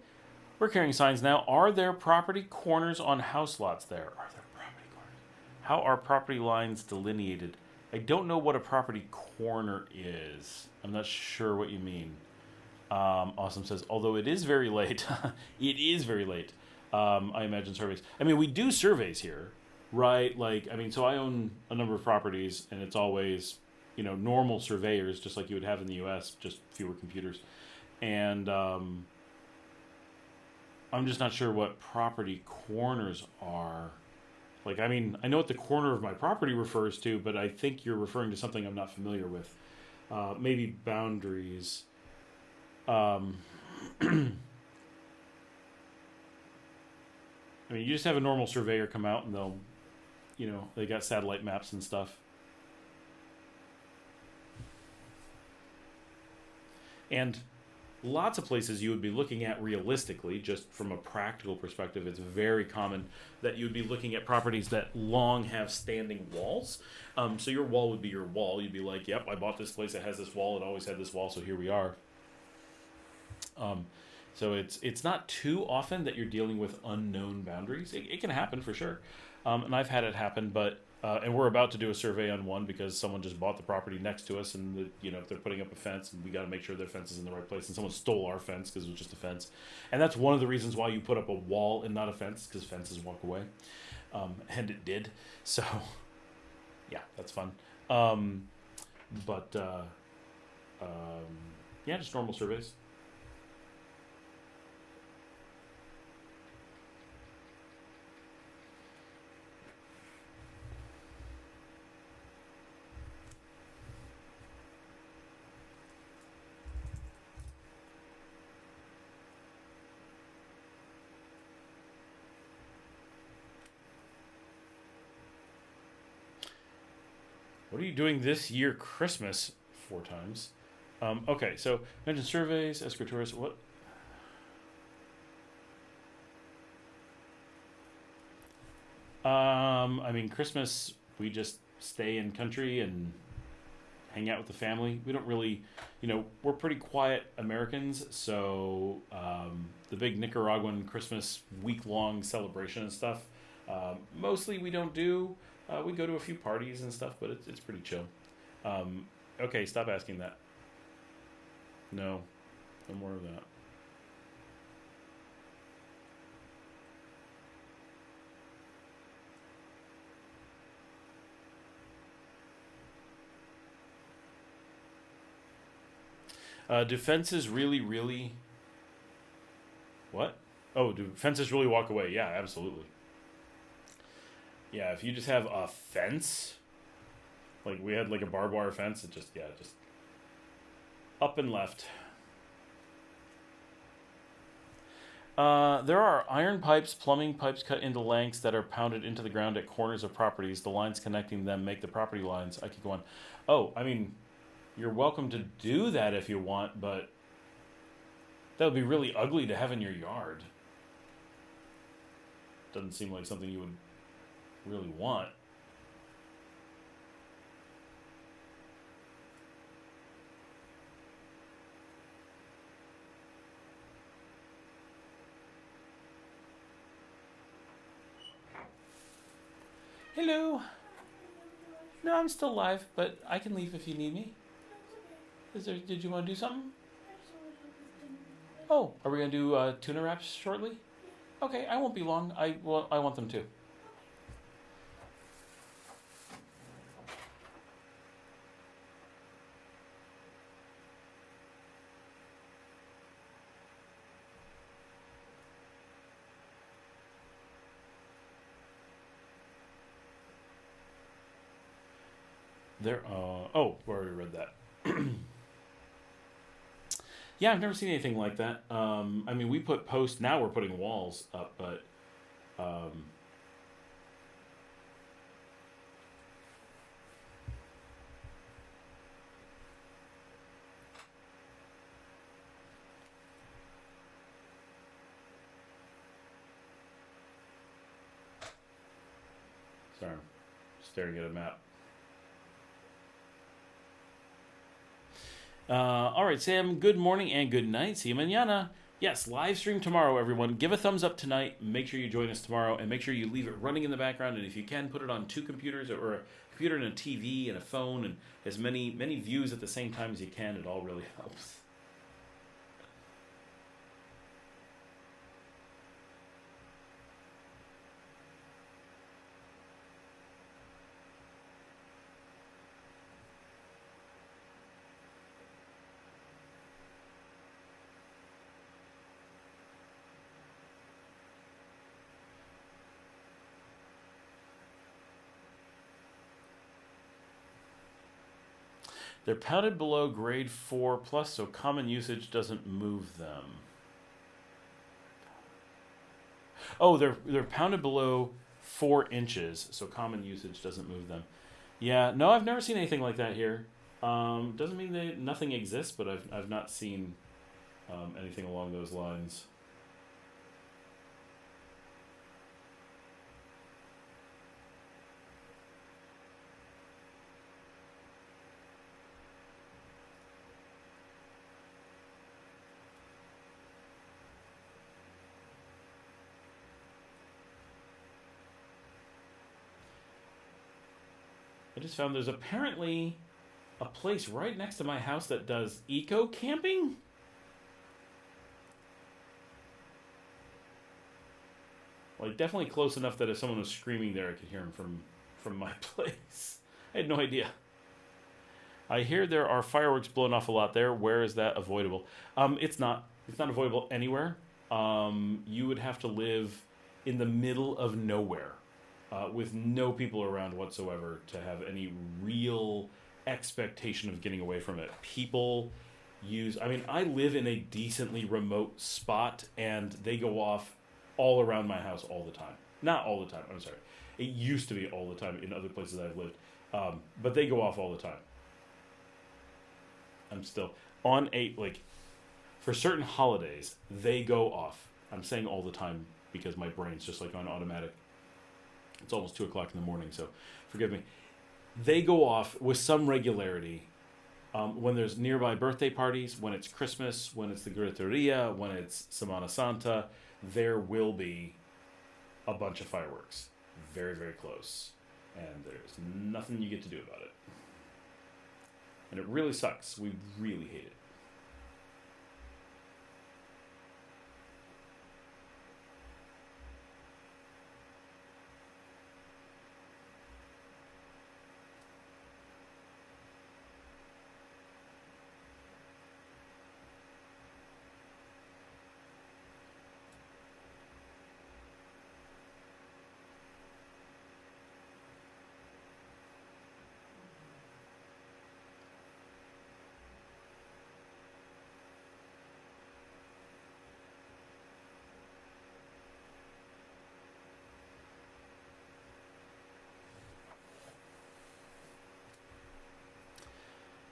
We're carrying signs now. Are there property corners on house lots there? Are there property corners? How are property lines delineated? I don't know what a property corner is. I'm not sure what you mean. Awesome says, although it is very late. It is very late. I imagine surveys. I mean, we do surveys here, right? Like, I mean, so I own a number of properties, and it's always, you know, normal surveyors, just like you would have in the U.S., just fewer computers. And I'm just not sure what property corners are. Like, I mean, I know what the corner of my property refers to, but I think you're referring to something I'm not familiar with. Maybe boundaries. I mean, you just have a normal surveyor come out and they'll, you know, they got satellite maps and stuff. And lots of places you would be looking at realistically, just from a practical perspective, it's very common that you would be looking at properties that long have standing walls. So your wall would be your wall. You'd be like, yep, I bought this place that has this wall. It always had this wall, so here we are. So it's not too often that you're dealing with unknown boundaries. It can happen for sure. And I've had it happen, but and we're about to do a survey on one because someone just bought the property next to us, and you know, they're putting up a fence, and we got to make sure their fence is in the right place. And someone stole our fence because it was just a fence, and that's one of the reasons why you put up a wall and not a fence, because fences walk away, and it did. So yeah, that's fun. Yeah, just normal surveys. What are you doing this year Christmas 4 times? Okay, so mention surveys, escrow what? I mean, Christmas, we just stay in country and hang out with the family. We don't really, you know, we're pretty quiet Americans, so the big Nicaraguan Christmas week-long celebration and stuff, mostly we don't do. We go to a few parties and stuff, but it's pretty chill. Okay, stop asking that. No more of that. Do fences really... What? Oh, do fences really walk away? Yeah, absolutely. Yeah, if you just have a fence, like we had like a barbed wire fence, it just up and left. There are iron pipes, plumbing pipes cut into lengths that are pounded into the ground at corners of properties. The lines connecting them make the property lines. I could go on. Oh, I mean, you're welcome to do that if you want, but that would be really ugly to have in your yard. Doesn't seem like something you would really want. Hello. No, I'm still live, but I can leave if you need me. Did you want to do something? Oh, are we gonna do tuna wraps shortly? Okay, I won't be long. I want them too. Oh, we already read that. Yeah, I've never seen anything like that. I mean, we put posts. Now we're putting walls up, but sorry, I'm staring at a map. All right, Sam, good morning and good night. See you mañana. Yes, live stream tomorrow, everyone. Give a thumbs up tonight. Make sure you join us tomorrow, and make sure you leave it running in the background. And if you can, put it on 2 computers, or a computer and a TV and a phone, and as many views at the same time as you can. It all really helps. They're pounded below grade 4 plus, so common usage doesn't move them. Oh, they're pounded below 4 inches, so common usage doesn't move them. Yeah, no, I've never seen anything like that here. Doesn't mean that nothing exists, but I've not seen anything along those lines. I just found there's apparently a place right next to my house that does eco camping. Like, definitely close enough that if someone was screaming there, I could hear him from my place. I had no idea. I hear there are fireworks blown off a lot there. Where is that avoidable? It's not. It's not avoidable anywhere. You would have to live in the middle of nowhere, with no people around whatsoever to have any real expectation of getting away from it. People use. I mean, I live in a decently remote spot, and they go off all around my house all the time. Not all the time. I'm sorry. It used to be all the time in other places I've lived, but they go off all the time. I'm still on for certain holidays, they go off. I'm saying all the time because my brain's just like on automatic. It's almost 2 o'clock in the morning, so forgive me. They go off with some regularity when there's nearby birthday parties, when it's Christmas, when it's the Griteria, when it's Semana Santa. There will be a bunch of fireworks very, very close, and there's nothing you get to do about it. And it really sucks. We really hate it.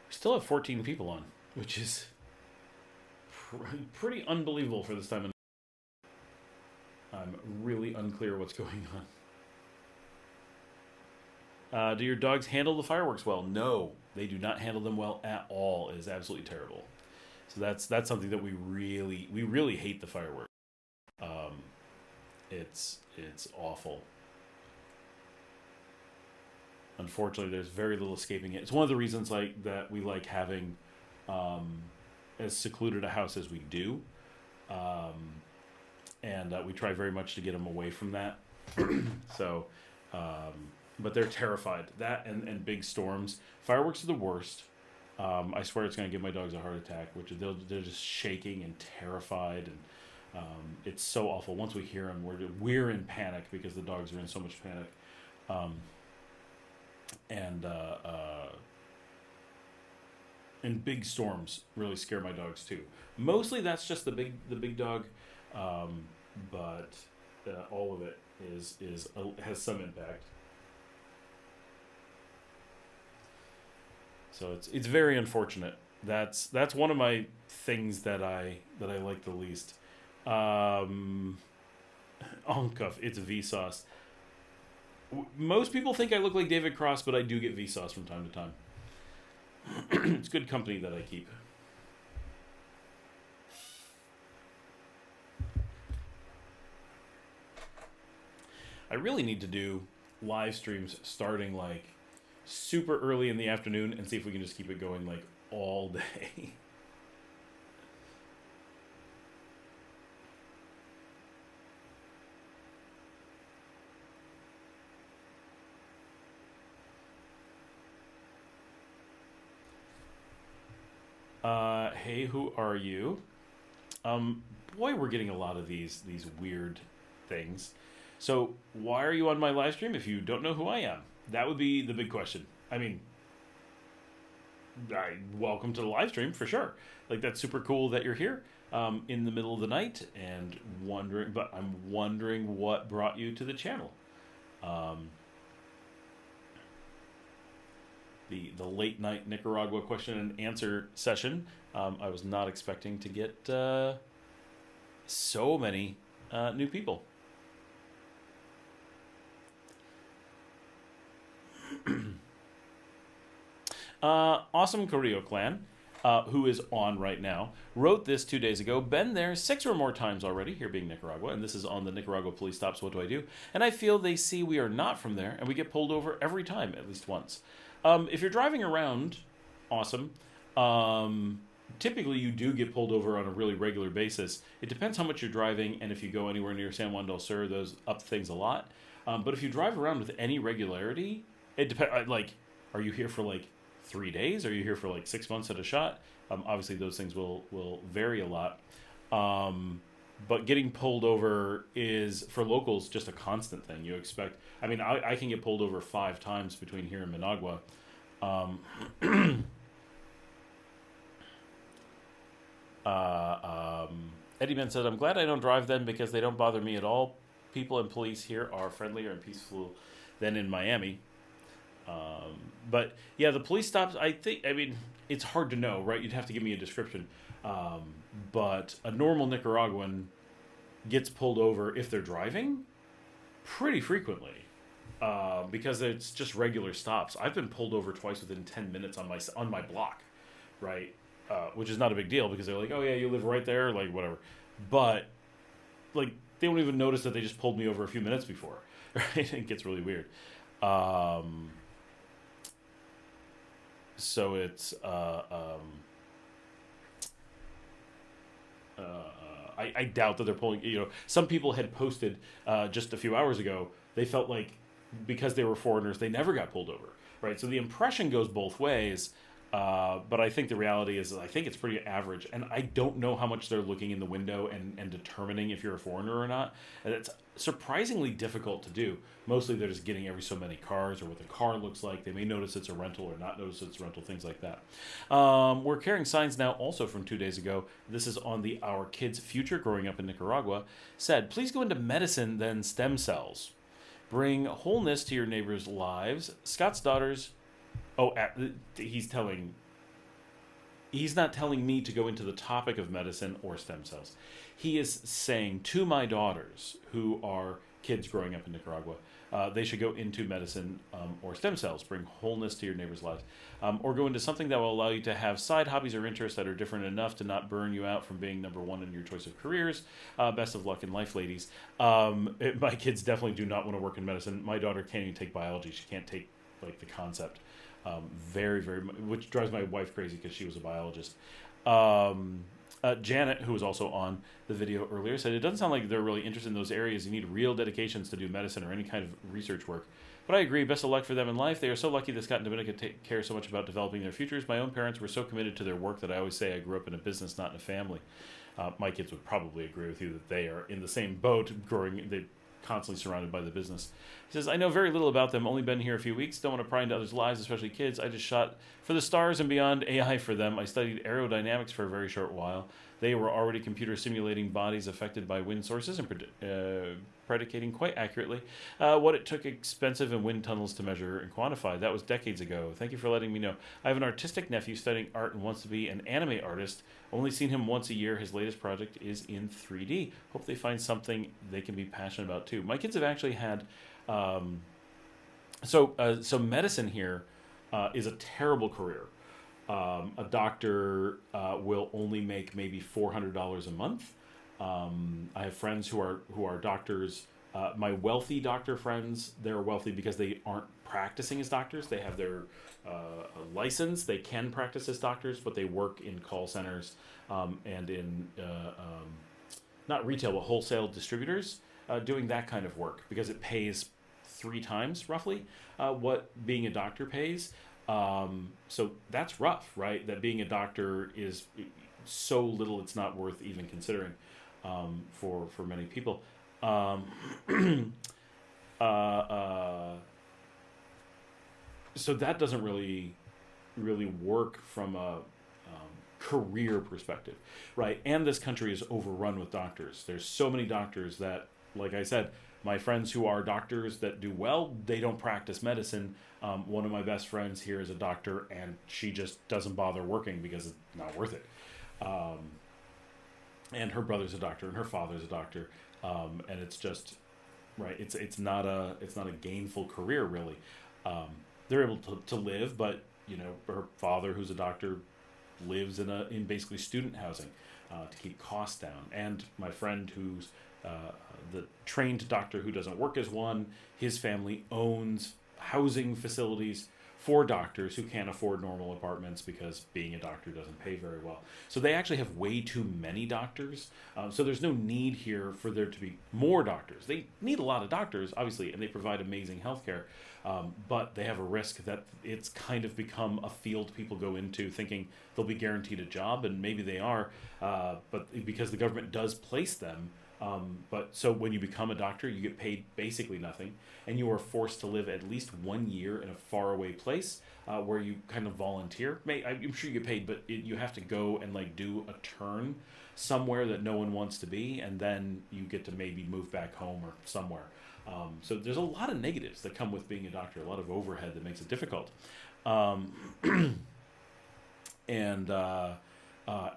Still have 14 people on, which is pretty unbelievable for this time of night. I'm really unclear what's going on. Do your dogs handle the fireworks well? No, they do not handle them well at all. It is absolutely terrible. So that's something that we really hate the fireworks. It's awful. Unfortunately, there's very little escaping it. It's one of the reasons that we like having as secluded a house as we do, and we try very much to get them away from that. So, but they're terrified. That and big storms. Fireworks are the worst. I swear it's going to give my dogs a heart attack, which they're just shaking and terrified, and it's so awful. Once we hear them, we're in panic because the dogs are in so much panic. and big storms really scare my dogs too. Mostly that's just the big dog, but all of it has some impact. So it's very unfortunate. That's one of my things that I like the least. Onkuff, it's Vsauce. Most people think I look like David Cross, but I do get Vsauce from time to time. It's good company that I keep. I really need to do live streams starting like super early in the afternoon and see if we can just keep it going like all day. Hey, who are you? Boy, we're getting a lot of these weird things. So, why are you on my live stream if you don't know who I am? That would be the big question. I mean, welcome to the live stream for sure. Like, that's super cool that you're here in the middle of the night and wondering, but I'm wondering what brought you to the channel. The late night Nicaragua question and answer session. I was not expecting to get so many new people. Awesome Carrillo Clan, who is on right now, wrote this 2 days ago. Been there 6 or more times already, here being Nicaragua, and this is on the Nicaragua police stops. What do I do? And I feel they see we are not from there, and we get pulled over every time, at least once. If you're driving around, awesome. Typically, you do get pulled over on a really regular basis. It depends how much you're driving, and if you go anywhere near San Juan del Sur, those up things a lot. But if you drive around with any regularity, it depends. Like, are you here for like 3 days? Are you here for like 6 months at a shot? Obviously, those things will vary a lot. But getting pulled over is, for locals, just a constant thing. You expect... I mean, I can get pulled over 5 times between here and Managua. Eddie Ben said, I'm glad I don't drive them because they don't bother me at all. People and police here are friendlier and peaceful than in Miami. But, yeah, the police stops, I mean, it's hard to know, right? You'd have to give me a description. But a normal Nicaraguan gets pulled over if they're driving pretty frequently because it's just regular stops. I've been pulled over twice within 10 minutes on my block, right? Which is not a big deal because they're like, oh yeah, you live right there, like whatever. But like they don't even notice that they just pulled me over a few minutes before, right? It gets really weird. So it's I doubt that they're pulling. You know, some people had posted just a few hours ago. They felt like because they were foreigners, they never got pulled over, right? So the impression goes both ways. But I think the reality is, I think it's pretty average, and I don't know how much they're looking in the window and determining if you're a foreigner or not. And it's surprisingly difficult to do. Mostly they're just getting every so many cars or what the car looks like. They may notice it's a rental or not notice it's a rental, things like that. We're carrying signs now also from 2 days ago. This is on the Our Kids' Future Growing Up in Nicaragua. Said, please go into medicine, then stem cells. Bring wholeness to your neighbors' lives. Scott's daughters... Oh, he's not telling me to go into the topic of medicine or stem cells. He is saying to my daughters, who are kids growing up in Nicaragua, they should go into medicine or stem cells, bring wholeness to your neighbor's lives, or go into something that will allow you to have side hobbies or interests that are different enough to not burn you out from being number one in your choice of careers. Best of luck in life, ladies. My kids definitely do not want to work in medicine. My daughter can't even take biology. She can't take like the concept. Very, very, which drives my wife crazy because she was a biologist. Janet, who was also on the video earlier, said it doesn't sound like they're really interested in those areas. You need real dedications to do medicine or any kind of research work. But I agree, best of luck for them in life. They are so lucky that Scott and Dominica care so much about developing their futures. My own parents were so committed to their work that I always say I grew up in a business, not in a family. My kids would probably agree with you that they are in the same boat, growing. constantly surrounded by the business. He says, I know very little about them, only been here a few weeks, don't want to pry into others' lives, especially kids. I just shot for the stars and beyond AI for them. I studied aerodynamics for a very short while. They were already computer simulating bodies affected by wind sources and predicating quite accurately what it took expensive and wind tunnels to measure and quantify. That was decades ago. Thank you for letting me know. I have an artistic nephew studying art and wants to be an anime artist. Only seen him once a year. His latest project is in 3D. Hope they find something they can be passionate about too. My kids have actually had so medicine here is a terrible career. A doctor will only make maybe $400 a month. I have friends who are doctors. My wealthy doctor friends, they're wealthy because they aren't practicing as doctors. They have their license. They can practice as doctors, but they work in call centers and in not retail, but wholesale distributors doing that kind of work because it pays 3 times roughly what being a doctor pays. So that's rough, right? That being a doctor is so little it's not worth even considering for many people. So that doesn't really work from a career perspective, right? And this country is overrun with doctors. There's so many doctors that, like I said, my friends who are doctors that do well, they don't practice medicine. One of my best friends here is a doctor, and she just doesn't bother working because it's not worth it. And her brother's a doctor, and her father's a doctor, and it's just right. It's not a gainful career really. They're able to live, but you know her father, who's a doctor, lives in basically student housing to keep costs down. And my friend who's the trained doctor who doesn't work as one, his family owns housing facilities for doctors who can't afford normal apartments because being a doctor doesn't pay very well. So they actually have way too many doctors. So there's no need here for there to be more doctors. They need a lot of doctors, obviously, and they provide amazing healthcare. But they have a risk that it's kind of become a field people go into thinking they'll be guaranteed a job, and maybe they are, but because the government does place them. But so when you become a doctor, you get paid basically nothing, and you are forced to live at least 1 year in a faraway place where you kind of volunteer. I'm sure you get paid, but you have to go and like do a turn somewhere that no one wants to be, and then you get to maybe move back home or somewhere. So there's a lot of negatives that come with being a doctor, a lot of overhead that makes it difficult. And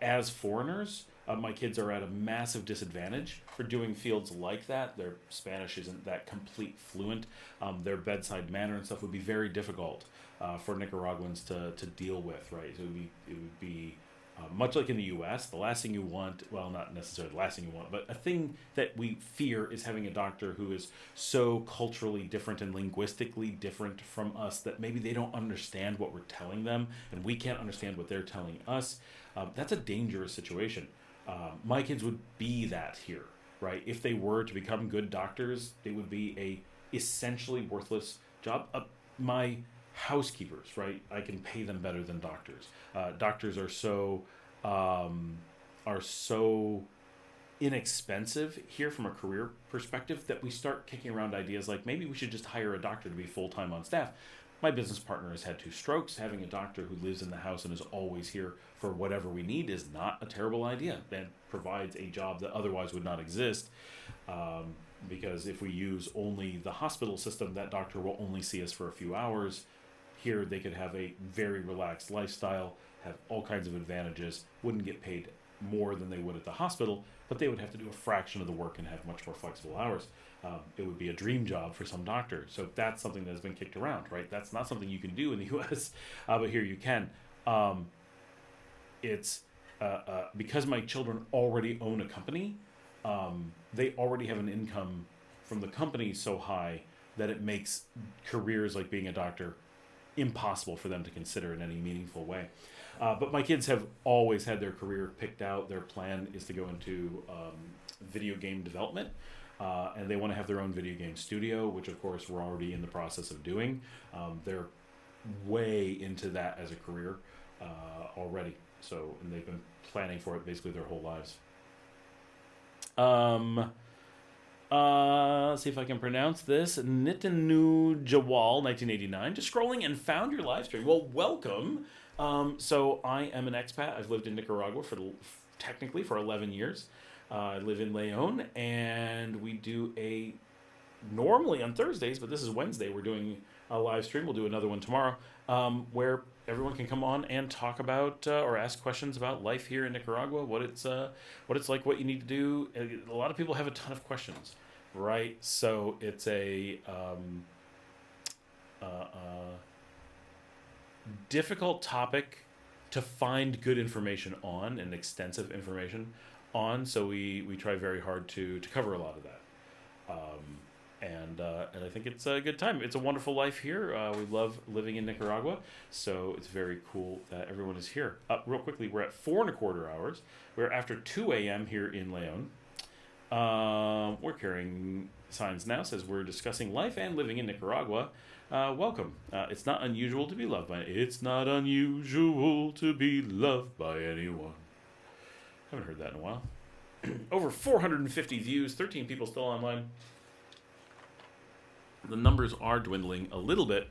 as foreigners, my kids are at a massive disadvantage for doing fields like that. Their Spanish isn't that complete fluent. Their bedside manner and stuff would be very difficult for Nicaraguans to deal with, right? So it would be much like in the U.S., the last thing you want, well, not necessarily the last thing you want, but a thing that we fear is having a doctor who is so culturally different and linguistically different from us that maybe they don't understand what we're telling them, and we can't understand what they're telling us. That's a dangerous situation. My kids would be that here, right? If they were to become good doctors, they would be a essentially worthless job. My housekeepers, right? I can pay them better than doctors. Doctors are so inexpensive here from a career perspective that we start kicking around ideas like maybe we should just hire a doctor to be full-time on staff. My business partner has had 2 strokes. Having a doctor who lives in the house and is always here for whatever we need is not a terrible idea. That provides a job that otherwise would not exist. Because if we use only the hospital system, that doctor will only see us for a few hours. Here, they could have a very relaxed lifestyle, have all kinds of advantages, wouldn't get paid more than they would at the hospital, but they would have to do a fraction of the work and have much more flexible hours. It would be a dream job for some doctors. So that's something that has been kicked around, right? That's not something you can do in the U.S., but here you can. It's because my children already own a company, they already have an income from the company so high that it makes careers like being a doctor impossible for them to consider in any meaningful way. But my kids have always had their career picked out. Their plan is to go into video game development, and they want to have their own video game studio, which of course we're already in the process of doing. They're way into that as a career already. So, and they've been planning for it basically their whole lives. Let's see if I can pronounce this. Nitanu Jawal, 1989. Just scrolling and found your live stream. Well, welcome. So I am an expat. I've lived in Nicaragua technically for 11 years. I live in Leon, and we do normally on Thursdays, but this is Wednesday. We're doing a live stream. We'll do another one tomorrow, where everyone can come on and talk about or ask questions about life here in Nicaragua, what it's like, what you need to do. A lot of people have a ton of questions, right? So it's a difficult topic to find good information on and extensive information on. So we try very hard to cover a lot of that. And I think it's a good time. It's a wonderful life here. We love living in Nicaragua, so it's very cool that everyone is here. Real quickly, we're at 4¼ hours. We're after 2 a.m. here in Leon. We're carrying signs now, says we're discussing life and living in Nicaragua. Welcome. It's not unusual to be loved by anyone. Haven't heard that in a while. Over 450 views, 13 people still online. The numbers are dwindling a little bit,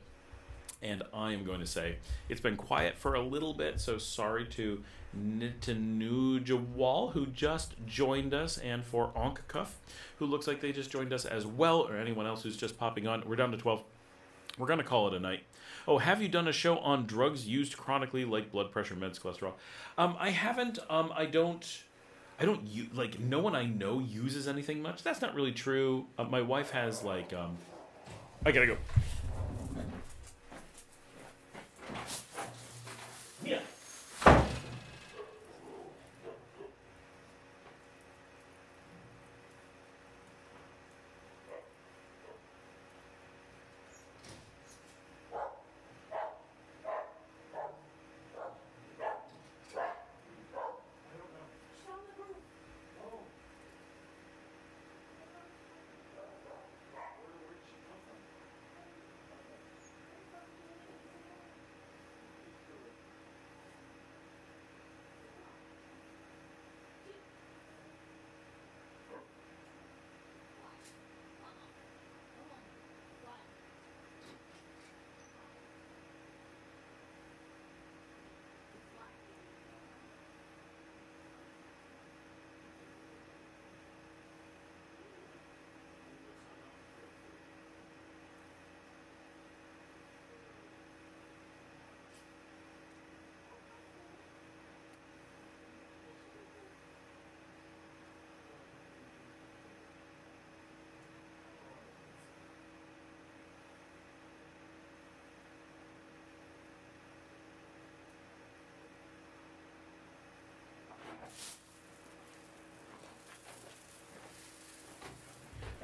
and I am going to say it's been quiet for a little bit, so sorry to Nitanuja who just joined us, and for Onkcuff, who looks like they just joined us as well, or anyone else who's just popping on. We're down to 12. We're going to call it a night. Oh, have you done a show on drugs used chronically, like blood pressure, meds, cholesterol? I haven't. I don't like, no one I know uses anything much. That's not really true. My wife has, like, I gotta go. Yeah.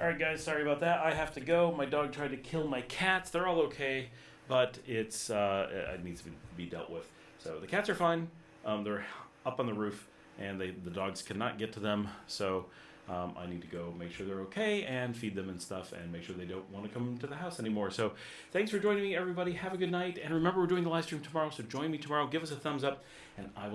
All right, guys, sorry about that. I have to go. My dog tried to kill my cats. They're all okay, but it needs to be dealt with. So the cats are fine. They're up on the roof, and the dogs cannot get to them. So I need to go make sure they're okay and feed them and stuff, and make sure they don't want to come to the house anymore. So thanks for joining me, everybody. Have a good night. And remember, we're doing the live stream tomorrow, so join me tomorrow. Give us a thumbs up, and I will